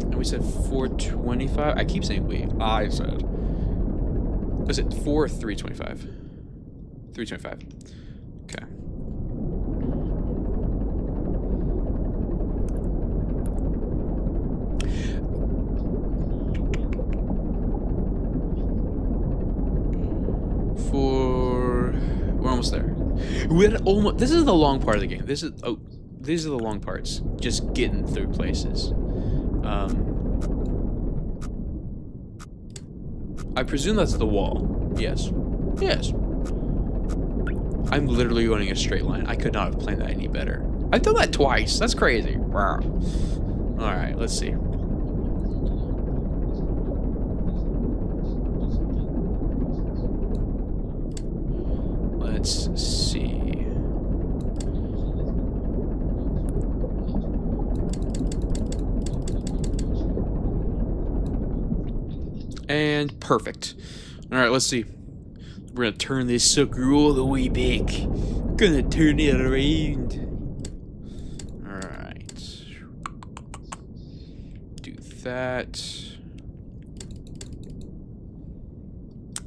And we said 425. I keep saying we. I said. Was it 4 or 325? 325. Okay. We're almost there. This is the long part of the game. These are the long parts. Just getting through places. I presume that's the wall. Yes. Yes. I'm literally going a straight line. I could not have planned that any better. I've done that twice. That's crazy. Wow. All right, let's see. let's see. And perfect. All right, let's see. We're gonna turn this sucker all the way back. Gonna turn it around. All right. Do that.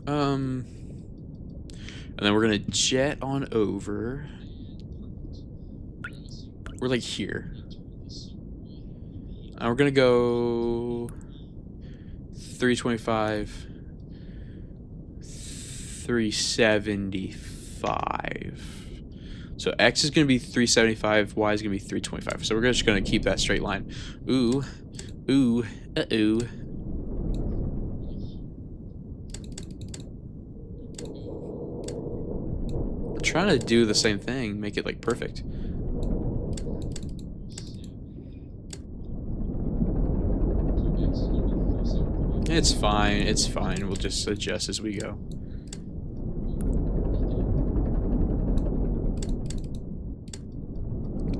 And then we're gonna jet on over. We're like here. And we're gonna go 325, 375. So X is gonna be 375, Y is gonna be 325. So we're just gonna keep that straight line. Ooh, ooh, uh-oh. Trying to do the same thing, make it like perfect. It's fine, it's fine. We'll just adjust as we go.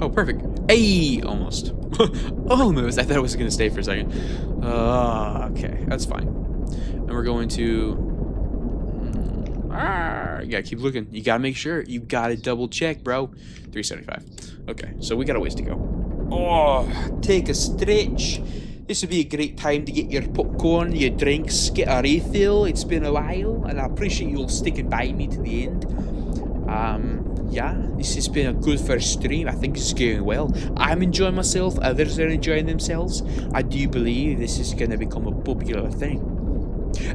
Oh, perfect. Hey, almost. Almost. I thought it was gonna stay for a second. Okay, that's fine. And we're going to. You gotta keep looking. You gotta make sure. You gotta double check, bro. 375. Okay, so we got a ways to go. Oh, take a stretch. This would be a great time to get your popcorn, your drinks, get a refill. It's been a while, and I appreciate you all sticking by me to the end. Yeah, this has been a good first stream. I think it's going well. I'm enjoying myself. Others are enjoying themselves. I do believe this is going to become a popular thing.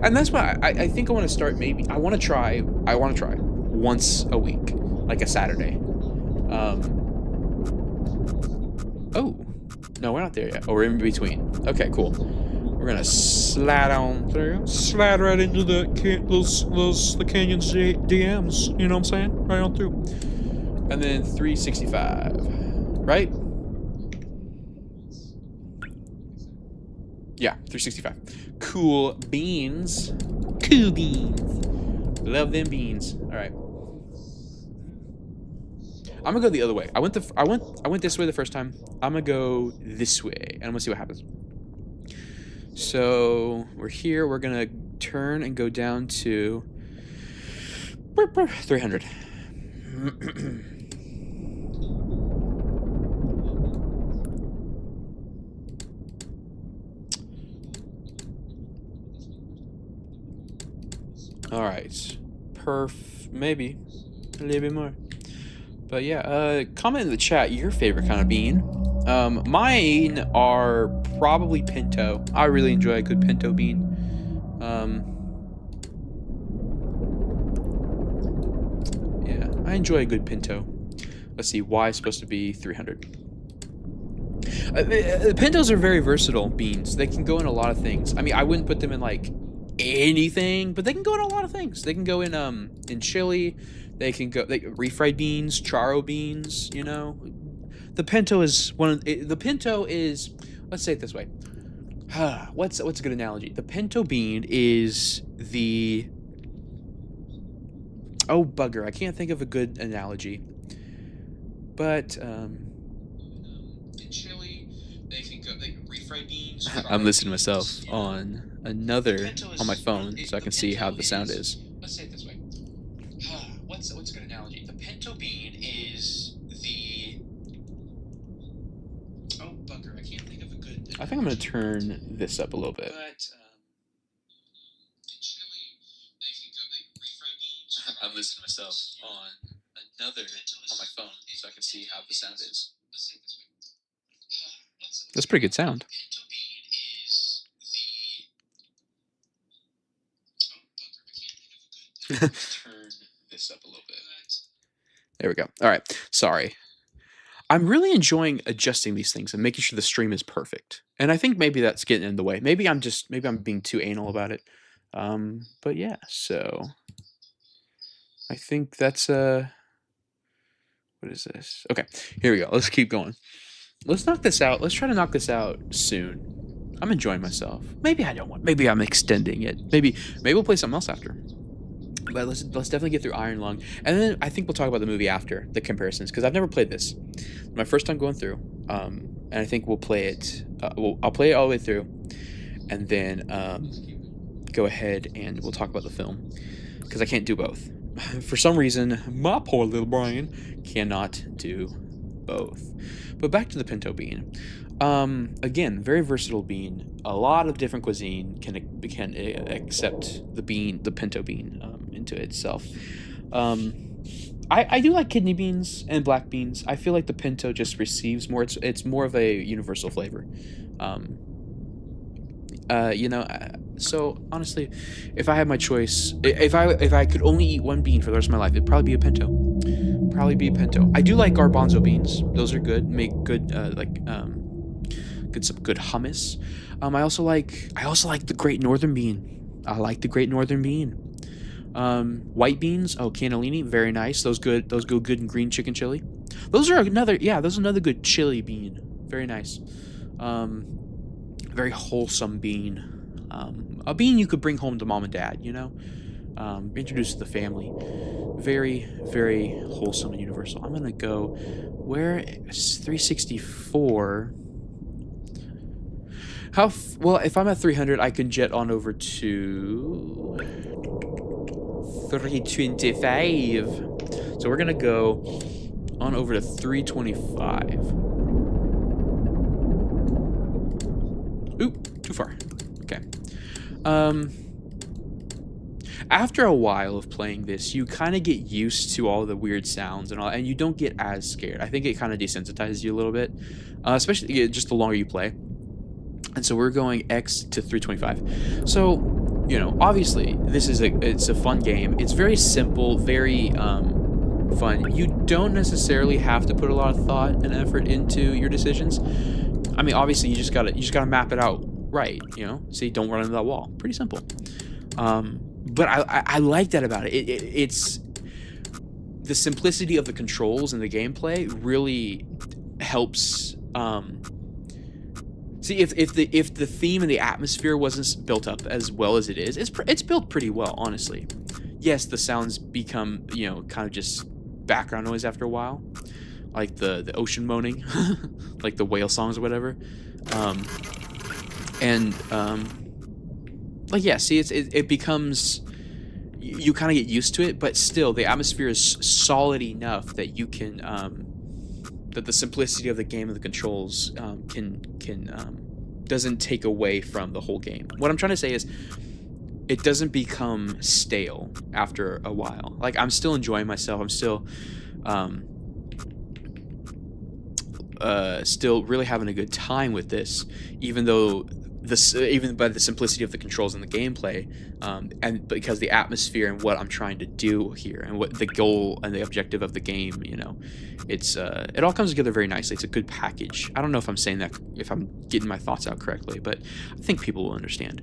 And that's why I think I want to start maybe. I want to try once a week, like a Saturday. Oh, no, we're not there yet. Oh, we're in between. Okay, cool. We're gonna slide on through, slide right into the Canyon's DMs. You know what I'm saying? Right on through. And then 365, right? Yeah, 365. Cool beans. Cool beans. Love them beans. All right. I'm gonna go the other way. I went this way the first time. I'm gonna go this way, and I'm gonna see what happens. So we're here. We're gonna turn and go down to 300. All right, maybe a little bit more, but yeah. Comment in the chat your favorite kind of bean. Mine are probably pinto. I really enjoy a good pinto bean. Yeah, I enjoy a good pinto. Let's see, Y is supposed to be 300. Pintos are very versatile beans. They can go in a lot of things. I mean, I wouldn't put them in like anything, but they can go in a lot of things. They can go in chili. They can go refried beans, charo beans. You know, the pinto is let's say it this way. What's a good analogy? The pinto bean is the. Oh bugger! I can't think of a good analogy. But in chili, they can go refried beans. I'm listening to myself on my phone so I can see how the sound is. Let's say it this way. What's a good analogy? The pinto bean is the. Oh bugger! I can't think of a good analogy. I think I'm gonna turn this up a little bit. But in chili, they can go refried beans. I'm listening to myself on my phone so I can see how the sound is. That's pretty good sound. Turn this up a little bit. There we go. All right. Sorry. I'm really enjoying adjusting these things and making sure the stream is perfect. And I think maybe that's getting in the way. Maybe I'm being too anal about it. But yeah, so I think that's what is this? Okay, here we go. Let's keep going. Let's knock this out. Let's try to knock this out soon. I'm enjoying myself. Maybe I don't want. Maybe I'm extending it. Maybe we'll play something else after. But let's definitely get through Iron Lung, and then I think we'll talk about the movie after the comparisons, because I've never played this. My first time going through, and I think we'll play it. I'll play it all the way through, and then go ahead and we'll talk about the film, because I can't do both. For some reason, my poor little brain cannot do both. But back to the pinto bean. Again, very versatile bean. A lot of different cuisine can accept the bean, the pinto bean, into itself. I do like kidney beans and black beans. I feel like the pinto just receives more. It's more of a universal flavor. So honestly, if I had my choice, if I could only eat one bean for the rest of my life, it'd probably be a pinto. I do like garbanzo beans. Those are good. Make good some good hummus. I also like the Great Northern Bean. I like the Great Northern Bean. White beans, cannellini, very nice. Those go good in green chicken chili. Those are another good chili bean. Very nice. Very wholesome bean. A bean you could bring home to mom and dad, introduce to the family. Very, very wholesome and universal. I'm gonna go where 364. Well, if I'm at 300, I can jet on over to 325. So we're gonna go on over to 325. Oop, too far. Okay. After a while of playing this, you kind of get used to all the weird sounds and all, and you don't get as scared. I think it kind of desensitizes you a little bit, especially just the longer you play. And so we're going X to 325. So, obviously it's a fun game. It's very simple, very fun. You don't necessarily have to put a lot of thought and effort into your decisions. I mean, obviously you just gotta map it out right, so you don't run into that wall. Pretty simple. But I like that about it. It's the simplicity of the controls and the gameplay really helps. See, if the theme and the atmosphere wasn't built up as well as it is, it's built pretty well, honestly. Yes, the sounds become kind of just background noise after a while, like the ocean moaning, like the whale songs or whatever. It becomes, you kind of get used to it, but still the atmosphere is solid enough that you can that the simplicity of the game and the controls doesn't take away from the whole game. What I'm trying to say is it doesn't become stale after a while. Like, I'm still enjoying myself. I'm still really having a good time with this, even by the simplicity of the controls and the gameplay, and because the atmosphere and what I'm trying to do here and what the goal and the objective of the game, it's it all comes together very nicely. It's a good package. I don't know if I'm saying that, if I'm getting my thoughts out correctly, but I think people will understand.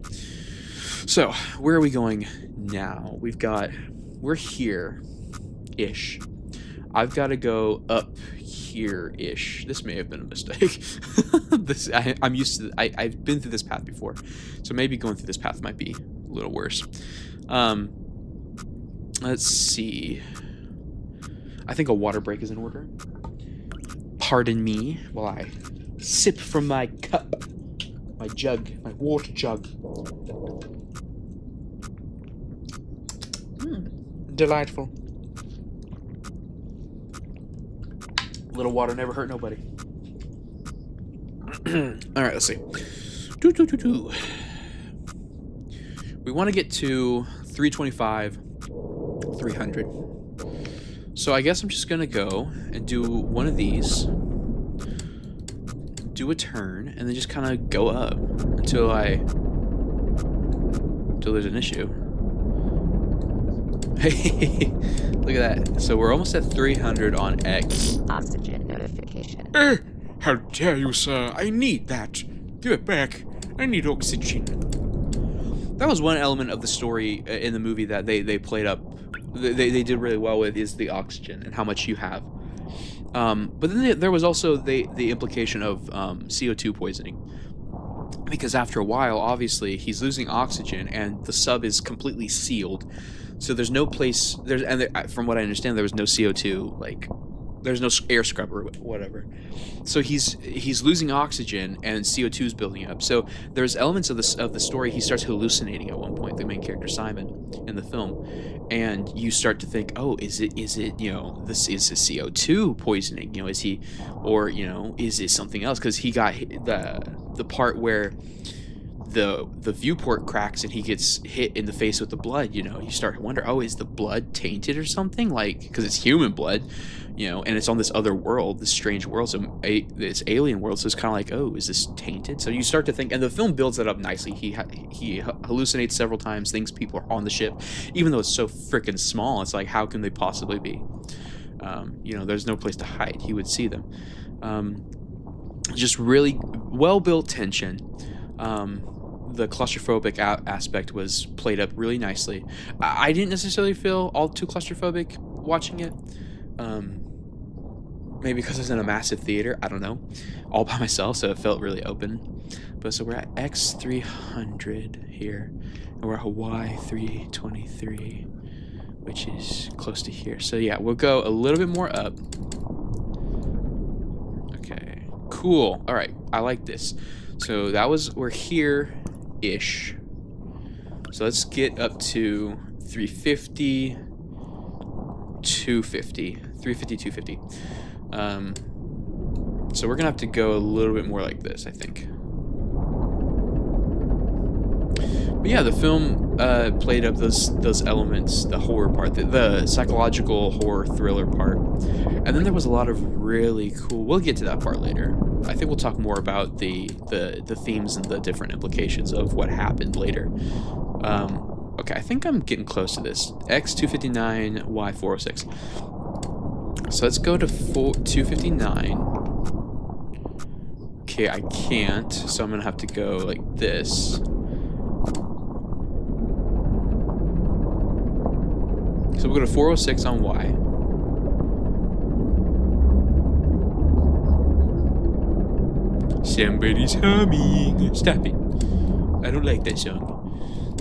So where are we going now? We're here-ish. I've got to go up here-ish. This may have been a mistake. I'm used to. I've been through this path before, so maybe going through this path might be a little worse. Let's see. I think a water break is in order. Pardon me while I sip from my cup, my jug, my water jug. Delightful. A little water never hurt nobody. All right, let's see. We want to get to 325, 300. So I guess I'm just gonna go and do one of these, do a turn, and then just kind of go up until there's an issue. Hey, look at that. So we're almost at 300 on X. Oxygen notification. How dare you, sir? I need that. Give it back. I need oxygen. That was one element of the story in the movie that they played up. They did really well with, is the oxygen and how much you have. But then there was also the implication of CO2 poisoning. because after a while, obviously, he's losing oxygen, and the sub is completely sealed. So there's no place. From what I understand, there was no CO2. Like, there's no air scrubber, or whatever. So he's losing oxygen, and CO2 is building up. So there's elements of the story. He starts hallucinating at one point. The main character Simon in the film, and you start to think, oh, is it this is a CO2 poisoning? Is he, or is it something else? Because he got the part where the viewport cracks and he gets hit in the face with the blood. You start to wonder, oh, is the blood tainted or something? Like, because it's human blood, and it's on this other world, this strange world, this alien world. So it's kind of like, oh, is this tainted? So you start to think, and the film builds that up nicely. He hallucinates several times, thinks people are on the ship, even though it's so freaking small. It's like, how can they possibly be? There's no place to hide. He would see them. Just really well built tension. The claustrophobic aspect was played up really nicely. I didn't necessarily feel all too claustrophobic watching it. Maybe because I was in a massive theater, I don't know, all by myself, so it felt really open. But so we're at X300 here, and we're at Hawaii 323, which is close to here. So yeah, we'll go a little bit more up. Okay, cool. All right, I like this. So we're here-ish. So let's get up to 350, 250. 350, 250. So we're gonna have to go a little bit more like this, I think. But yeah, the film played up those elements, the horror part, the psychological horror thriller part, and then there was a lot of really cool. We'll get to that part later. I think we'll talk more about the themes and the different implications of what happened later. Okay, I think I'm getting close to this. X259, Y406. So let's go to 259. Okay, I can't, so I'm gonna have to go like this. So we'll go to 406 on Y. Somebody's humming. Stop it. I don't like that song.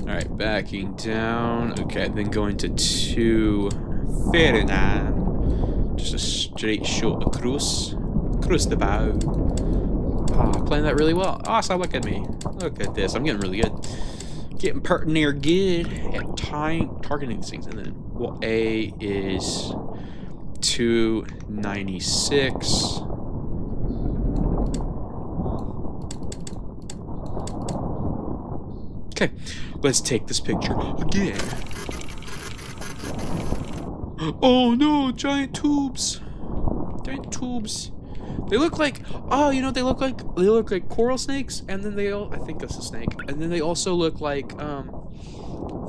Alright, backing down. Okay, then going to 239. Just a straight shot across. Across the bow. Ah, playing that really well. Awesome, look at me. Look at this. I'm getting really good. Getting pretty near good at targeting these things. And then A is 296. Okay, let's take this picture again. Oh no, giant tubes. Giant tubes. They look like, oh, they look like coral snakes, and then I think that's a snake. And then they also look like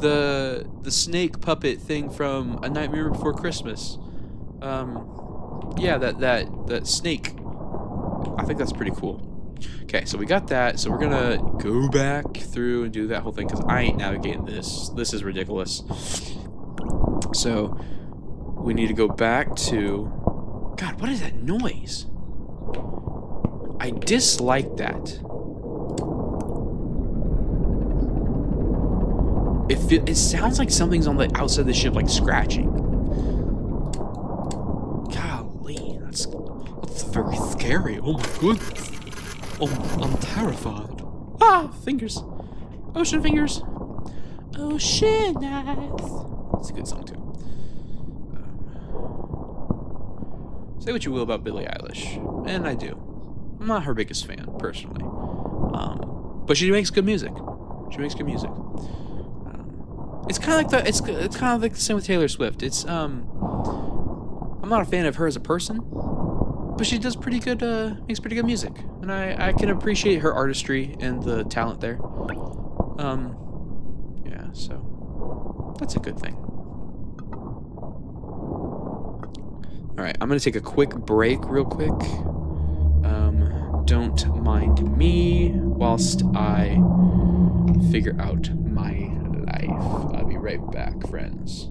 the snake puppet thing from A Nightmare Before Christmas. Yeah, that snake. I think that's pretty cool. Okay, so we got that. So we're gonna go back through and do that whole thing because I ain't navigating this. This is ridiculous. So we need to go back to. God, what is that noise? I dislike that. It sounds like something's on the outside of the ship, like scratching. Golly, that's very scary. Oh my goodness. I'm terrified. Ah, fingers. Ocean fingers. Ocean eyes. It's a good song too. Say what you will about Billie Eilish, and I do. I'm not her biggest fan, personally. But she makes good music. She makes good music. It's kind of like it's kind of like the same with Taylor Swift. I'm not a fan of her as a person, but she does pretty good, makes pretty good music, and I can appreciate her artistry and the talent there. Yeah, so that's a good thing. All right, I'm gonna take a quick break, real quick. Don't mind me whilst I figure out my life. I'll be right back, friends.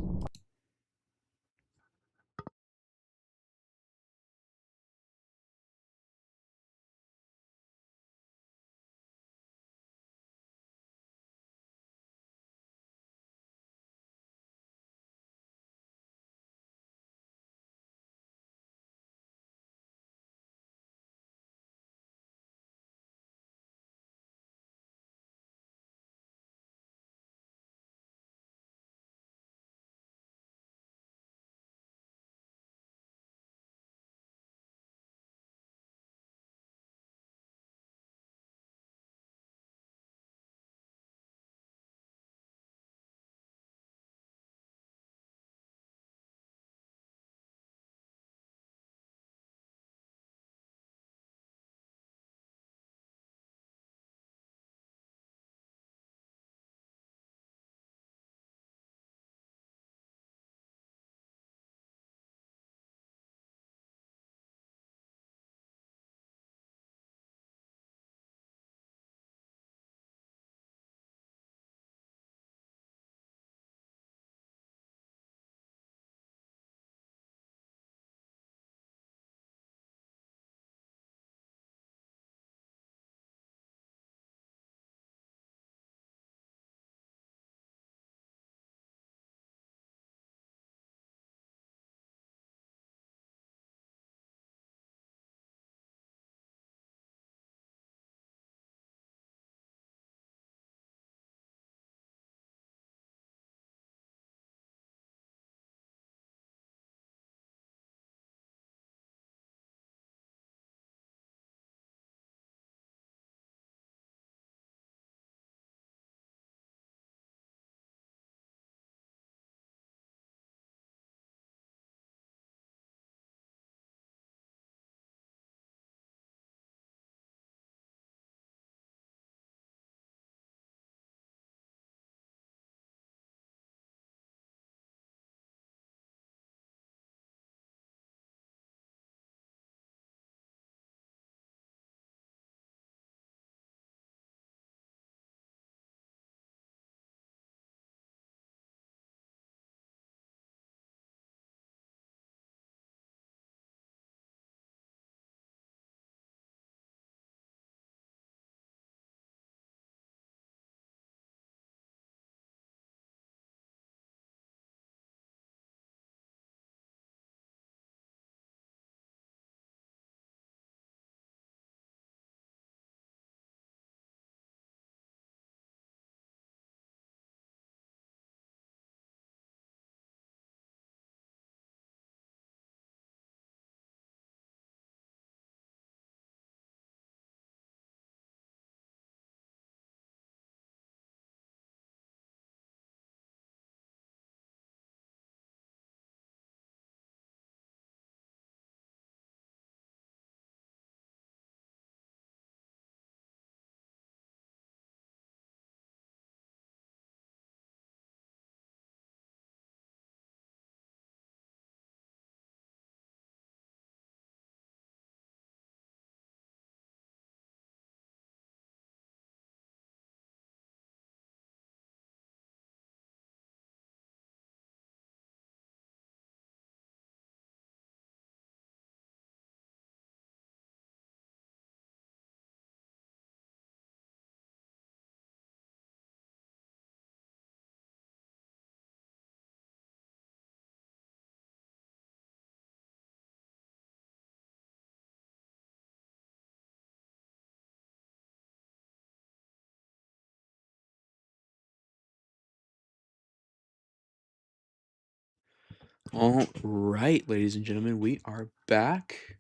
All right, ladies and gentlemen, we are back.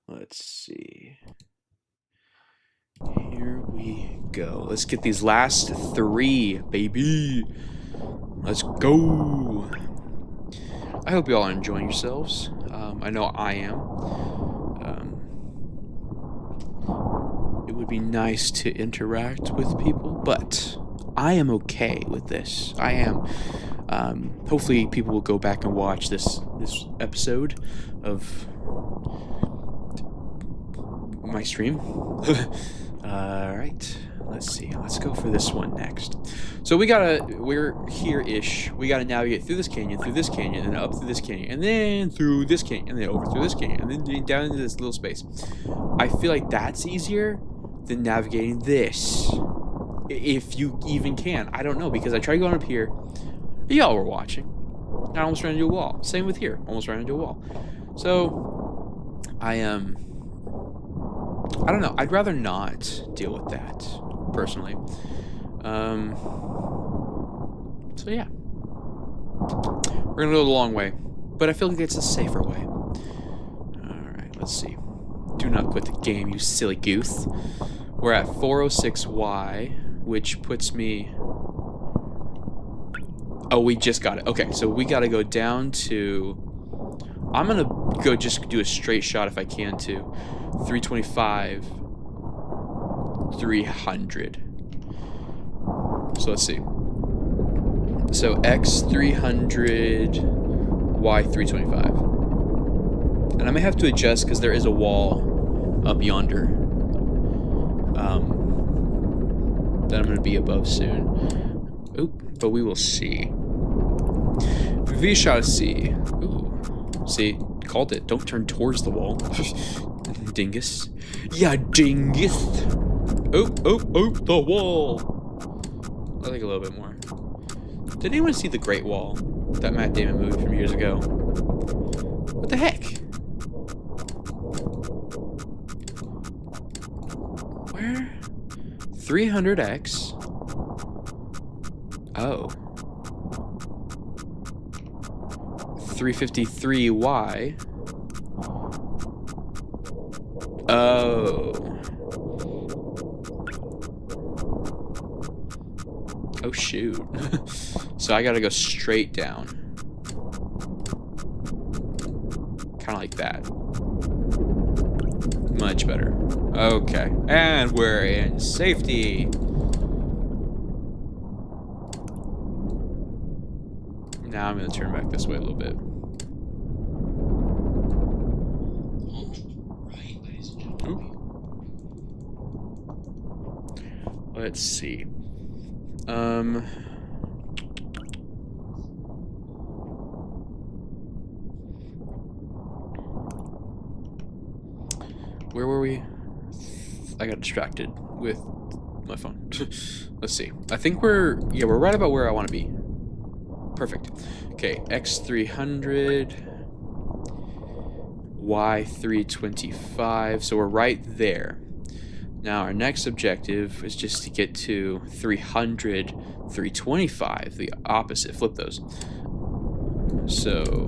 Let's see. Here we go. Let's get these last 3, baby. Let's go. I hope you all are enjoying yourselves. I know I am. It would be nice to interact with people, but I am okay with this. I am. Hopefully people will go back and watch this episode of my stream. Alright, let's see. Let's go for this one next. So we're here-ish. We gotta navigate through this canyon, and up through this canyon, and then through this canyon, and then over through this canyon, and then down into this little space. I feel like that's easier than navigating this. If you even can. I don't know, because I tried going up here. Y'all were watching. I almost ran into a wall. Same with here. Almost ran into a wall. So, I don't know. I'd rather not deal with that, personally. So yeah. We're gonna go the long way. But I feel like it's a safer way. Alright, let's see. Do not quit the game, you silly goose. We're at 406Y, which puts me... Oh, we just got it. Okay, so we gotta go down to... I'm gonna go just do a straight shot if I can to 325, 300. So let's see. So X300, Y325. And I may have to adjust because there is a wall up yonder. That I'm gonna be above soon. Oop, but we will see. We shall see. Ooh. See, called it. Don't turn towards the wall. Dingus. Yeah, dingus. Oh, the wall. I think a little bit more. Did anyone see The Great Wall? That Matt Damon movie from years ago. What the heck? Where? 300X. Oh. 353Y. Oh. Oh shoot. So I gotta go straight down. Kinda like that. Much better. Okay. And we're in safety. Now I'm gonna turn back this way a little bit. Ooh. Let's see. Where were we? I got distracted with my phone. Let's see. I think we're right about where I want to be. Perfect. Okay, X300, Y325. So we're right there. Now our next objective is just to get to 300, 325, the opposite. Flip those. So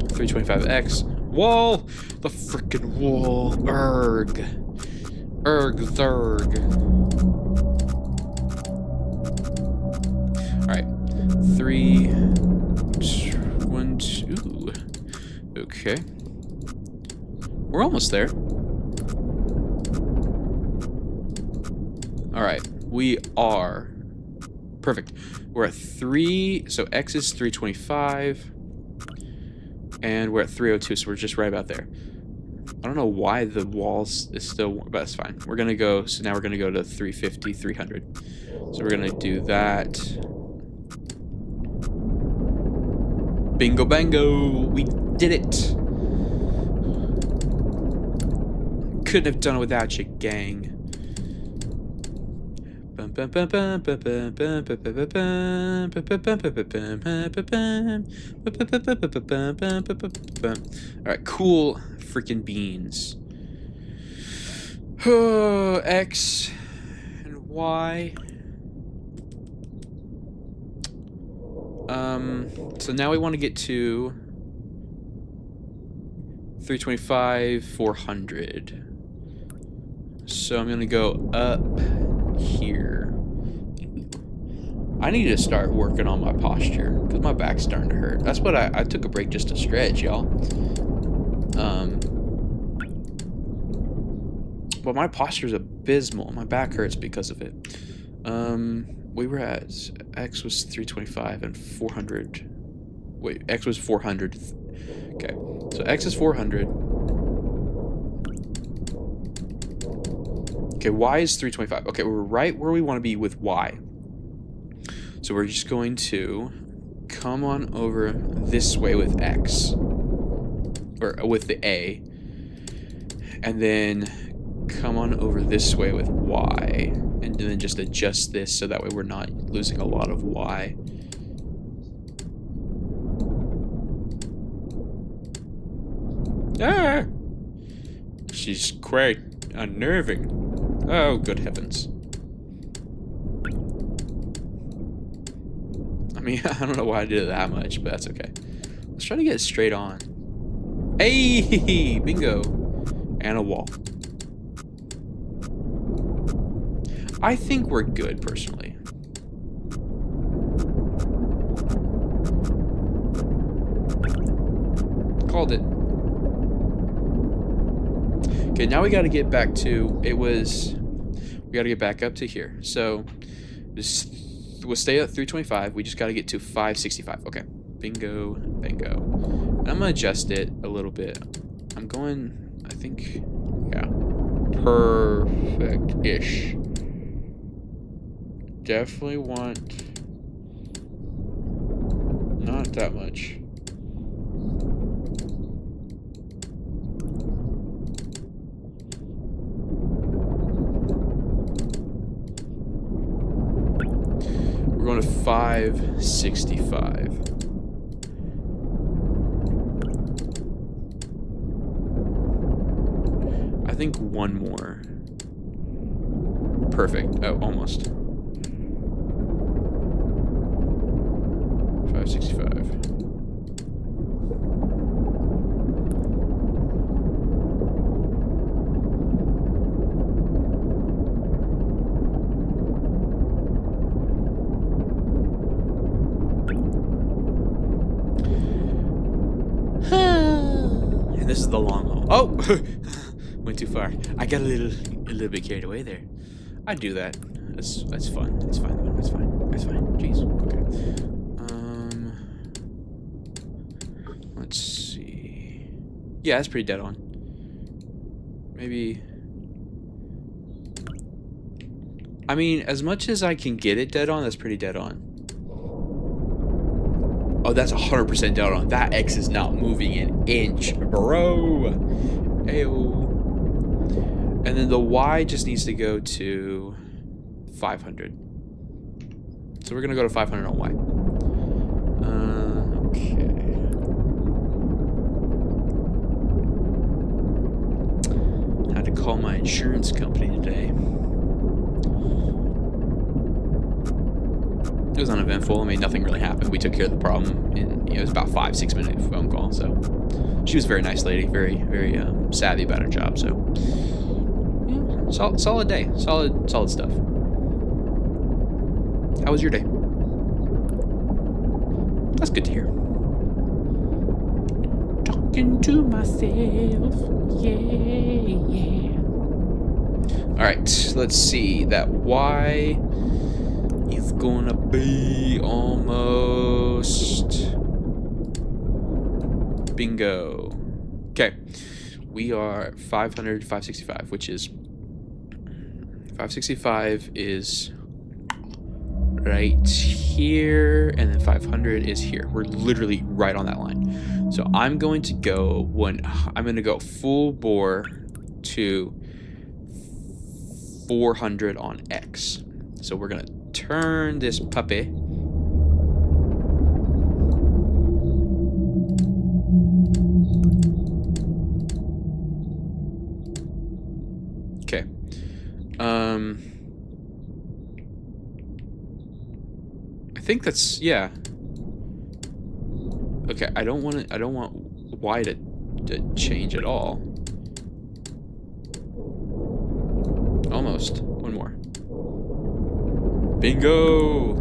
325X. Wall! The frickin' wall. Erg. Erg zerg. Alright. 3, 1, 2. Okay. We're almost there. Alright. We are. Perfect. We're at 3. So X is 325. And we're at 302, so we're just right about there. I don't know why the walls is still, but that's fine. We're gonna go, so now we're gonna go to 350, 300. So we're gonna do that. Bingo bango, we did it. Couldn't have done it without you, gang. Alright, cool freaking beans. X and Y. So now we want to get to 325, 400. So I'm gonna go up here. I need to start working on my posture because my back's starting to hurt. That's what I took a break just to stretch, y'all. But my posture is abysmal. My back hurts because of it. We were at X was 325 and 400. Wait, X was 400. Okay, so X is 400. Okay, Y is 325. Okay, we're right where we want to be with Y. So we're just going to come on over this way with X, or with the A, and then come on over this way with Y, and then just adjust this so that way we're not losing a lot of Y. Ah! She's quite unnerving. Oh, good heavens. I mean, I don't know why I did it that much, but that's okay. Let's try to get it straight on. Hey! Bingo! And a wall. I think we're good, personally. Called it. Okay, now we gotta get back to, we gotta get back up to here. So, we'll stay at 325, we just gotta get to 565. Okay, bingo, bingo. And I'm gonna adjust it a little bit. I'm going, I think, yeah, perfect-ish. Definitely want, not that much. We're going to 565. I think one more. Perfect. Oh, almost. 565. And this is the long haul. Oh, went too far. I got a little bit carried away there. I do that. That's fun. It's fine. It's fine. It's fine. Jeez. Okay. Let's see. Yeah, that's pretty dead on. Maybe. I mean, as much as I can get it dead on, that's pretty dead on. Oh, that's 100% dead on. That X is not moving an inch, bro. Ayo. And then the Y just needs to go to 500. So we're gonna go to 500 on Y. Okay. Had to call my insurance company today. It was uneventful. I mean, nothing really happened. We took care of the problem in, it was about 5-6 minute phone call. So she was a very nice lady, very savvy about her job. So yeah, solid day, solid stuff. How was your day? That's good to hear. Talking to myself, yeah. All right, let's see. That Y is gonna be almost bingo. Okay, we are 500, 565, which is 565 is right here, and then 500 is here. We're literally right on that line. So I'm going to go full bore to 400 on X. So we're gonna turn this puppy. Okay. I think that's, yeah. Okay, I don't want Y to change at all. Almost. One more. Bingo!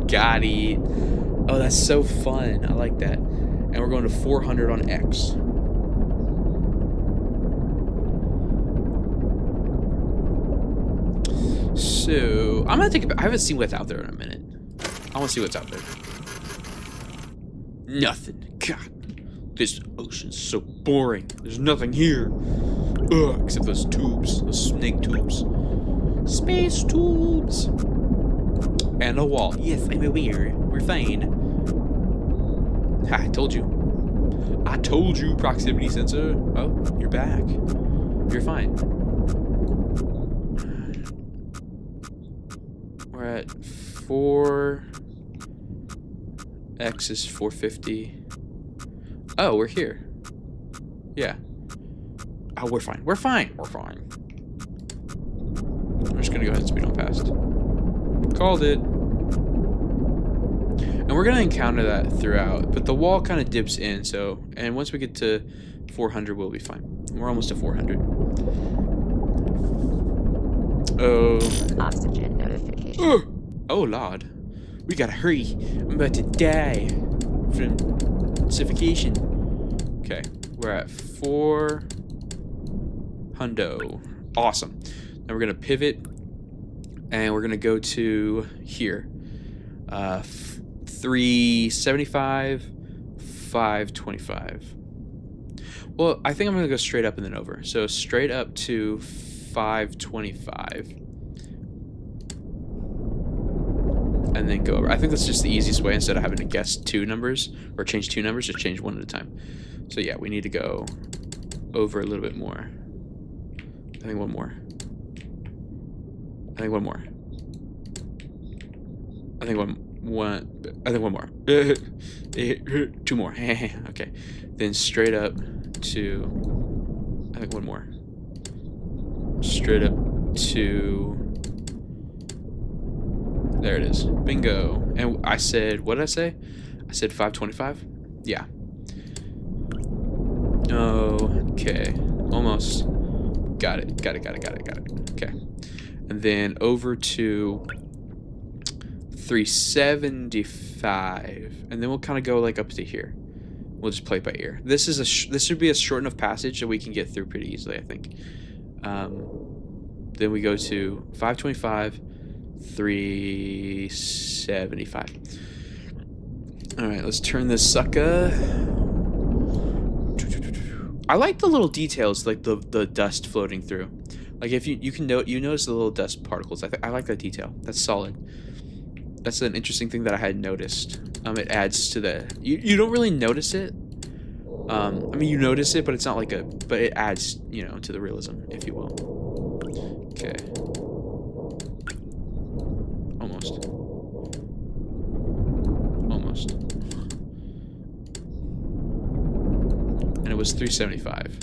Got it. Oh, that's so fun. I like that. And we're going to 400 on X. So, I'm gonna take I haven't seen what's out there in a minute. I want to see what's out there. Nothing. God, this ocean's so boring. There's nothing here. Ugh, except those tubes, those snake tubes. Space tubes. And a wall. Yes, I'm aware. We're fine. Ha, I told you. I told you, proximity sensor. Oh, you're back. You're fine. We're at 4. X is 450. Oh, we're here. Yeah. Oh, we're fine. We're fine. We're fine. I'm just gonna go ahead and speed on past. Called it. And we're gonna encounter that throughout, but the wall kind of dips in, so, and once we get to 400, we'll be fine. We're almost to 400. Oh. Oxygen notification. Oh, Lord. We gotta hurry. I'm about to die from suffocation. Okay, we're at 4 hundo. Awesome. Now we're gonna pivot, and we're gonna go to here. 375, 525. Well, I think I'm gonna go straight up and then over. So straight up to 525. And then go over. I think that's just the easiest way instead of having to guess 2 numbers or change 2 numbers, just change 1 at a time. So yeah, we need to go over a little bit more. I think one more. I think one more. I think one more. 2 more. Okay. Then straight up to, I think one more. Straight up to, there it is. Bingo. And I said, what did I say? I said 525? Yeah. Okay. Almost. Got it. Okay. And then over to 375. And then we'll kind of go like up to here. We'll just play it by ear. This is this should be a short enough passage that we can get through pretty easily, I think. Then we go to 525. 375. All right, let's turn this sucker. I like the little details, like the dust floating through. Like if you can notice the little dust particles. I like that detail. That's solid. That's an interesting thing that I had noticed. It adds to the you don't really notice it. I mean you notice it, but it's not like but it adds, to the realism, if you will. Okay. Almost. And it was 375.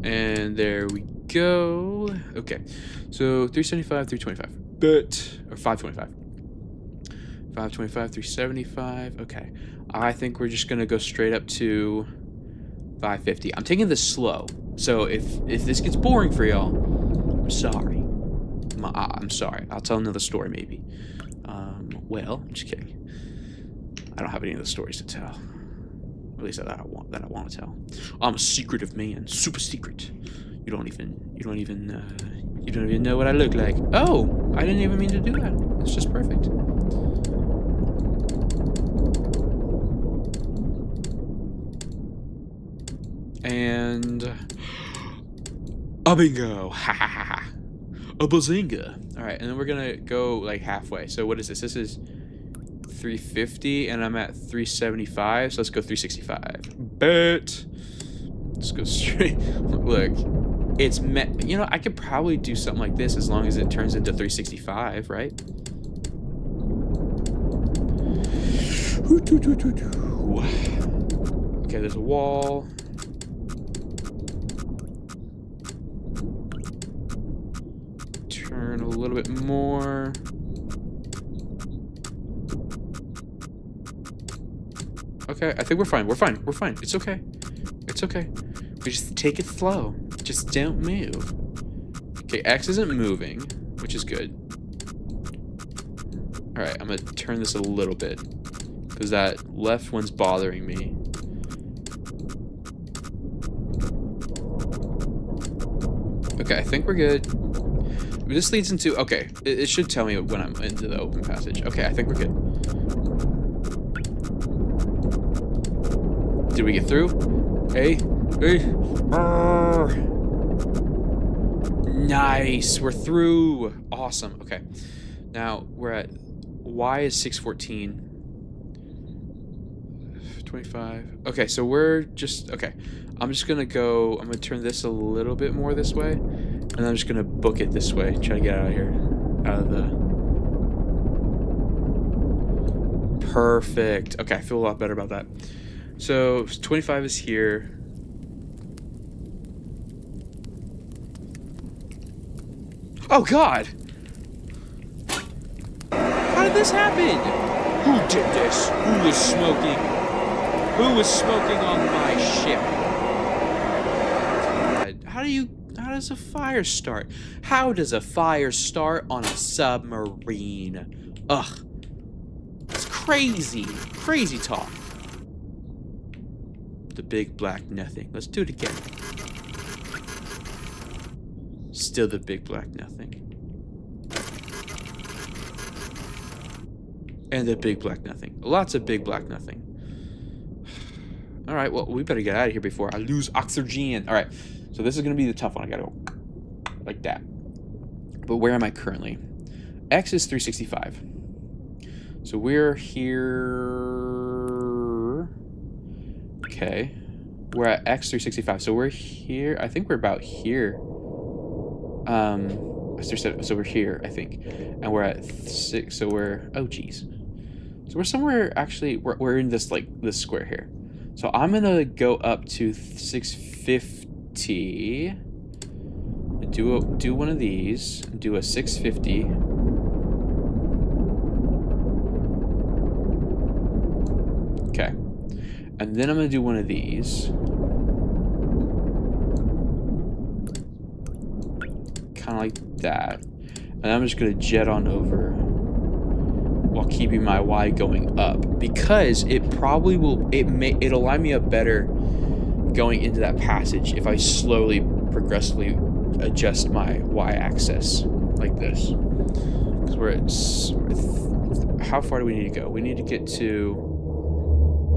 And there we go. Okay. So 375, 325. Or 525. 525, 375. Okay. I think we're just gonna go straight up to 550. I'm taking this slow. So if this gets boring for y'all, I'm sorry. I'm sorry. I'll tell another story maybe. Well, I'm just kidding. I don't have any of the stories to tell. At least that I want to tell. I'm a secretive man, super secret. You don't even know what I look like. Oh, I didn't even mean to do that. It's just perfect. And a bingo. Ha ha ha ha. A bazinga. All right, and then we're gonna go like halfway. So what is this? This is 350, and I'm at 375. So let's go 365. Bet. Let's go straight. Look, it's I could probably do something like this as long as it turns into 365, right? Okay, there's a wall. Turn a little bit more. Okay, I think we're fine. We're fine. We're fine. It's okay. It's okay. We just take it slow. Just don't move. Okay, X isn't moving, which is good. Alright, I'm gonna turn this a little bit. Because that left one's bothering me. Okay, I think we're good. This leads into... Okay, it should tell me when I'm into the open passage. Okay, I think we're good. Did we get through? Hey. Hey. Nice. We're through. Awesome. Okay. Now, we're at... Y is 614. 25. Okay, so we're just... Okay. I'm just going to go... I'm going to turn this a little bit more this way. And I'm just going to book it this way. Try to get out of here. Out of the... Perfect. Okay, I feel a lot better about that. So 25 is here. Oh God! How did this happen? Who did this? Who was smoking? Who was smoking on my ship? How does a fire start? How does a fire start on a submarine? Ugh. It's crazy. Crazy talk. The big black nothing. Let's do it again. Still the big black nothing. And the big black nothing. Lots of big black nothing. Alright, well, we better get out of here before I lose oxygen. Alright, so this is going to be the tough one. I gotta go like that. But where am I currently? X is 365. So we're here... Okay. We're at X 365. So we're here. I think we're about here. So we're here, I think. And we're at 6. So we're... Oh, geez. So we're somewhere... Actually, we're in this, like, this square here. So I'm going to go up to 650. And do one of these. Do a 650. Okay. And then I'm going to do one of these. Kind of like that. And I'm just going to jet on over while keeping my Y going up. Because it probably will... It'll line me up better going into that passage if I slowly, progressively adjust my Y-axis like this. Because we're at... How far do we need to go? We need to get to...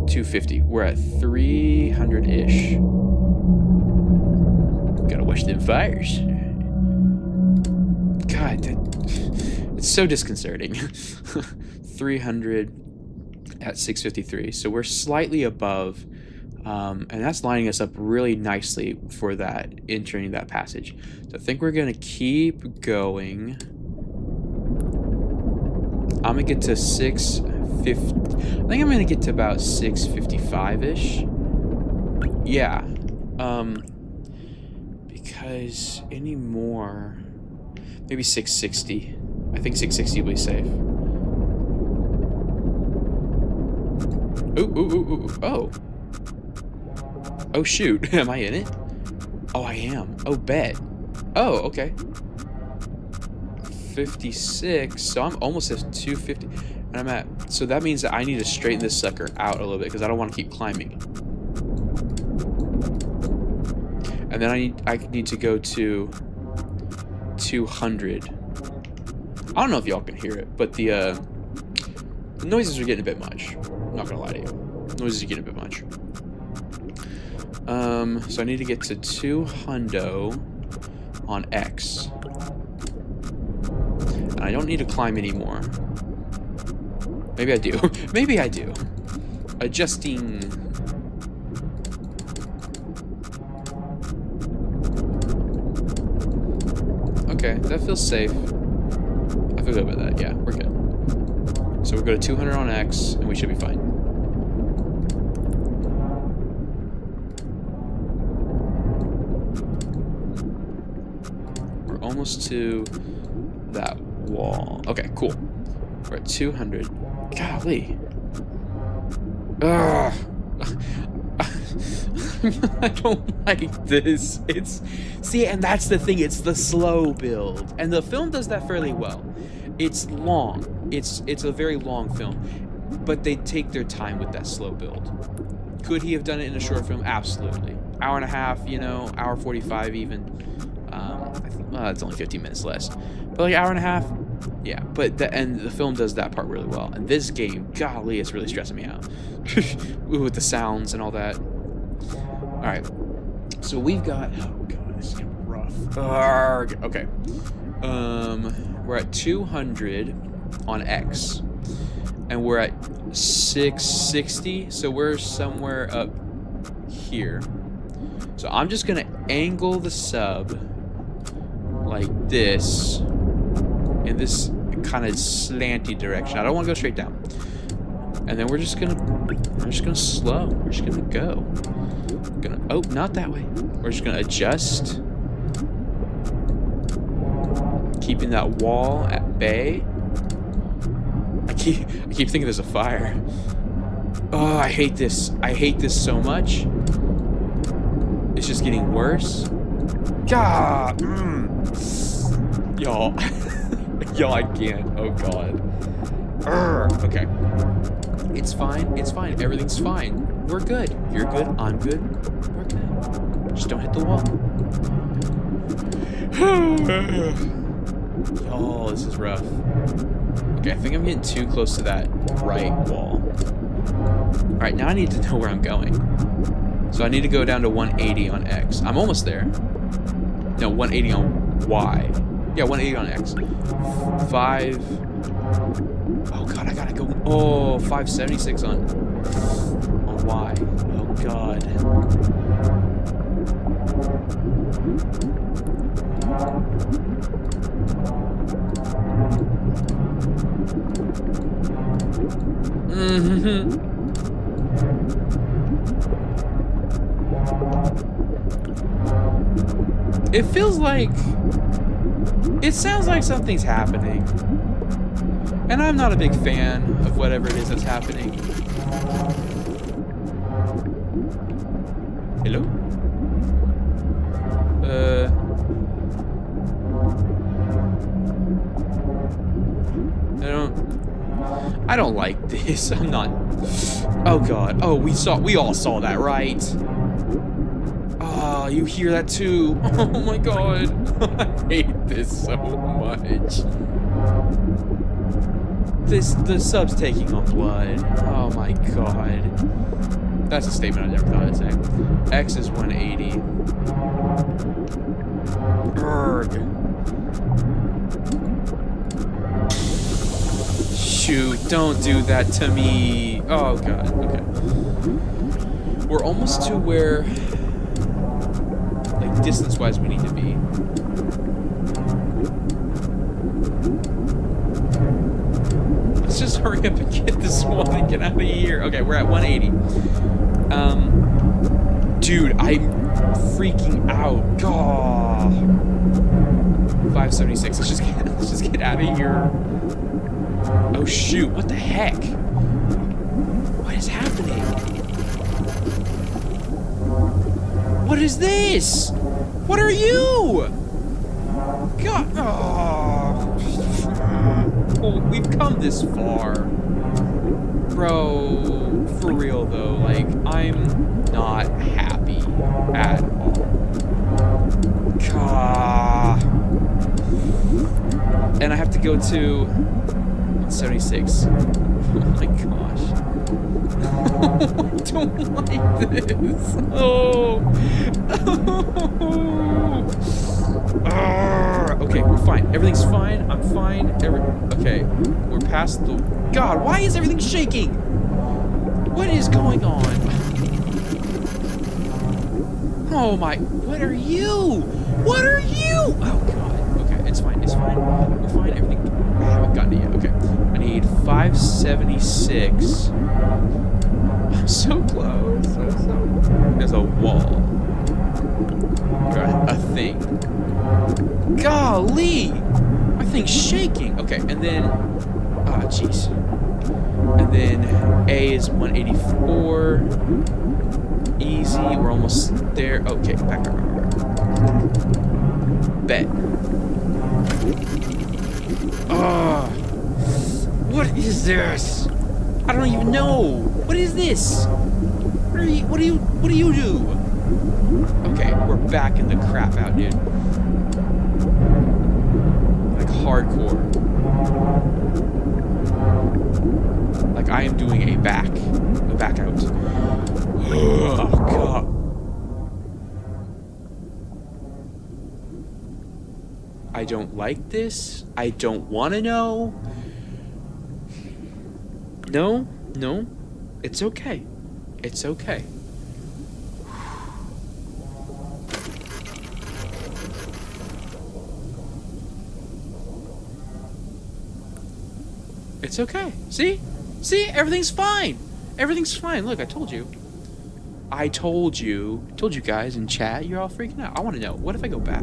250. We're at 300-ish. Gotta watch them fires. God, it's so disconcerting. 300 at 653. So we're slightly above, and that's lining us up really nicely for that, entering that passage. So I think we're gonna keep going. I'm gonna get to 650. I think I'm gonna get to about 655-ish. Yeah. Because any more, maybe 660. I think 660 will be safe. Ooh. Oh. Oh shoot. Am I in it? Oh, I am. Oh, bet. Oh, okay. 56. So I'm almost at 250. And I'm at... So that means that I need to straighten this sucker out a little bit because I don't want to keep climbing. And then I need to go to 200. I don't know if y'all can hear it, but the noises are getting a bit much. I'm not gonna lie to you. Noises are getting a bit much. So I need to get to 200 on X. And I don't need to climb anymore. Maybe I do. Maybe I do. Adjusting. Okay, that feels safe. I feel good about that. Yeah, we're good. So we'll go to 200 on X, and we should be fine. We're almost to that wall. Okay, cool. We're at 200. Golly. Ugh. I don't like this. See, and that's the thing. It's the slow build, and the film does that fairly well. It's long. It's a very long film, but they take their time with that slow build. Could he have done it in a short film? Absolutely. Hour and a half, you know, hour 45 even. I think, well, it's only 15 minutes less, but like hour and a half. Yeah, but the film does that part really well. And this game, golly, it's really stressing me out with the sounds and all that. All right, so we've got. Oh god, this is getting rough. Arrgh. Okay, we're at 200 on X, and we're at 660. So we're somewhere up here. So I'm just gonna angle the sub like this in this kind of slanty direction. I don't want to go straight down. And then we're just gonna slow. We're just gonna go. Oh, not that way. We're just gonna adjust, keeping that wall at bay. I keep thinking there's a fire. Oh, I hate this. I hate this so much. It's just getting worse. God, y'all, y'all, I can't. Oh god. Okay. It's fine. It's fine. Everything's fine. We're good. You're good. I'm good. We're good. Just don't hit the wall. Y'all, this is rough. Okay, I think I'm getting too close to that right wall. Alright, now I need to know where I'm going. So I need to go down to 180 on X. I'm almost there. No, 180 on Y. Yeah, 180 on X. 5... Oh god, I gotta go. Oh, 576 on Y. Oh god. It feels like... It sounds like something's happening. And I'm not a big fan of whatever it is that's happening. Hello? I don't like this. I'm not... Oh god. Oh, we all saw that, right? Oh, you hear that too. Oh my god. I hate this so much. The sub's taking on blood. Oh my god. That's a statement I never thought I'd say. X is 180. Urgh. Shoot, don't do that to me. Oh god, okay. We're almost to where, like, distance-wise we need to be. Let's just hurry up and get this one and get out of here. Okay, we're at 180. Dude, I'm freaking out. God. 576. Let's just get out of here. Oh shoot! What the heck? What is happening? What is this? What are you? God. Oh, we've come this far. Bro, for real though, like, I'm not happy at all. God. And I have to go to 76. Oh my gosh. I don't like this. Oh. Okay, we're fine. Everything's fine. I'm fine. Okay, we're past the... God, why is everything shaking? What is going on? Oh my... What are you? What are you? Oh god. Okay, it's fine. It's fine. We're fine. Everything... I haven't gotten it yet. Okay. I need 576. I'm so close. There's a wall. A thing. Golly! My thing's shaking. Okay, and then... Ah, jeez. And then A is 184. Easy. We're almost there. Okay, back. Bet. Oh, what is this? I don't even know. What is this? What do you do? Okay, we're back in the crap out, dude. Like hardcore. Like I am doing a back out. Oh god. I don't like this. I don't want to know. No. It's okay. It's okay. It's okay. See? Everything's fine. Everything's fine. Look, I told you. I told you guys in chat, you're all freaking out. I want to know, what if I go back?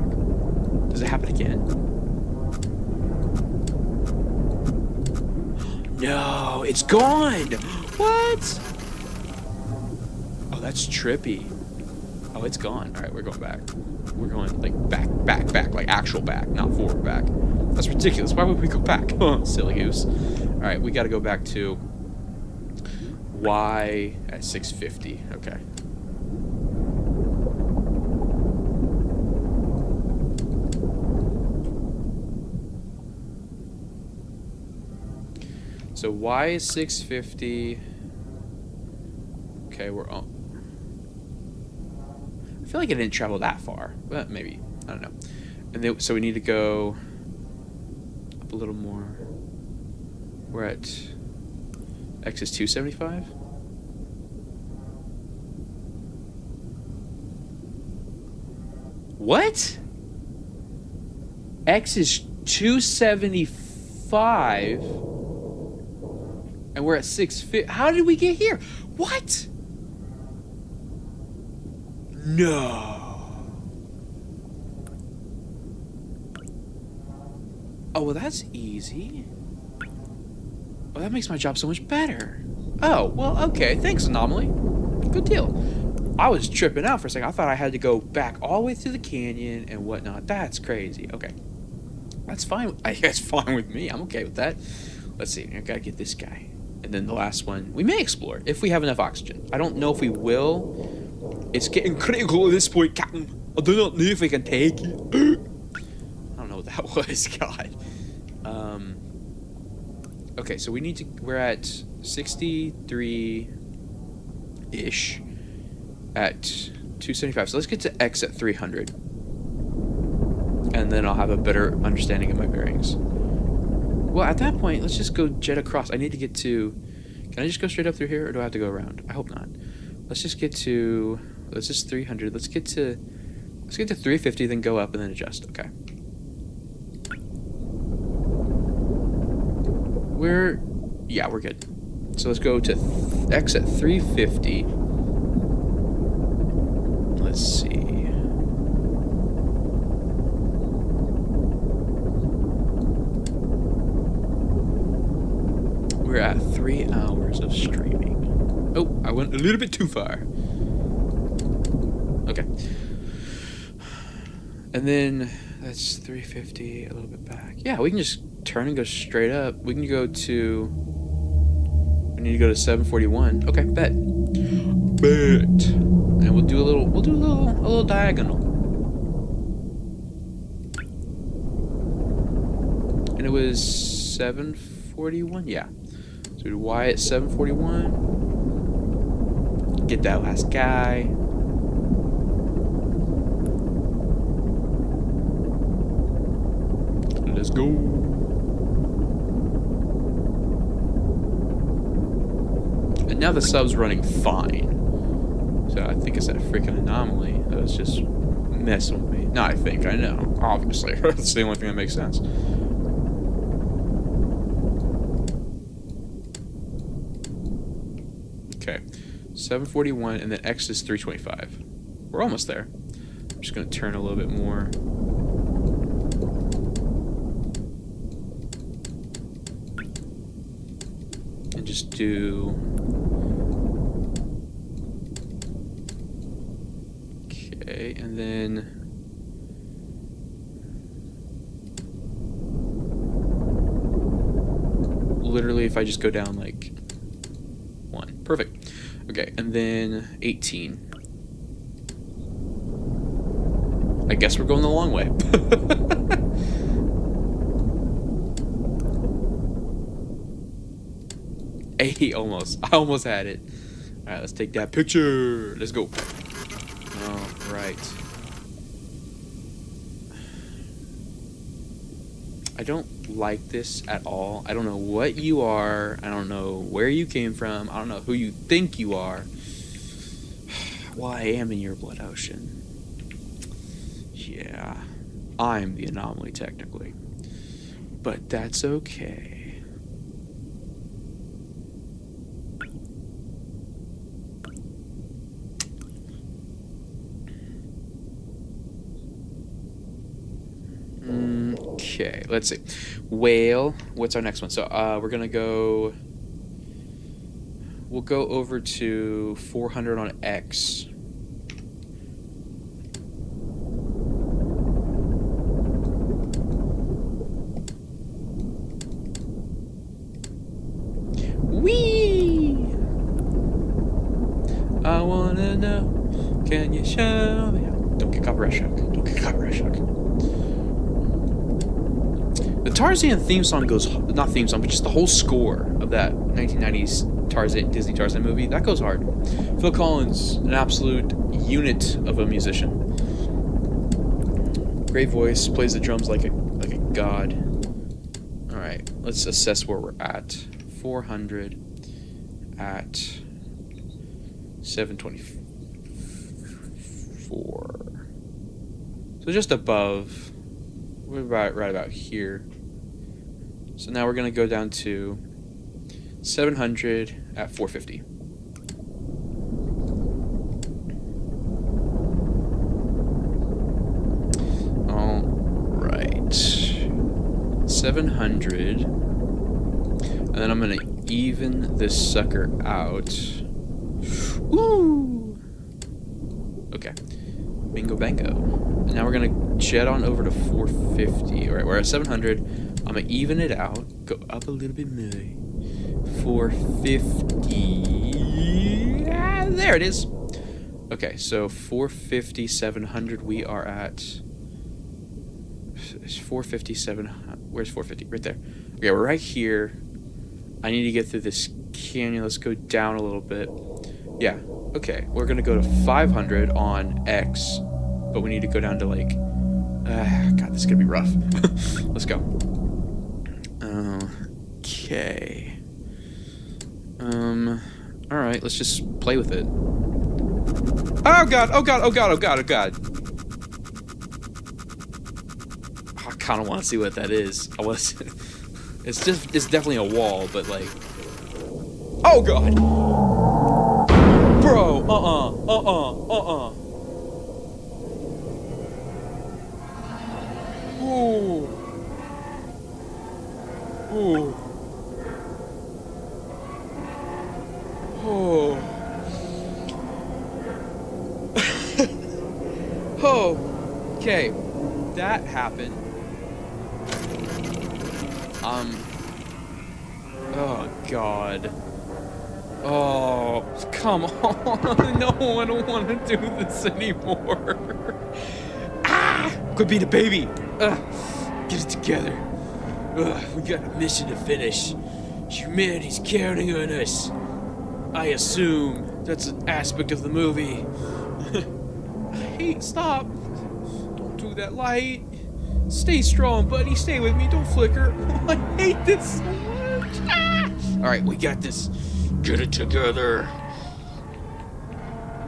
Does it happen again? No, it's gone. What? Oh, that's trippy. Oh, it's gone. All right, we're going back. We're going like back, like actual back, not forward back. That's ridiculous. Why would we go back? Oh, silly goose. All right, we got to go back to Y at 650. Okay. So Y is 650. Okay, we're on. I feel like I didn't travel that far, but maybe. I don't know. And then, so we need to go up a little more. We're at X is 275. What? X is 275. And we're at 650. How did we get here? What? No. Oh, well, that's easy. Oh, that makes my job so much better. Oh, well, okay. Thanks, Anomaly. Good deal. I was tripping out for a second. I thought I had to go back all the way through the canyon and whatnot. That's crazy. Okay. That's fine. That's fine with me. I'm okay with that. Let's see. I gotta get this guy. And then the last one, we may explore if we have enough oxygen. I don't know if we will. It's getting critical at this point, Captain. I do not know if we can take it. I don't know what that was, God. Okay, so we need to, we're at 63-ish at 275. So let's get to X at 300. And then I'll have a better understanding of my bearings. Well, at that point, let's just go jet across. I need to get to... Can I just go straight up through here, or do I have to go around? I hope not. Let's just get to... This is 300. Let's get to 350, then go up, and then adjust. Okay. Yeah, we're good. So let's go to X at 350. Let's see. We're at 3 hours of streaming. Oh, I went a little bit too far. Okay. And then that's 350, a little bit back. Yeah, we can just turn and go straight up. We can go to... We need to go to 741. Okay, bet. And we'll do a little diagonal. And it was 741? Yeah. So we do Y at 741. Get that last guy. Let's go. And now the sub's running fine. So I think it's that freaking anomaly that was just messing with me. No, I think, I know. Obviously. That's the only thing that makes sense. Okay. 741 and then X is 325. We're almost there. I'm just going to turn a little bit more. just do... Okay, and then... Literally, if I just go down like 1. Perfect. Okay, and then 18. I guess we're going the long way. 8 almost. I almost had it. Alright, let's take that picture. Let's go. Alright. I don't like this at all. I don't know what you are. I don't know where you came from. I don't know who you think you are. Well, I am in your blood ocean. Yeah, I'm the anomaly technically. But that's okay. Okay, let's see. Whale, what's our next one? So we're gonna go... We'll go over to 400 on X. Whee! I wanna know, can you show me? Don't get copyright struck. Don't get copyright struck. The Tarzan theme song goes, not theme song, but just the whole score of that 1990s Tarzan, Disney Tarzan movie, that goes hard. Phil Collins, an absolute unit of a musician. Great voice, plays the drums like a god. All right, let's assess where we're at. 400 at 724. So just above. We're right about here. So now we're gonna go down to 700 at 450. All right, 700, and then I'm gonna even this sucker out. Woo! Okay, bingo bango. And now we're gonna jet on over to 450. All right, we're at 700. I'm gonna even it out, go up a little bit more. 450. Ah, there it is. Okay, so 450, 700. We are at 450, 700. Where's 450? Right there. Okay, we're right here. I need to get through this canyon. Let's go down a little bit. Yeah. Okay, we're gonna go to 500 on X, but we need to go down to like. God, this is gonna be rough. Let's go. Okay. All right. Let's just play with it. Oh god! Oh god! Oh god! Oh god! Oh god! I kind of want to see what that is. I was. It's definitely a wall, but like. Oh god! Bro! Ooh. Ooh. Oh. Oh. Okay. That happened. Oh god. Oh, come on. No, I don't want to do this anymore. Ah! Quit being a baby. Get it together. We got a mission to finish. Humanity's counting on us. I assume that's an aspect of the movie. Hey, stop. Don't do that light. Stay strong, buddy. Stay with me. Don't flicker. I hate this so much. Ah! Alright, we got this. Get it together.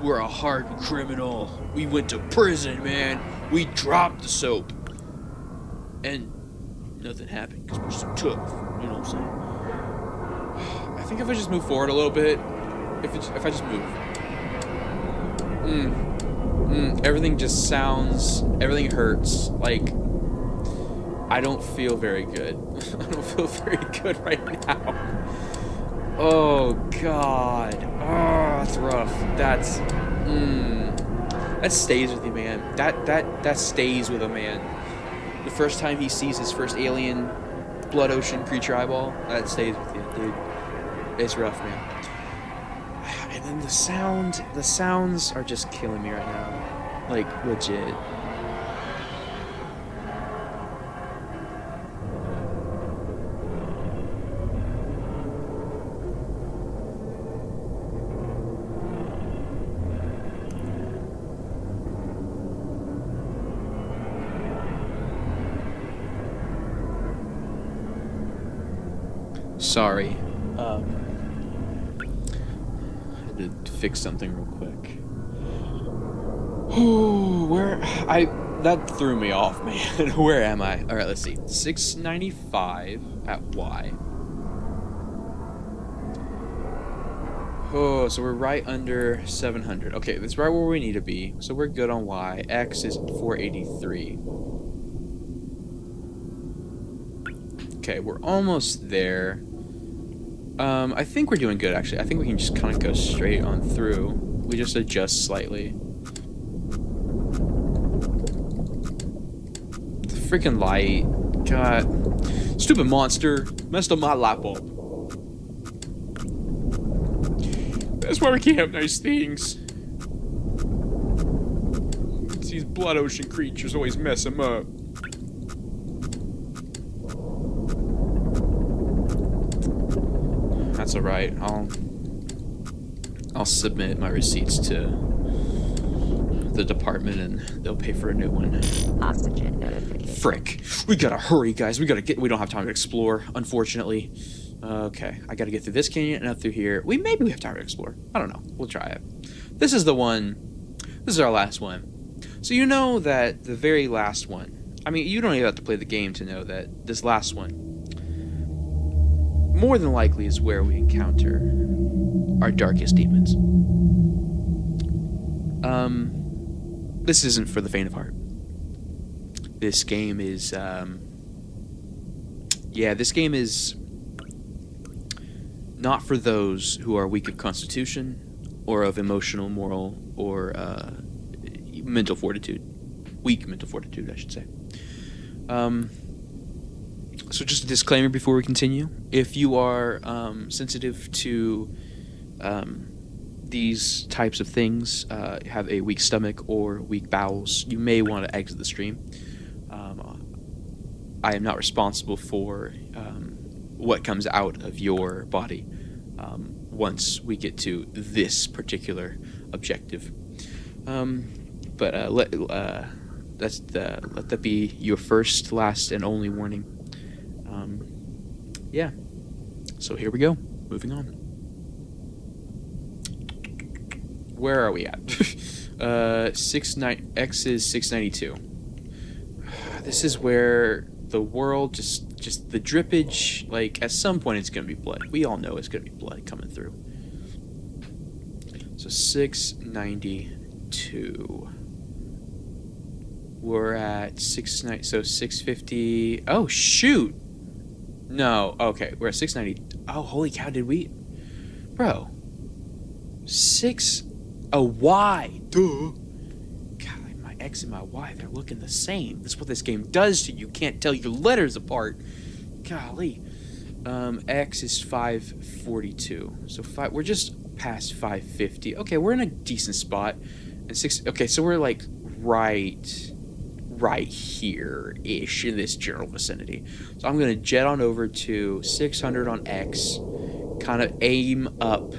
We're a hardened criminal. We went to prison, man. We dropped the soap. And nothing happened because we're so tough. You know what I'm saying? I think if I just move forward a little bit, if I just move, everything just sounds, everything hurts. Like I don't feel very good. I don't feel very good right now. Oh God. Oh, that's rough. That stays with you, man. That stays with a man. The first time he sees his first alien blood ocean creature eyeball, that stays with you, dude. It's rough, man. And then the sounds are just killing me right now. Like, legit. Sorry. Had to fix something real quick. That threw me off, man. Where am I? All right, let's see. 695 at Y. Oh, so we're right under 700. Okay, that's right where we need to be. So we're good on Y. X is 483. Okay, we're almost there. I think we're doing good, actually. I think we can just kind of go straight on through. We just adjust slightly. The freaking light. God. Stupid monster. Messed up my light bulb. That's why we can't have nice things. These blood ocean creatures always mess them up. That's alright. I'll submit my receipts to the department and they'll pay for a new one. Oxygen notification. Frick. We gotta hurry, guys. We don't have time to explore, unfortunately. Okay, I gotta get through this canyon and up through here. Maybe we have time to explore. I don't know. We'll try it. This is the one. This is our last one. So you know that the very last one. I mean, you don't even have to play the game to know that this last one more than likely is where we encounter our darkest demons. This isn't for the faint of heart. This game is, this game is not for those who are weak of constitution or of emotional, moral, or mental fortitude. Weak mental fortitude, I should say. So just a disclaimer before we continue. If you are sensitive to these types of things, have a weak stomach or weak bowels, you may want to exit the stream. I am not responsible for what comes out of your body once we get to this particular objective. But let that be your first, last, and only warning. Yeah. So here we go. Moving on. Where are we at? X is 692. This is where the world just the drippage, like at some point it's gonna be blood. We all know it's gonna be blood coming through. So 692. We're at 650. Oh shoot! No, okay, we're at 690. Oh, holy cow! Did we, bro? A Y. Duh. God, my X and my Y—they're looking the same. That's what this game does to you. Can't tell your letters apart. Golly. X is 542. So we're just past 550. Okay, we're in a decent spot. And okay, so we're like right here-ish in this general vicinity. So I'm gonna jet on over to 600 on X, kind of aim up.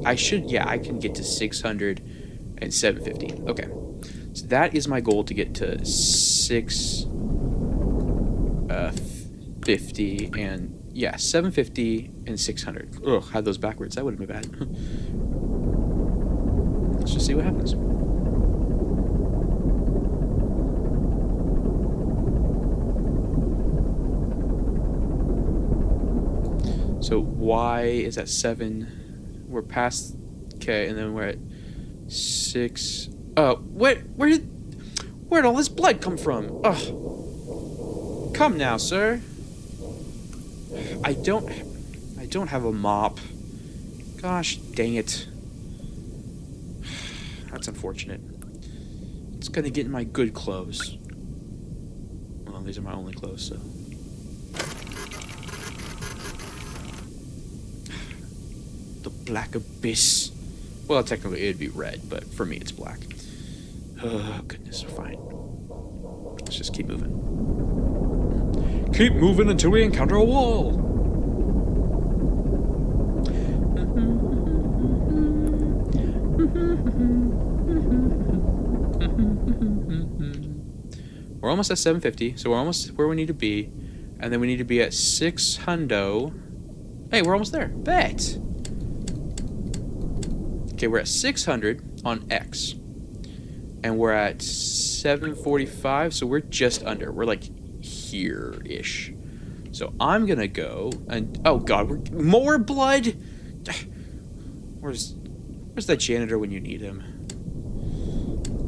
I can get to 600 and 750. Okay, so that is my goal, to get to 650 and 750 and 600. Ugh, had those backwards. That would have been bad. Let's just see what happens. So Y is at 7. We're past. Okay, and then we're at 6. Oh, where'd all this blood come from? Ugh. Come now, sir. I don't have a mop. Gosh dang it. That's unfortunate. It's gonna get in my good clothes. Well, these are my only clothes, so. The Black Abyss. Well, technically it'd be red, but for me it's black. Oh, goodness, fine. Let's just keep moving. Keep moving until we encounter a wall! We're almost at 750, so we're almost where we need to be. And then we need to be at 600. Hey, we're almost there. Bet! Okay, we're at 600 on X. And we're at 745, so we're just under. We're like here-ish. So I'm gonna go and... Oh god, more blood? Where's that janitor when you need him?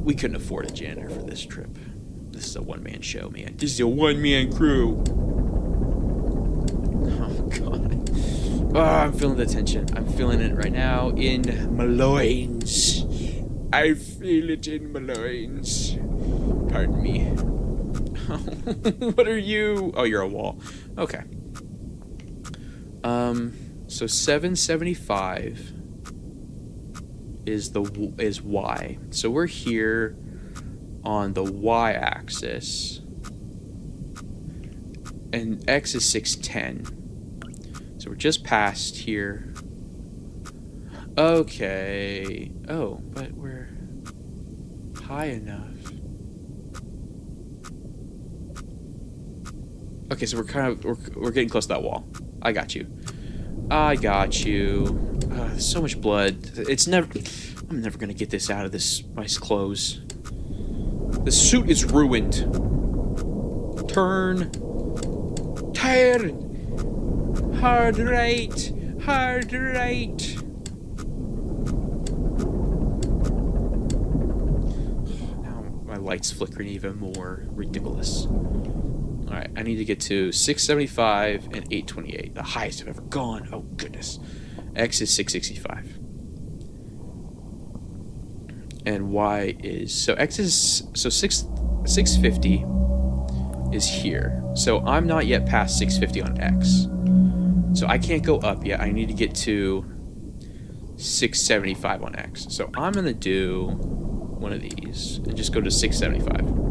We couldn't afford a janitor for this trip. This is a one-man show, man. This is a one-man crew. Oh god. Oh, I'm feeling the tension. I'm feeling it right now in my loins. I feel it in my loins. Pardon me. What are you? Oh, you're a wall. Okay. So 775 is Y. So we're here on the Y-axis, and X is 610. So we're just past here. Okay. Oh, but we're high enough. Okay, so we're getting close to that wall. I got you. I got you. There's so much blood. I'm never gonna get this out of my clothes. The suit is ruined. Turn. Hard right. Hard right. Now my light's flickering even more. Ridiculous. Alright, I need to get to 675 and 828. The highest I've ever gone. Oh, goodness. X is 665. And Y is... So X is... So 650 is here. So I'm not yet past 650 on X. So I can't go up yet. I need to get to 675 on X. So I'm going to do one of these and just go to 675.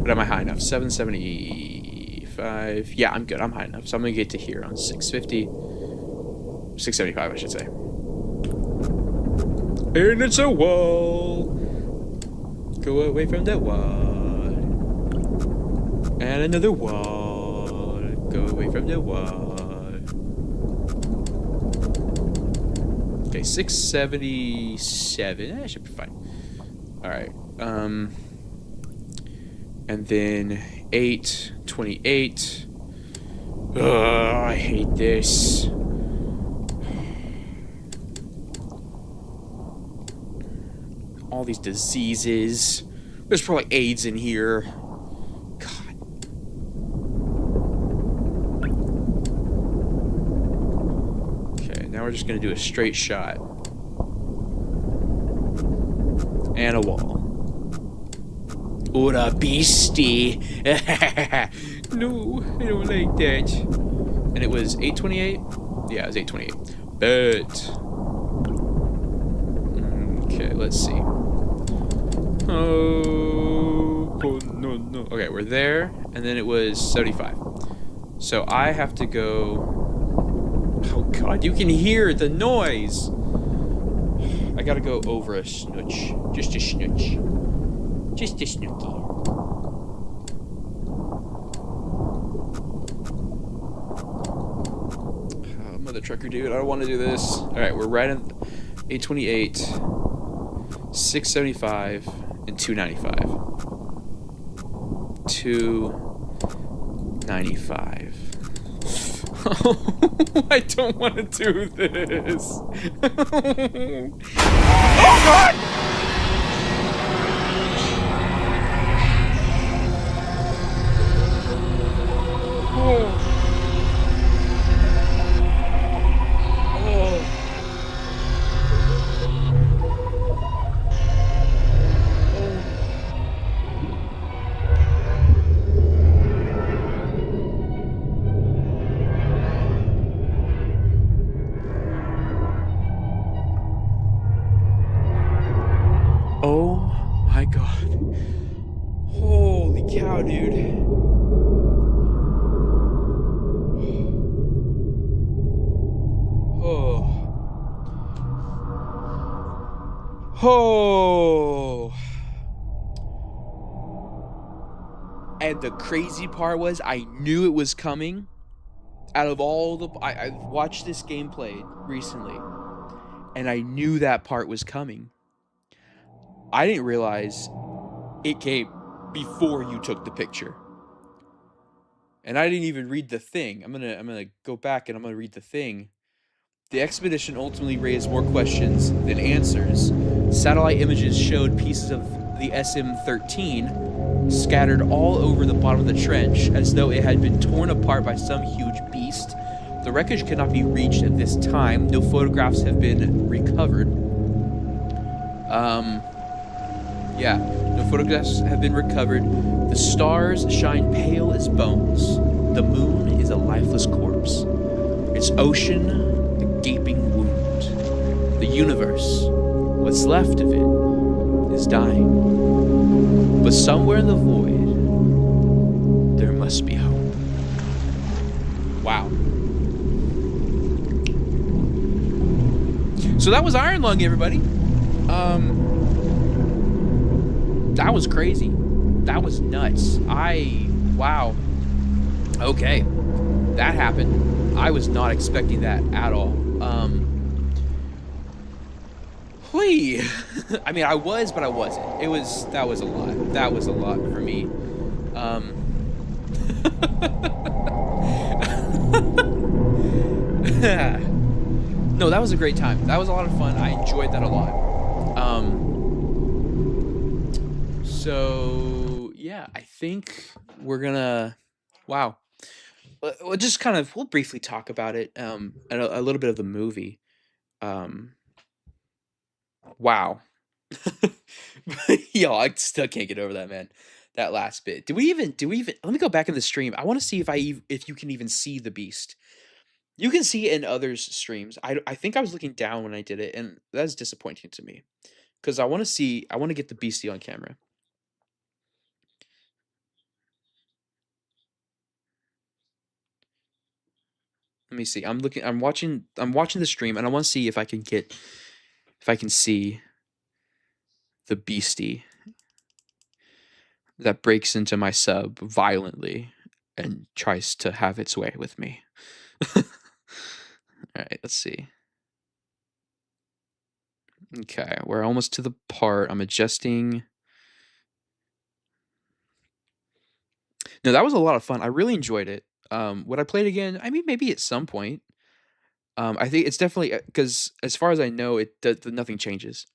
But am I high enough? 775. Yeah, I'm good. I'm high enough. So I'm going to get to here on 650. 675, I should say. And it's a wall. Go away from that wall. And another wall. Go away from the wall. Okay, 677. That should be fine. Alright. And then 828. Ugh, I hate this. All these diseases. There's probably AIDS in here. God. Okay, now we're just gonna do a straight shot. And a wall. Ora beastie. No, I don't like that. And it was 828? Yeah, it was 828. But okay, let's see. Oh no. Okay, we're there, and then it was 75. So I have to go. Oh god, you can hear the noise. I gotta go over a snooch. Just a snooch. Just a snooky. Oh, mother trucker dude, I don't want to do this. Alright, we're right in 828, 675, and 295. 295. I don't want to do this. Oh god! cow, dude. Oh. Oh. And the crazy part was I knew it was coming. Out of all the I've watched this gameplay recently, and I knew that part was coming. I didn't realize it came before you took the picture. And I didn't even read the thing. I'm gonna go back and I'm gonna read the thing. The expedition ultimately raised more questions than answers. Satellite images showed pieces of the SM-13 scattered all over the bottom of the trench as though it had been torn apart by some huge beast. The wreckage cannot be reached at this time. No photographs have been recovered. Yeah, no photographs have been recovered. The stars shine pale as bones. The moon is a lifeless corpse. Its ocean, a gaping wound. The universe, what's left of it, is dying. But somewhere in the void, there must be hope. Wow. So that was Iron Lung, everybody. That was crazy. That was nuts. Wow. Okay. That happened. I was not expecting that at all. Hui. I mean, I was, but I wasn't. That was a lot. That was a lot for me. No, that was a great time. That was a lot of fun. I enjoyed that a lot. So yeah, I think we're gonna, wow. We'll just we'll briefly talk about it, and a little bit of the movie. Wow. Yo, I still can't get over that, man. That last bit. Do we even, let me go back in the stream. I want to see if you can even see the beast. You can see it in others' streams. I think I was looking down when I did it, and that's disappointing to me. Because I want to get the beastie on camera. Let me see. I'm watching the stream, and I want to see if I can see the beastie that breaks into my sub violently and tries to have its way with me. All right, let's see. Okay, we're almost to the part. I'm adjusting. No, that was a lot of fun. I really enjoyed it. Would I play it again? I mean, maybe at some point. I think it's definitely because as far as I know, nothing changes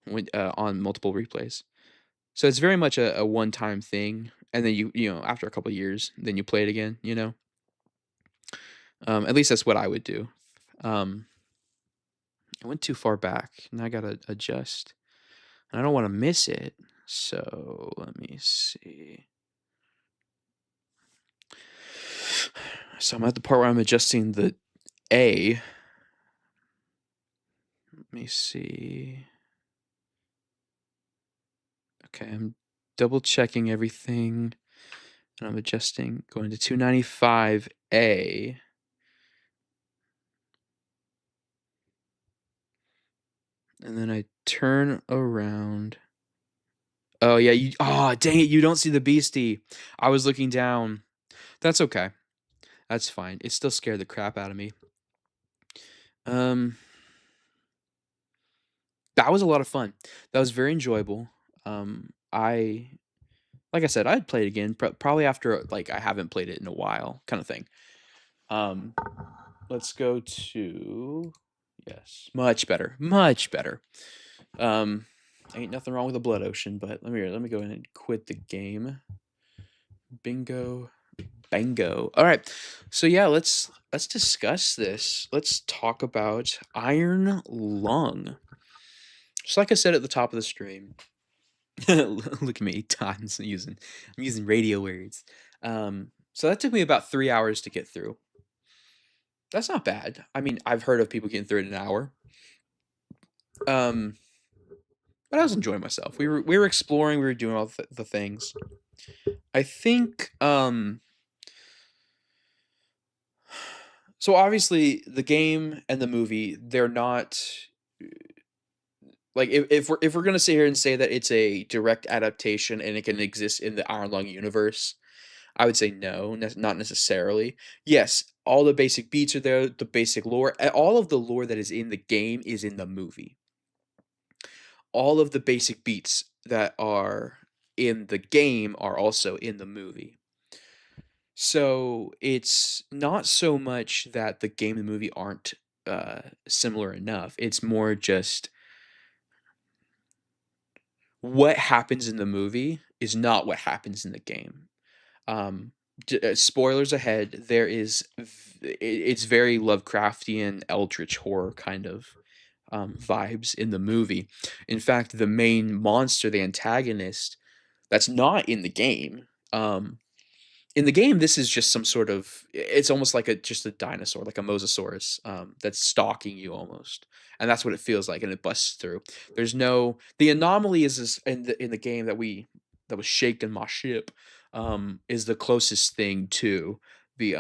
when on multiple replays. So it's very much a one-time thing, and then you know after a couple of years, then you play it again. You know, at least that's what I would do. I went too far back, and I gotta adjust, and I don't want to miss it. So let me see. So I'm at the part where I'm adjusting the A. Let me see. Okay, I'm double checking everything, and I'm adjusting, going to 295A. And then I turn around. Oh yeah, dang it, you don't see the beastie. I was looking down. That's okay. That's fine. It still scared the crap out of me. That was a lot of fun. That was very enjoyable. Like I said, I'd play it again, probably after like I haven't played it in a while, kind of thing. Let's go to, yes, much better, much better. Ain't nothing wrong with the Blood Ocean, but let me go ahead and quit the game. Bingo, bango. All right, so yeah, let's discuss this. Let's talk about Iron Lung. Just like I said at the top of the stream. Look at me, I'm using radio words. So that took me about 3 hours to get through. That's not bad. I mean, I've heard of people getting through it in an hour. But I was enjoying myself. We were exploring. We were doing all the things. I think so obviously the game and the movie, they're not like if we're gonna sit here and say that it's a direct adaptation and it can exist in the Iron Lung universe, I would say no, not necessarily. Yes, all the basic beats are there, the basic lore, all of the lore that is in the game is in the movie. All of the basic beats that are in the game are also in the movie. So it's not so much that the game and the movie aren't similar enough. It's more just what happens in the movie is not what happens in the game. Um, Spoilers ahead. It's very Lovecraftian, eldritch horror kind of vibes in the movie. In fact, the main monster, the antagonist, that's not in the game. In the game, this is just some sort of it's almost like just a dinosaur, like a mosasaurus, that's stalking you almost, and that's what it feels like, and it busts through. There's no the anomaly is this in the game that was shaken my ship, is the closest thing to the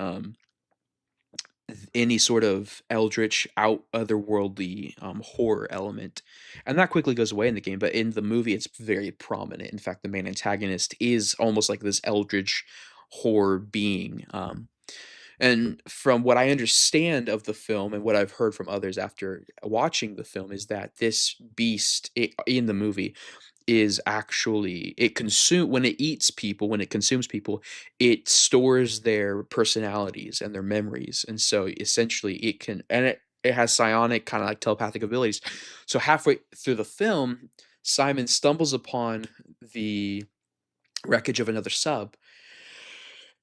any sort of eldritch out otherworldly horror element, and that quickly goes away in the game, but in the movie it's very prominent. In fact, the main antagonist is almost like this eldritch horror being, and from what I understand of the film and what I've heard from others after watching the film is that this beast in the movie is actually it consume when it eats people, when it consumes people, it stores their personalities and their memories. And so essentially it can and it has psionic kind of like telepathic abilities. So halfway through the film, Simon stumbles upon the wreckage of another sub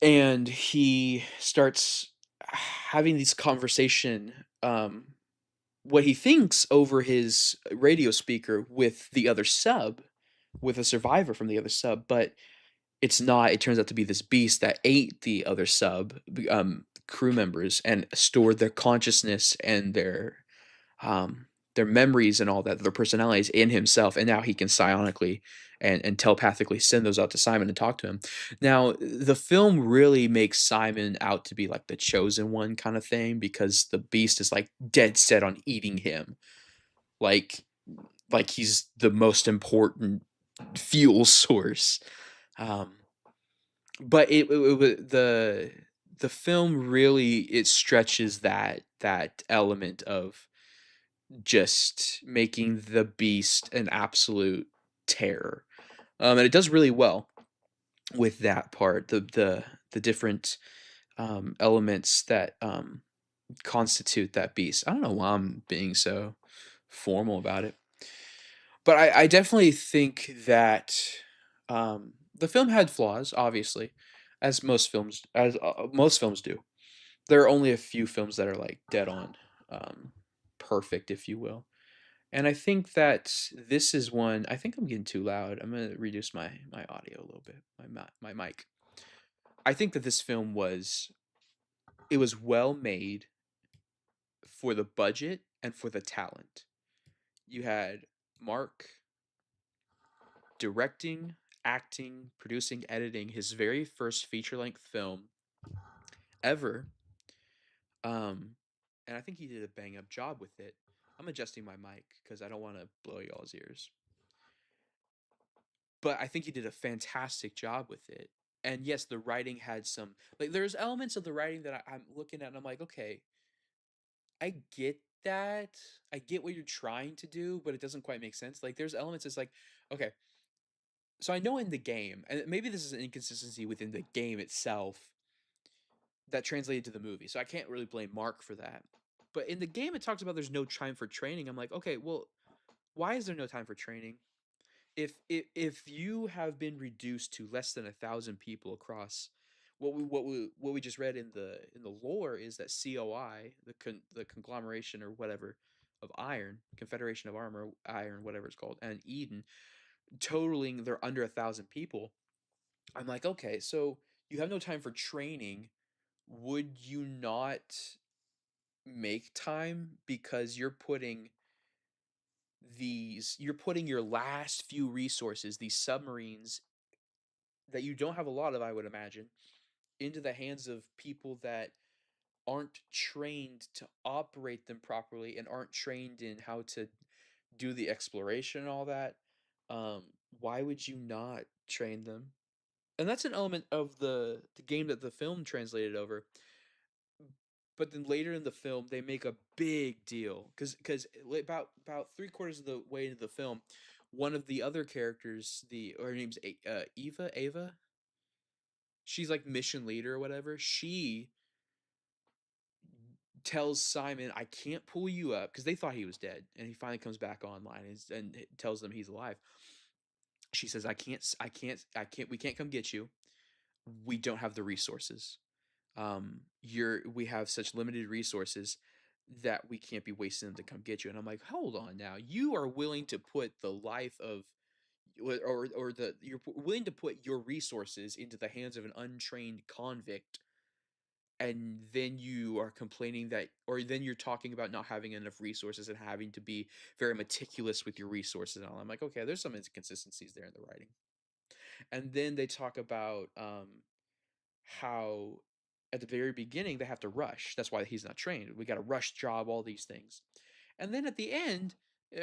and he starts having this conversation, what he thinks over his radio speaker with the other sub, with a survivor from the other sub, but it's not. It turns out to be this beast that ate the other sub crew members and stored their consciousness and their memories and all that, their personalities in himself, and now he can psionically and telepathically send those out to Simon and talk to him. Now, the film really makes Simon out to be like the chosen one kind of thing because the beast is like dead set on eating him. Like he's the most important fuel source. Um, but the film really it stretches that element of just making the beast an absolute terror. And it does really well with that part. The different elements that constitute that beast. I don't know why I'm being so formal about it, but I definitely think that the film had flaws, obviously, as most films do. There are only a few films that are like dead on perfect, if you will. And I think that this is one. I think I'm getting too loud. I'm gonna reduce my audio a little bit. My mic. I think that this film was it was well made for the budget and for the talent. You had Mark directing, acting, producing, editing his very first feature length film ever. Um, and I think he did a bang up job with it. I'm adjusting my mic because I don't want to blow y'all's ears. But I think he did a fantastic job with it. And yes, the writing had some like there's elements of the writing that I'm looking at and I'm like, okay, I get that. I get what you're trying to do, but it doesn't quite make sense. Like there's elements it's like, okay, so I know in the game, and maybe this is an inconsistency within the game itself that translated to the movie. So I can't really blame Mark for that. But in the game it talks about there's no time for training. I'm like, okay, well, why is there no time for training? If you have been reduced to less than 1,000 people across what we just read in the lore is that COI the conglomeration or whatever of Iron Confederation of Armor Iron whatever it's called and Eden totaling they're under 1,000 people. I'm like, okay, so you have no time for training. Would you not make time because you're putting your last few resources, these submarines, that you don't have a lot of, I would imagine, into the hands of people that aren't trained to operate them properly and aren't trained in how to do the exploration and all that, why would you not train them? And that's an element of the game that the film translated over. But then later in the film, they make a big deal because about 3/4 of the way into the film, one of the other characters, her name's Ava. She's like mission leader or whatever. She tells Simon, "I can't pull you up," because they thought he was dead, and he finally comes back online and tells them he's alive. She says, We can't come get you. We don't have the resources. We have such limited resources that we can't be wasting them to come get you." And I'm like, hold on now, you are willing to put the life of or the you're willing to put your resources into the hands of an untrained convict, and then you are complaining that, or then you're talking about not having enough resources and having to be very meticulous with your resources and all. I'm like, okay, there's some inconsistencies there in the writing. And then they talk about how at the very beginning they have to rush. That's why he's not trained. We got a rush job, all these things. And then at the end,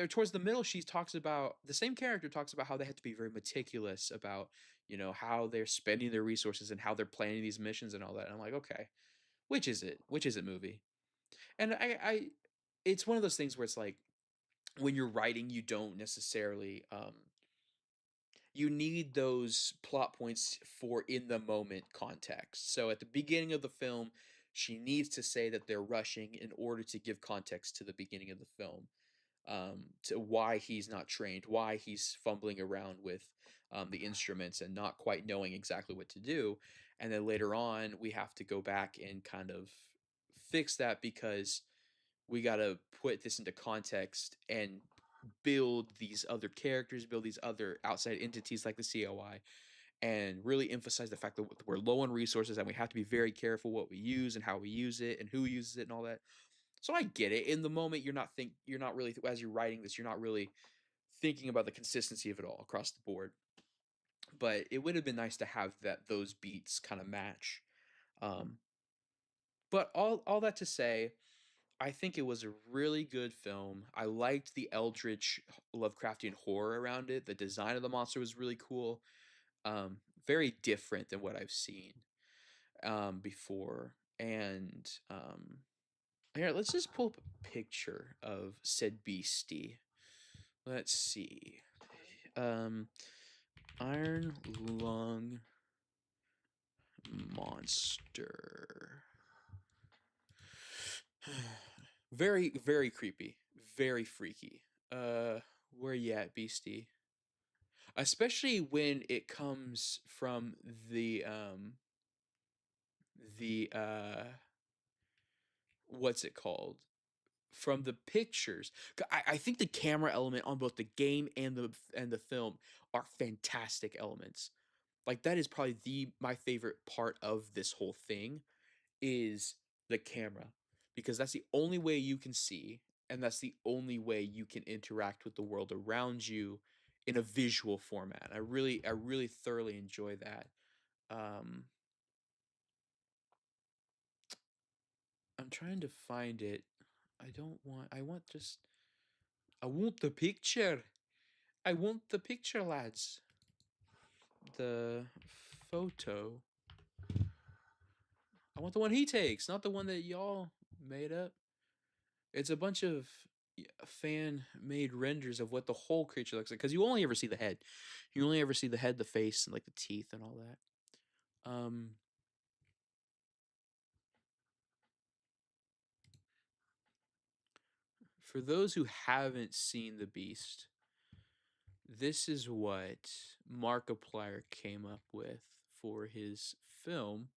towards the middle, she talks about the same character talks about how they have to be very meticulous about, how they're spending their resources and how they're planning these missions and all that. And I'm like, okay, which is it? Which is it, movie? And it's one of those things where it's like when you're writing, you don't necessarily you need those plot points for in the moment context. So at the beginning of the film, she needs to say that they're rushing in order to give context to the beginning of the film, to why he's not trained, why he's fumbling around with the instruments and not quite knowing exactly what to do. And then later on, we have to go back and kind of fix that because we got to put this into context and build these other characters, build these other outside entities like the COI, and really emphasize the fact that we're low on resources and we have to be very careful what we use and how we use it and who uses it and all that. So I get it. In the moment, you're not really, as you're writing this, you're not really thinking about the consistency of it all across the board. But it would have been nice to have those beats kind of match. Um, but all that to say, I think it was a really good film. I liked the eldritch Lovecraftian horror around it. The design of the monster was really cool. Very different than what I've seen before. And here, let's just pull up a picture of said beastie. Let's see. Iron Lung Monster. Very, very creepy. Very freaky. Where you at, beastie? Especially when it comes from the what's it called? From the pictures. I think the camera element on both the game and the film are fantastic elements. Like that is probably my favorite part of this whole thing is the camera, because that's the only way you can see and that's the only way you can interact with the world around you in a visual format. I really thoroughly enjoy that. Um I'm trying to find it. I want the picture. I want the picture, lads. The photo. I want the one he takes, not the one that y'all made up. It's a bunch of fan-made renders of what the whole creature looks like. Because you only ever see the head. You only ever see the head, the face, and like the teeth and all that. For those who haven't seen The Beast, this is what Markiplier came up with for his film,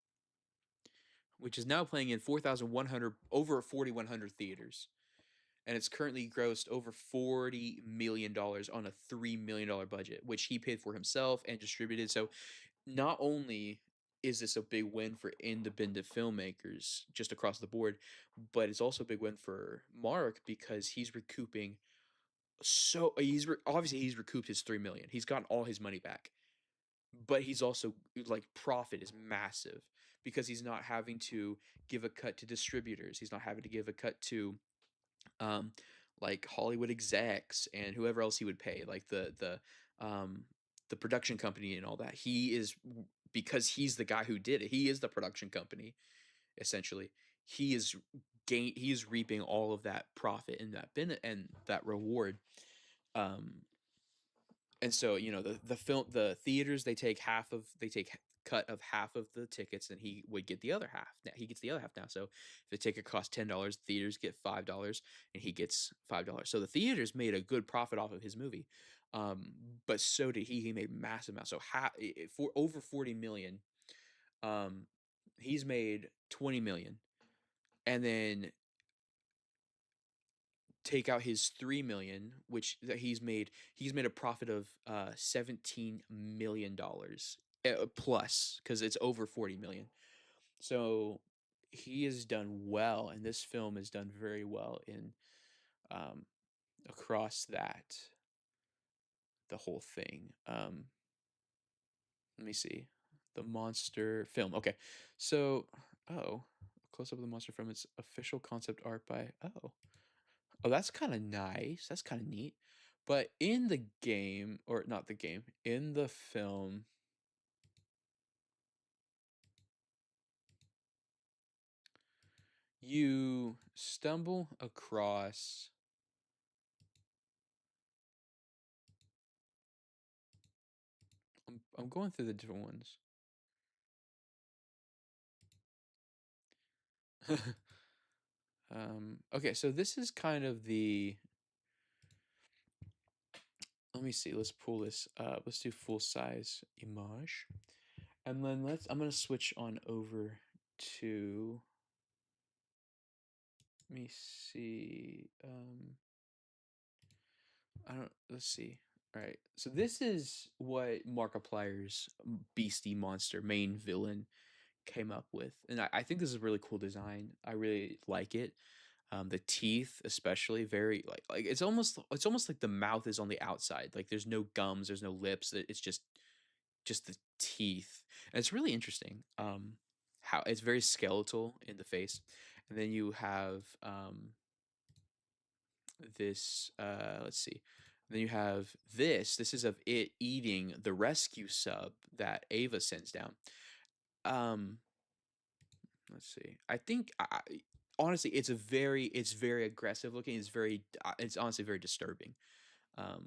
which is now playing in 4,100 over 4,100 theaters, and it's currently grossed over $40 million on a $3 million budget, which he paid for himself and distributed. So, not only is this a big win for independent filmmakers just across the board, but it's also a big win for Mark because he's recouping. So obviously he's recouped his 3 million. He's gotten all his money back. but he's also like profit is massive because he's not having to give a cut to distributors. He's not having to give a cut to um, like Hollywood execs and whoever else he would pay, like the production company and all that. He is because he's the guy who did it. He is the production company essentially. He is he is reaping all of that profit and that and that reward. Um, and so the theaters they take cut of half of the tickets, and he would get the other half. Now he gets the other half now. So if the ticket costs $10, theaters get $5, and he gets $5. So the theaters made a good profit off of his movie, but so did he. He made massive amounts. So for over 40 million, um, he's made 20 million, and then take out his 3 million, which that he's made a profit of $17 million plus, because it's over 40 million. So he has done well, and this film has done very well in um across the whole thing. Let me see. The monster film. Okay. So oh, close up of the monster from its official concept art by oh, that's kind of nice. That's kind of neat. But in the game, or not the game, in the film, you stumble across. I'm going through the different ones. Okay, so this is kind of the. Let me see. Let's pull this up. Let's do full size image, and then I'm gonna switch on over to. Let me see. I don't. Let's see. All right. So this is what Markiplier's beastie monster main villain came up with, and I think this is a really cool design. I really like it. The teeth, especially, very like it's almost like the mouth is on the outside. Like there's no gums, there's no lips. It's just the teeth, and it's really interesting. How it's very skeletal in the face, and then you have this let's see, then you have this is of it eating the rescue sub that Ava sends down. um let's see, I think honestly it's very aggressive looking. It's very it's honestly very disturbing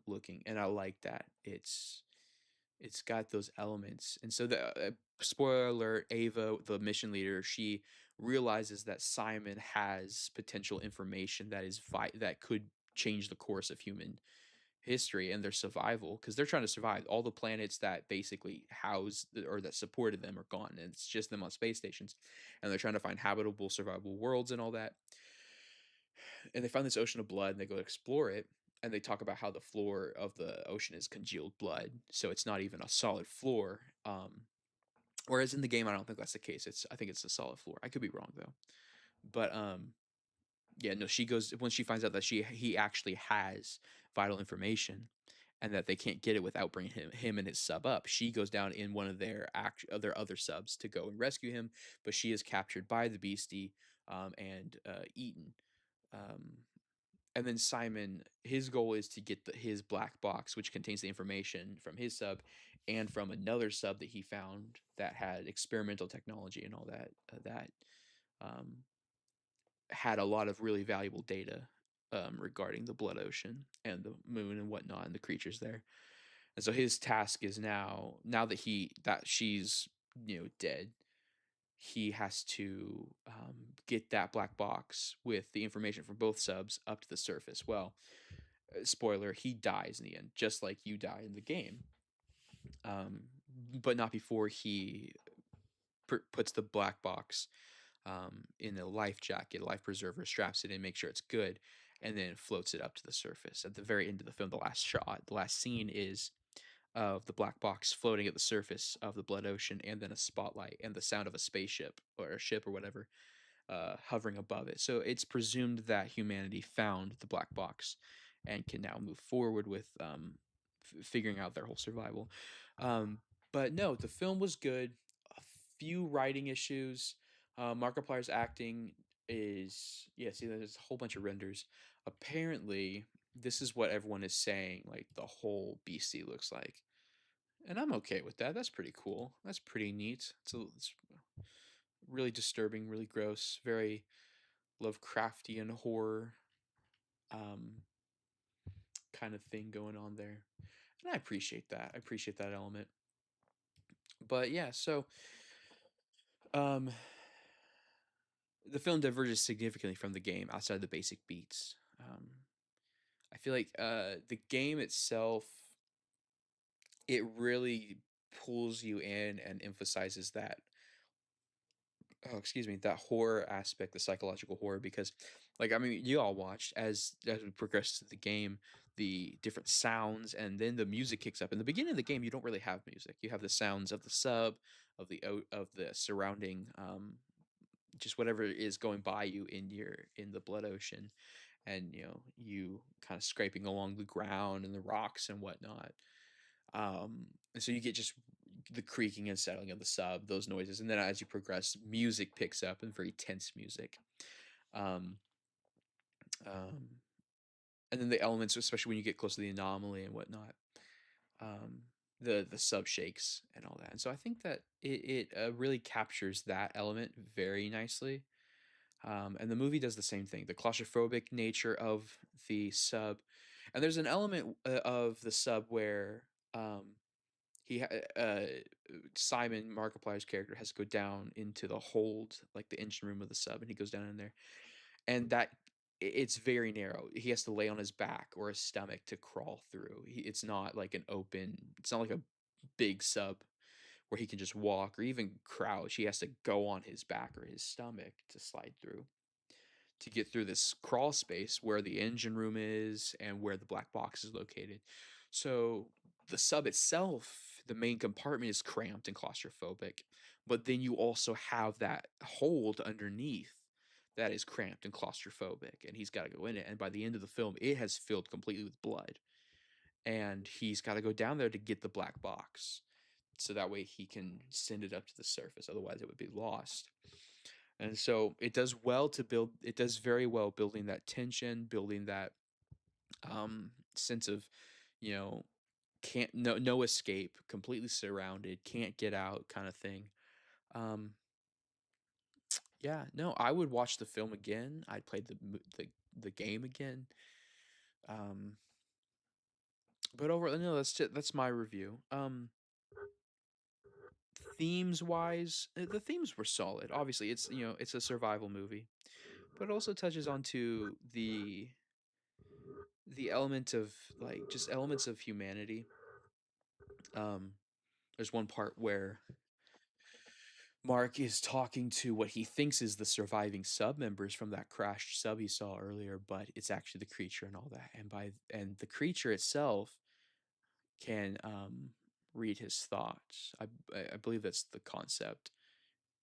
looking, and I like that it's got those elements. And so the spoiler alert, Ava, the mission leader, she realizes that Simon has potential information that that could change the course of human history and their survival, because they're trying to survive. All the planets that basically or that supported them are gone, and it's just them on space stations, and they're trying to find habitable, survivable worlds and all that. And they find this ocean of blood, and they go explore it, and they talk about how the floor of the ocean is congealed blood, so it's not even a solid floor. Whereas in the game, I don't think that's the case. I think it's a solid floor. I could be wrong though. But yeah, no, she goes when she finds out that he actually has vital information, and that they can't get it without bringing him and his sub up. She goes down in one of their other subs to go and rescue him, but she is captured by the beastie and eaten. Um, and then Simon, his goal is to get his black box, which contains the information from his sub and from another sub that he found that had experimental technology and all that that um, had a lot of really valuable data regarding the blood ocean and the moon and whatnot and the creatures there. And so his task is now that she's dead, he has to get that black box with the information from both subs up to the surface. Well, spoiler, he dies in the end, just like you die in the game, um, but not before he puts the black box in a life jacket, life preserver, straps it in, make sure it's good, and then floats it up to the surface. At the very end of the film, the last scene is of the black box floating at the surface of the blood ocean, and then a spotlight and the sound of a spaceship or a ship or whatever hovering above it. So it's presumed that humanity found the black box and can now move forward with figuring out their whole survival. Um, But no, the film was good. A few writing issues. Markiplier's acting is, yeah. See, there's a whole bunch of renders. Apparently, this is what everyone is saying. Like the whole BC looks like, and I'm okay with that. That's pretty cool. That's pretty neat. It's really disturbing, really gross, very Lovecraftian horror um, kind of thing going on there, and I appreciate that. I appreciate that element. But yeah, so um, the film diverges significantly from the game outside the basic beats. I feel like the game itself, it really pulls you in and emphasizes that, oh excuse me, that horror aspect, the psychological horror, because like I mean you all watched as we progress through the game, the different sounds, and then the music kicks up. In the beginning of the game you don't really have music, you have the sounds of the sub, of the surrounding just whatever is going by you in the blood ocean, and you kind of scraping along the ground and the rocks and whatnot. And so you get just the creaking and settling of the sub, those noises, and then as you progress, music picks up and very tense music. Um, um, and then the elements, especially when you get close to the anomaly and whatnot, um, the sub shakes and all that. And so I think that it really captures that element very nicely. And the movie does the same thing. The claustrophobic nature of the sub, and there's an element of the sub where he Simon Markiplier's character has to go down into the hold, like the engine room of the sub, and he goes down in there, and it's very narrow. He has to lay on his back or his stomach to crawl through. It's not like an open. It's not like a big sub where he can just walk or even crouch. He has to go on his back or his stomach to slide through, to get through this crawl space where the engine room is and where the black box is located. So the sub itself, the main compartment, is cramped and claustrophobic, but then you also have that hold underneath that is cramped and claustrophobic, and he's got to go in it. And by the end of the film, it has filled completely with blood, and he's got to go down there to get the black box, so that way he can send it up to the surface. Otherwise, it would be lost. And so it does very well building that tension, building that sense of, you know, can't no escape, completely surrounded, can't get out kind of thing. Um yeah, no, I would watch the film again. I'd play the game again. Um but overall, no, that's my review. Themes wise, the themes were solid. Obviously, it's a survival movie, but it also touches onto the element of, like, just elements of humanity. Um, there's one part where Mark is talking to what he thinks is the surviving sub members from that crashed sub he saw earlier, but it's actually the creature and all that. And the creature itself can read his thoughts. I believe that's the concept,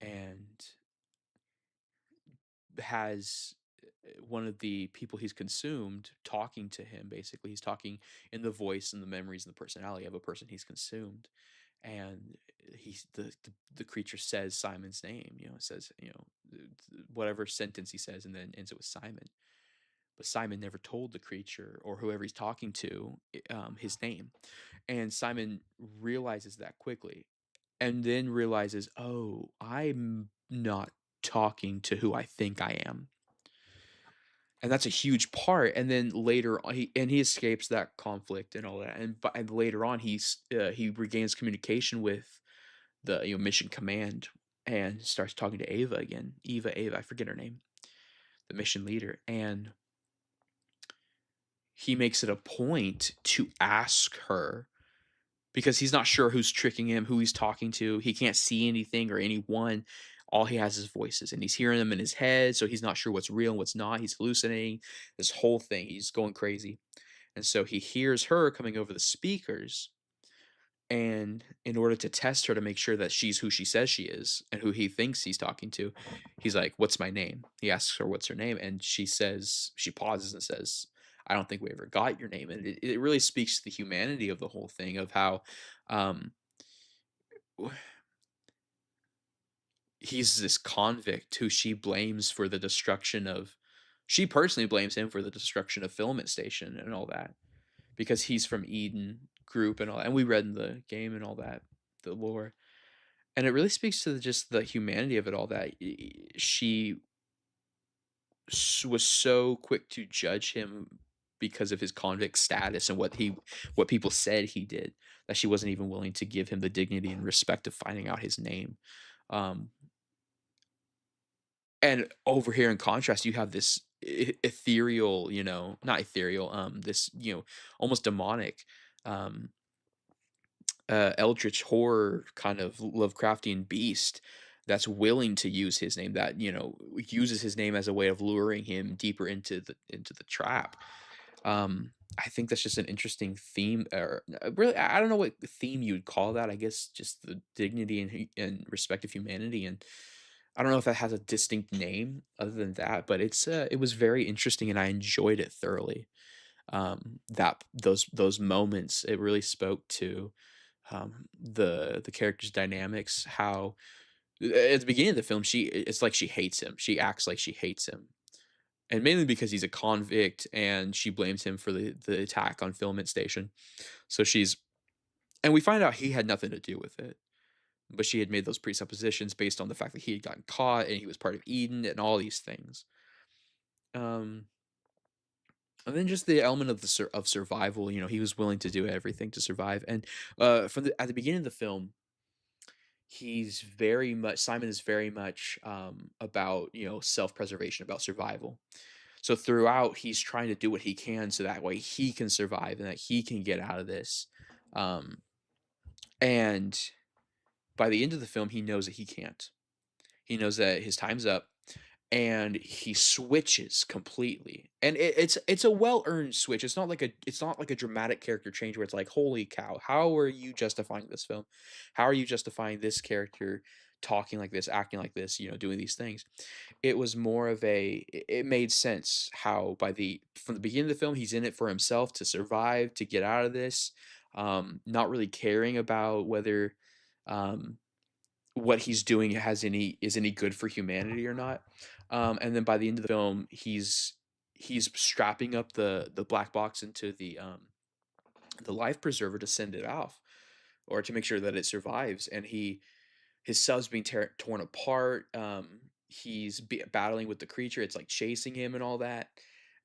and has one of the people he's consumed talking to him. Basically, he's talking in the voice and the memories and the personality of a person he's consumed, and the creature says Simon's name. It says, whatever sentence he says, and then ends it with Simon. But Simon never told the creature or whoever he's talking to his name, and Simon realizes that quickly, and then realizes, oh, I'm not talking to who I think I am. And that's a huge part. And then later on, he escapes that conflict and all that. And later on, he regains communication with the mission command and starts talking to Ava again. Ava, I forget her name, the mission leader, and he makes it a point to ask her, because he's not sure who's tricking him, who he's talking to. He can't see anything or anyone. All he has is voices, and he's hearing them in his head, so he's not sure what's real and what's not. He's hallucinating this whole thing. He's going crazy. And so he hears her coming over the speakers, and in order to test her to make sure that she's who she says she is and who he thinks he's talking to, he's like, "What's my name?" He asks her what's her name, and she pauses and says, "I don't think we ever got your name." And it really speaks to the humanity of the whole thing, of how he's this convict who she personally blames him for the destruction of Filament Station and all that, because he's from Eden group and all, and we read in the game and all that, the lore. And it really speaks to just the humanity of it all, that she was so quick to judge him because of his convict status and what people said he did, that she wasn't even willing to give him the dignity and respect of finding out his name. Um, and over here, in contrast, you have this ethereal, not ethereal, this, almost demonic, um, eldritch horror kind of Lovecraftian beast that's willing to use his name, that uses his name as a way of luring him deeper into the trap. I think that's just an interesting theme, or really, I don't know what theme you would call that. I guess just the dignity and respect of humanity, and I don't know if that has a distinct name other than that, but it was very interesting and I enjoyed it thoroughly. That those moments, it really spoke to the character's dynamics. How at the beginning of the film, it's like she hates him. She acts like she hates him, and mainly because he's a convict, and she blames him for the attack on Filament Station. So and we find out he had nothing to do with it, but she had made those presuppositions based on the fact that he had gotten caught and he was part of Eden and all these things. Um, and then just the element of of survival. He was willing to do everything to survive. And at the beginning of the film, Simon is very much about self-preservation, about survival. So throughout, he's trying to do what he can so that way he can survive and that he can get out of this. Um, and by the end of the film, he knows that he can't. He knows that his time's up, and he switches completely. And it's a well-earned switch. It's not like a dramatic character change where it's like, holy cow, how are you justifying this film? How are you justifying this character talking like this, acting like this, doing these things? It was more of it made sense how from the beginning of the film, he's in it for himself, to survive, to get out of this, not really caring about whether um what he's doing is any good for humanity or not. And then by the end of the film, he's strapping up the black box into the life preserver to send it off, or to make sure that it survives. And his sub's being torn apart. He's battling with the creature. It's like chasing him and all that,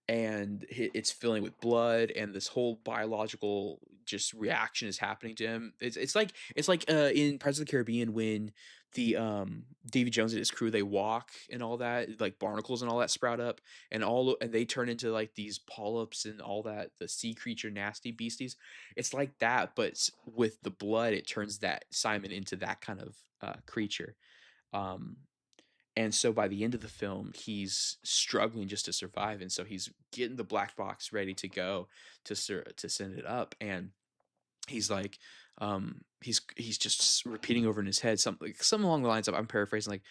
and it's filling with blood, and this whole biological just reaction is happening to him. It's like in Pirates of the Caribbean, when the Davy Jones and his crew, they walk and all that, like barnacles and all that sprout up, and they turn into like these polyps and all that, the sea creature nasty beasties. It's like that, but with the blood, it turns that Simon into that kind of creature. Um, and so by the end of the film, he's struggling just to survive, and so he's getting the black box ready to go to send it up. And he's like, he's just repeating over in his head something along the lines of, I'm paraphrasing, like,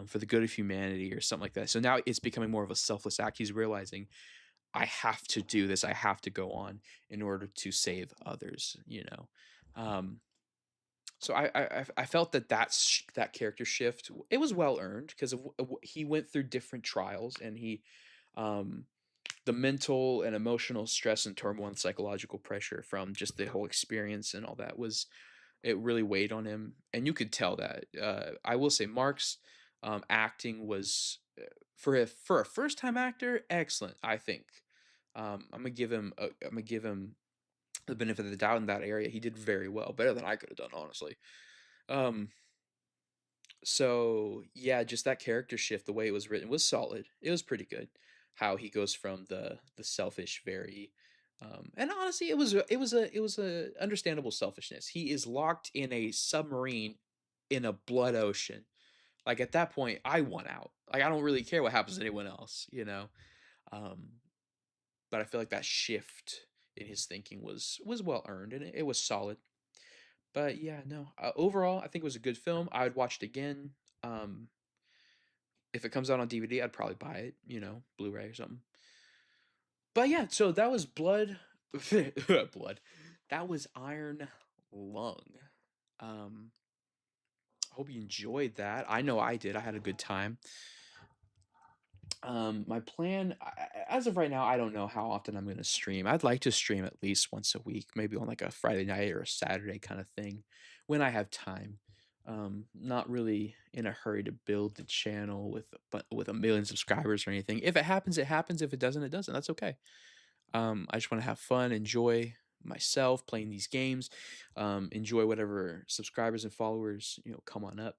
for the good of humanity or something like that. So now it's becoming more of a selfless act. He's realizing, I have to do this. I have to go on in order to save others. Um, so I felt that character shift, it was well earned, because of he went through different trials, and um the mental and emotional stress and turmoil and psychological pressure from just the whole experience and all that, it really weighed on him, and you could tell that. I will say Mark's acting was, for a first time actor, excellent. I think I'm gonna give him the benefit of the doubt in that area. He did very well, better than I could have done, honestly. Um, so yeah, just that character shift, the way it was written was solid. It was pretty good. How he goes from the selfish, very, and honestly, it was a understandable selfishness. He is locked in a submarine in a blood ocean. Like, at that point, I want out. Like, I don't really care what happens to anyone else. Um, but I feel like that shift in his thinking was well earned, and it was solid. But yeah, no. Overall, I think it was a good film. I would watch it again. Um, if it comes out on DVD, I'd probably buy it, Blu-ray or something. But yeah, so that was Blood. Blood. That was Iron Lung. Um, hope you enjoyed that. I know I did. I had a good time. My plan, as of right now, I don't know how often I'm going to stream. I'd like to stream at least once a week, maybe on like a Friday night or a Saturday kind of thing when I have time. Not really in a hurry to build the channel with a million subscribers or anything. If it happens, it happens. If it doesn't, it doesn't. That's okay. I just want to have fun, enjoy myself playing these games, enjoy whatever subscribers and followers come on up.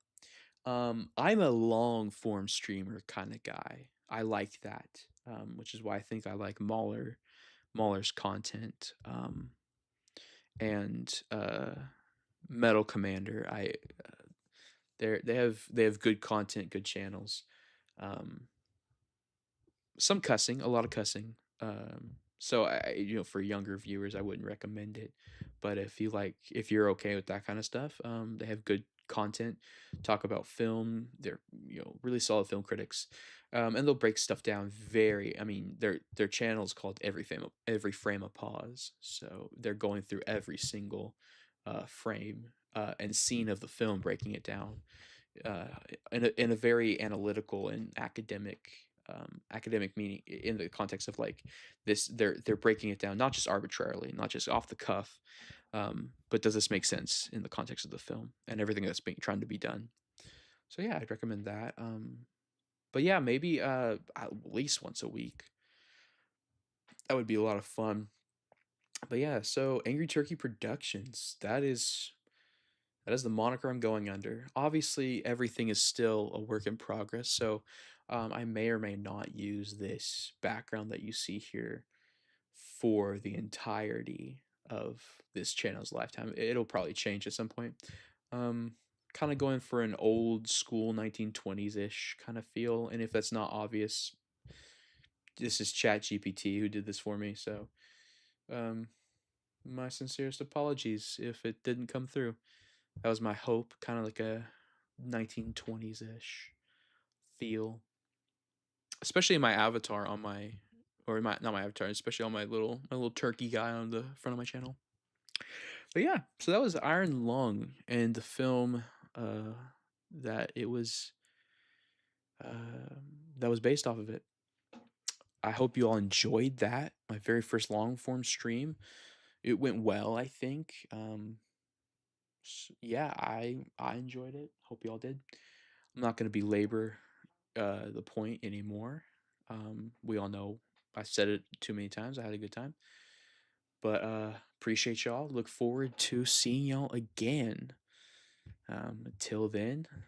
I'm a long form streamer kind of guy. I like that, which is why I think I like Mauler's content, and Metal Commander. They have good content, good channels. Um, some cussing, a lot of cussing. So for younger viewers, I wouldn't recommend it. But if you're okay with that kind of stuff, they have good content, talk about film. They're really solid film critics, and they'll break stuff down very. I mean, their channel is called Every Frame of Pause. So they're going through every single frame and scene of the film, breaking it down in a very analytical and academic meaning, in the context of like this. They're breaking it down not just arbitrarily, not just off the cuff, but does this make sense in the context of the film and everything that's being trying to be done. So yeah, I'd recommend that. But yeah, maybe at least once a week. That would be a lot of fun. But yeah, so Angry Turkey Productions, that is the moniker I'm going under. Obviously, everything is still a work in progress, so I may or may not use this background that you see here for the entirety of this channel's lifetime. It'll probably change at some point. Um, Kind of going for an old school 1920s ish kind of feel, and if that's not obvious, this is ChatGPT who did this for me. So, um, my sincerest apologies if it didn't come through. That was my hope, kind of like a 1920s ish feel, especially in my avatar on my, or my not my avatar, especially on my little turkey guy on the front of my channel. But yeah, so that was Iron Lung and the film uh, that it was that was based off of it. I hope you all enjoyed that. My very first long form stream. It went well, I think. Yeah, I enjoyed it. Hope you all did. I'm not going to belabor the point anymore. We all know I said it too many times. I had a good time. But appreciate y'all. Look forward to seeing y'all again. Until then,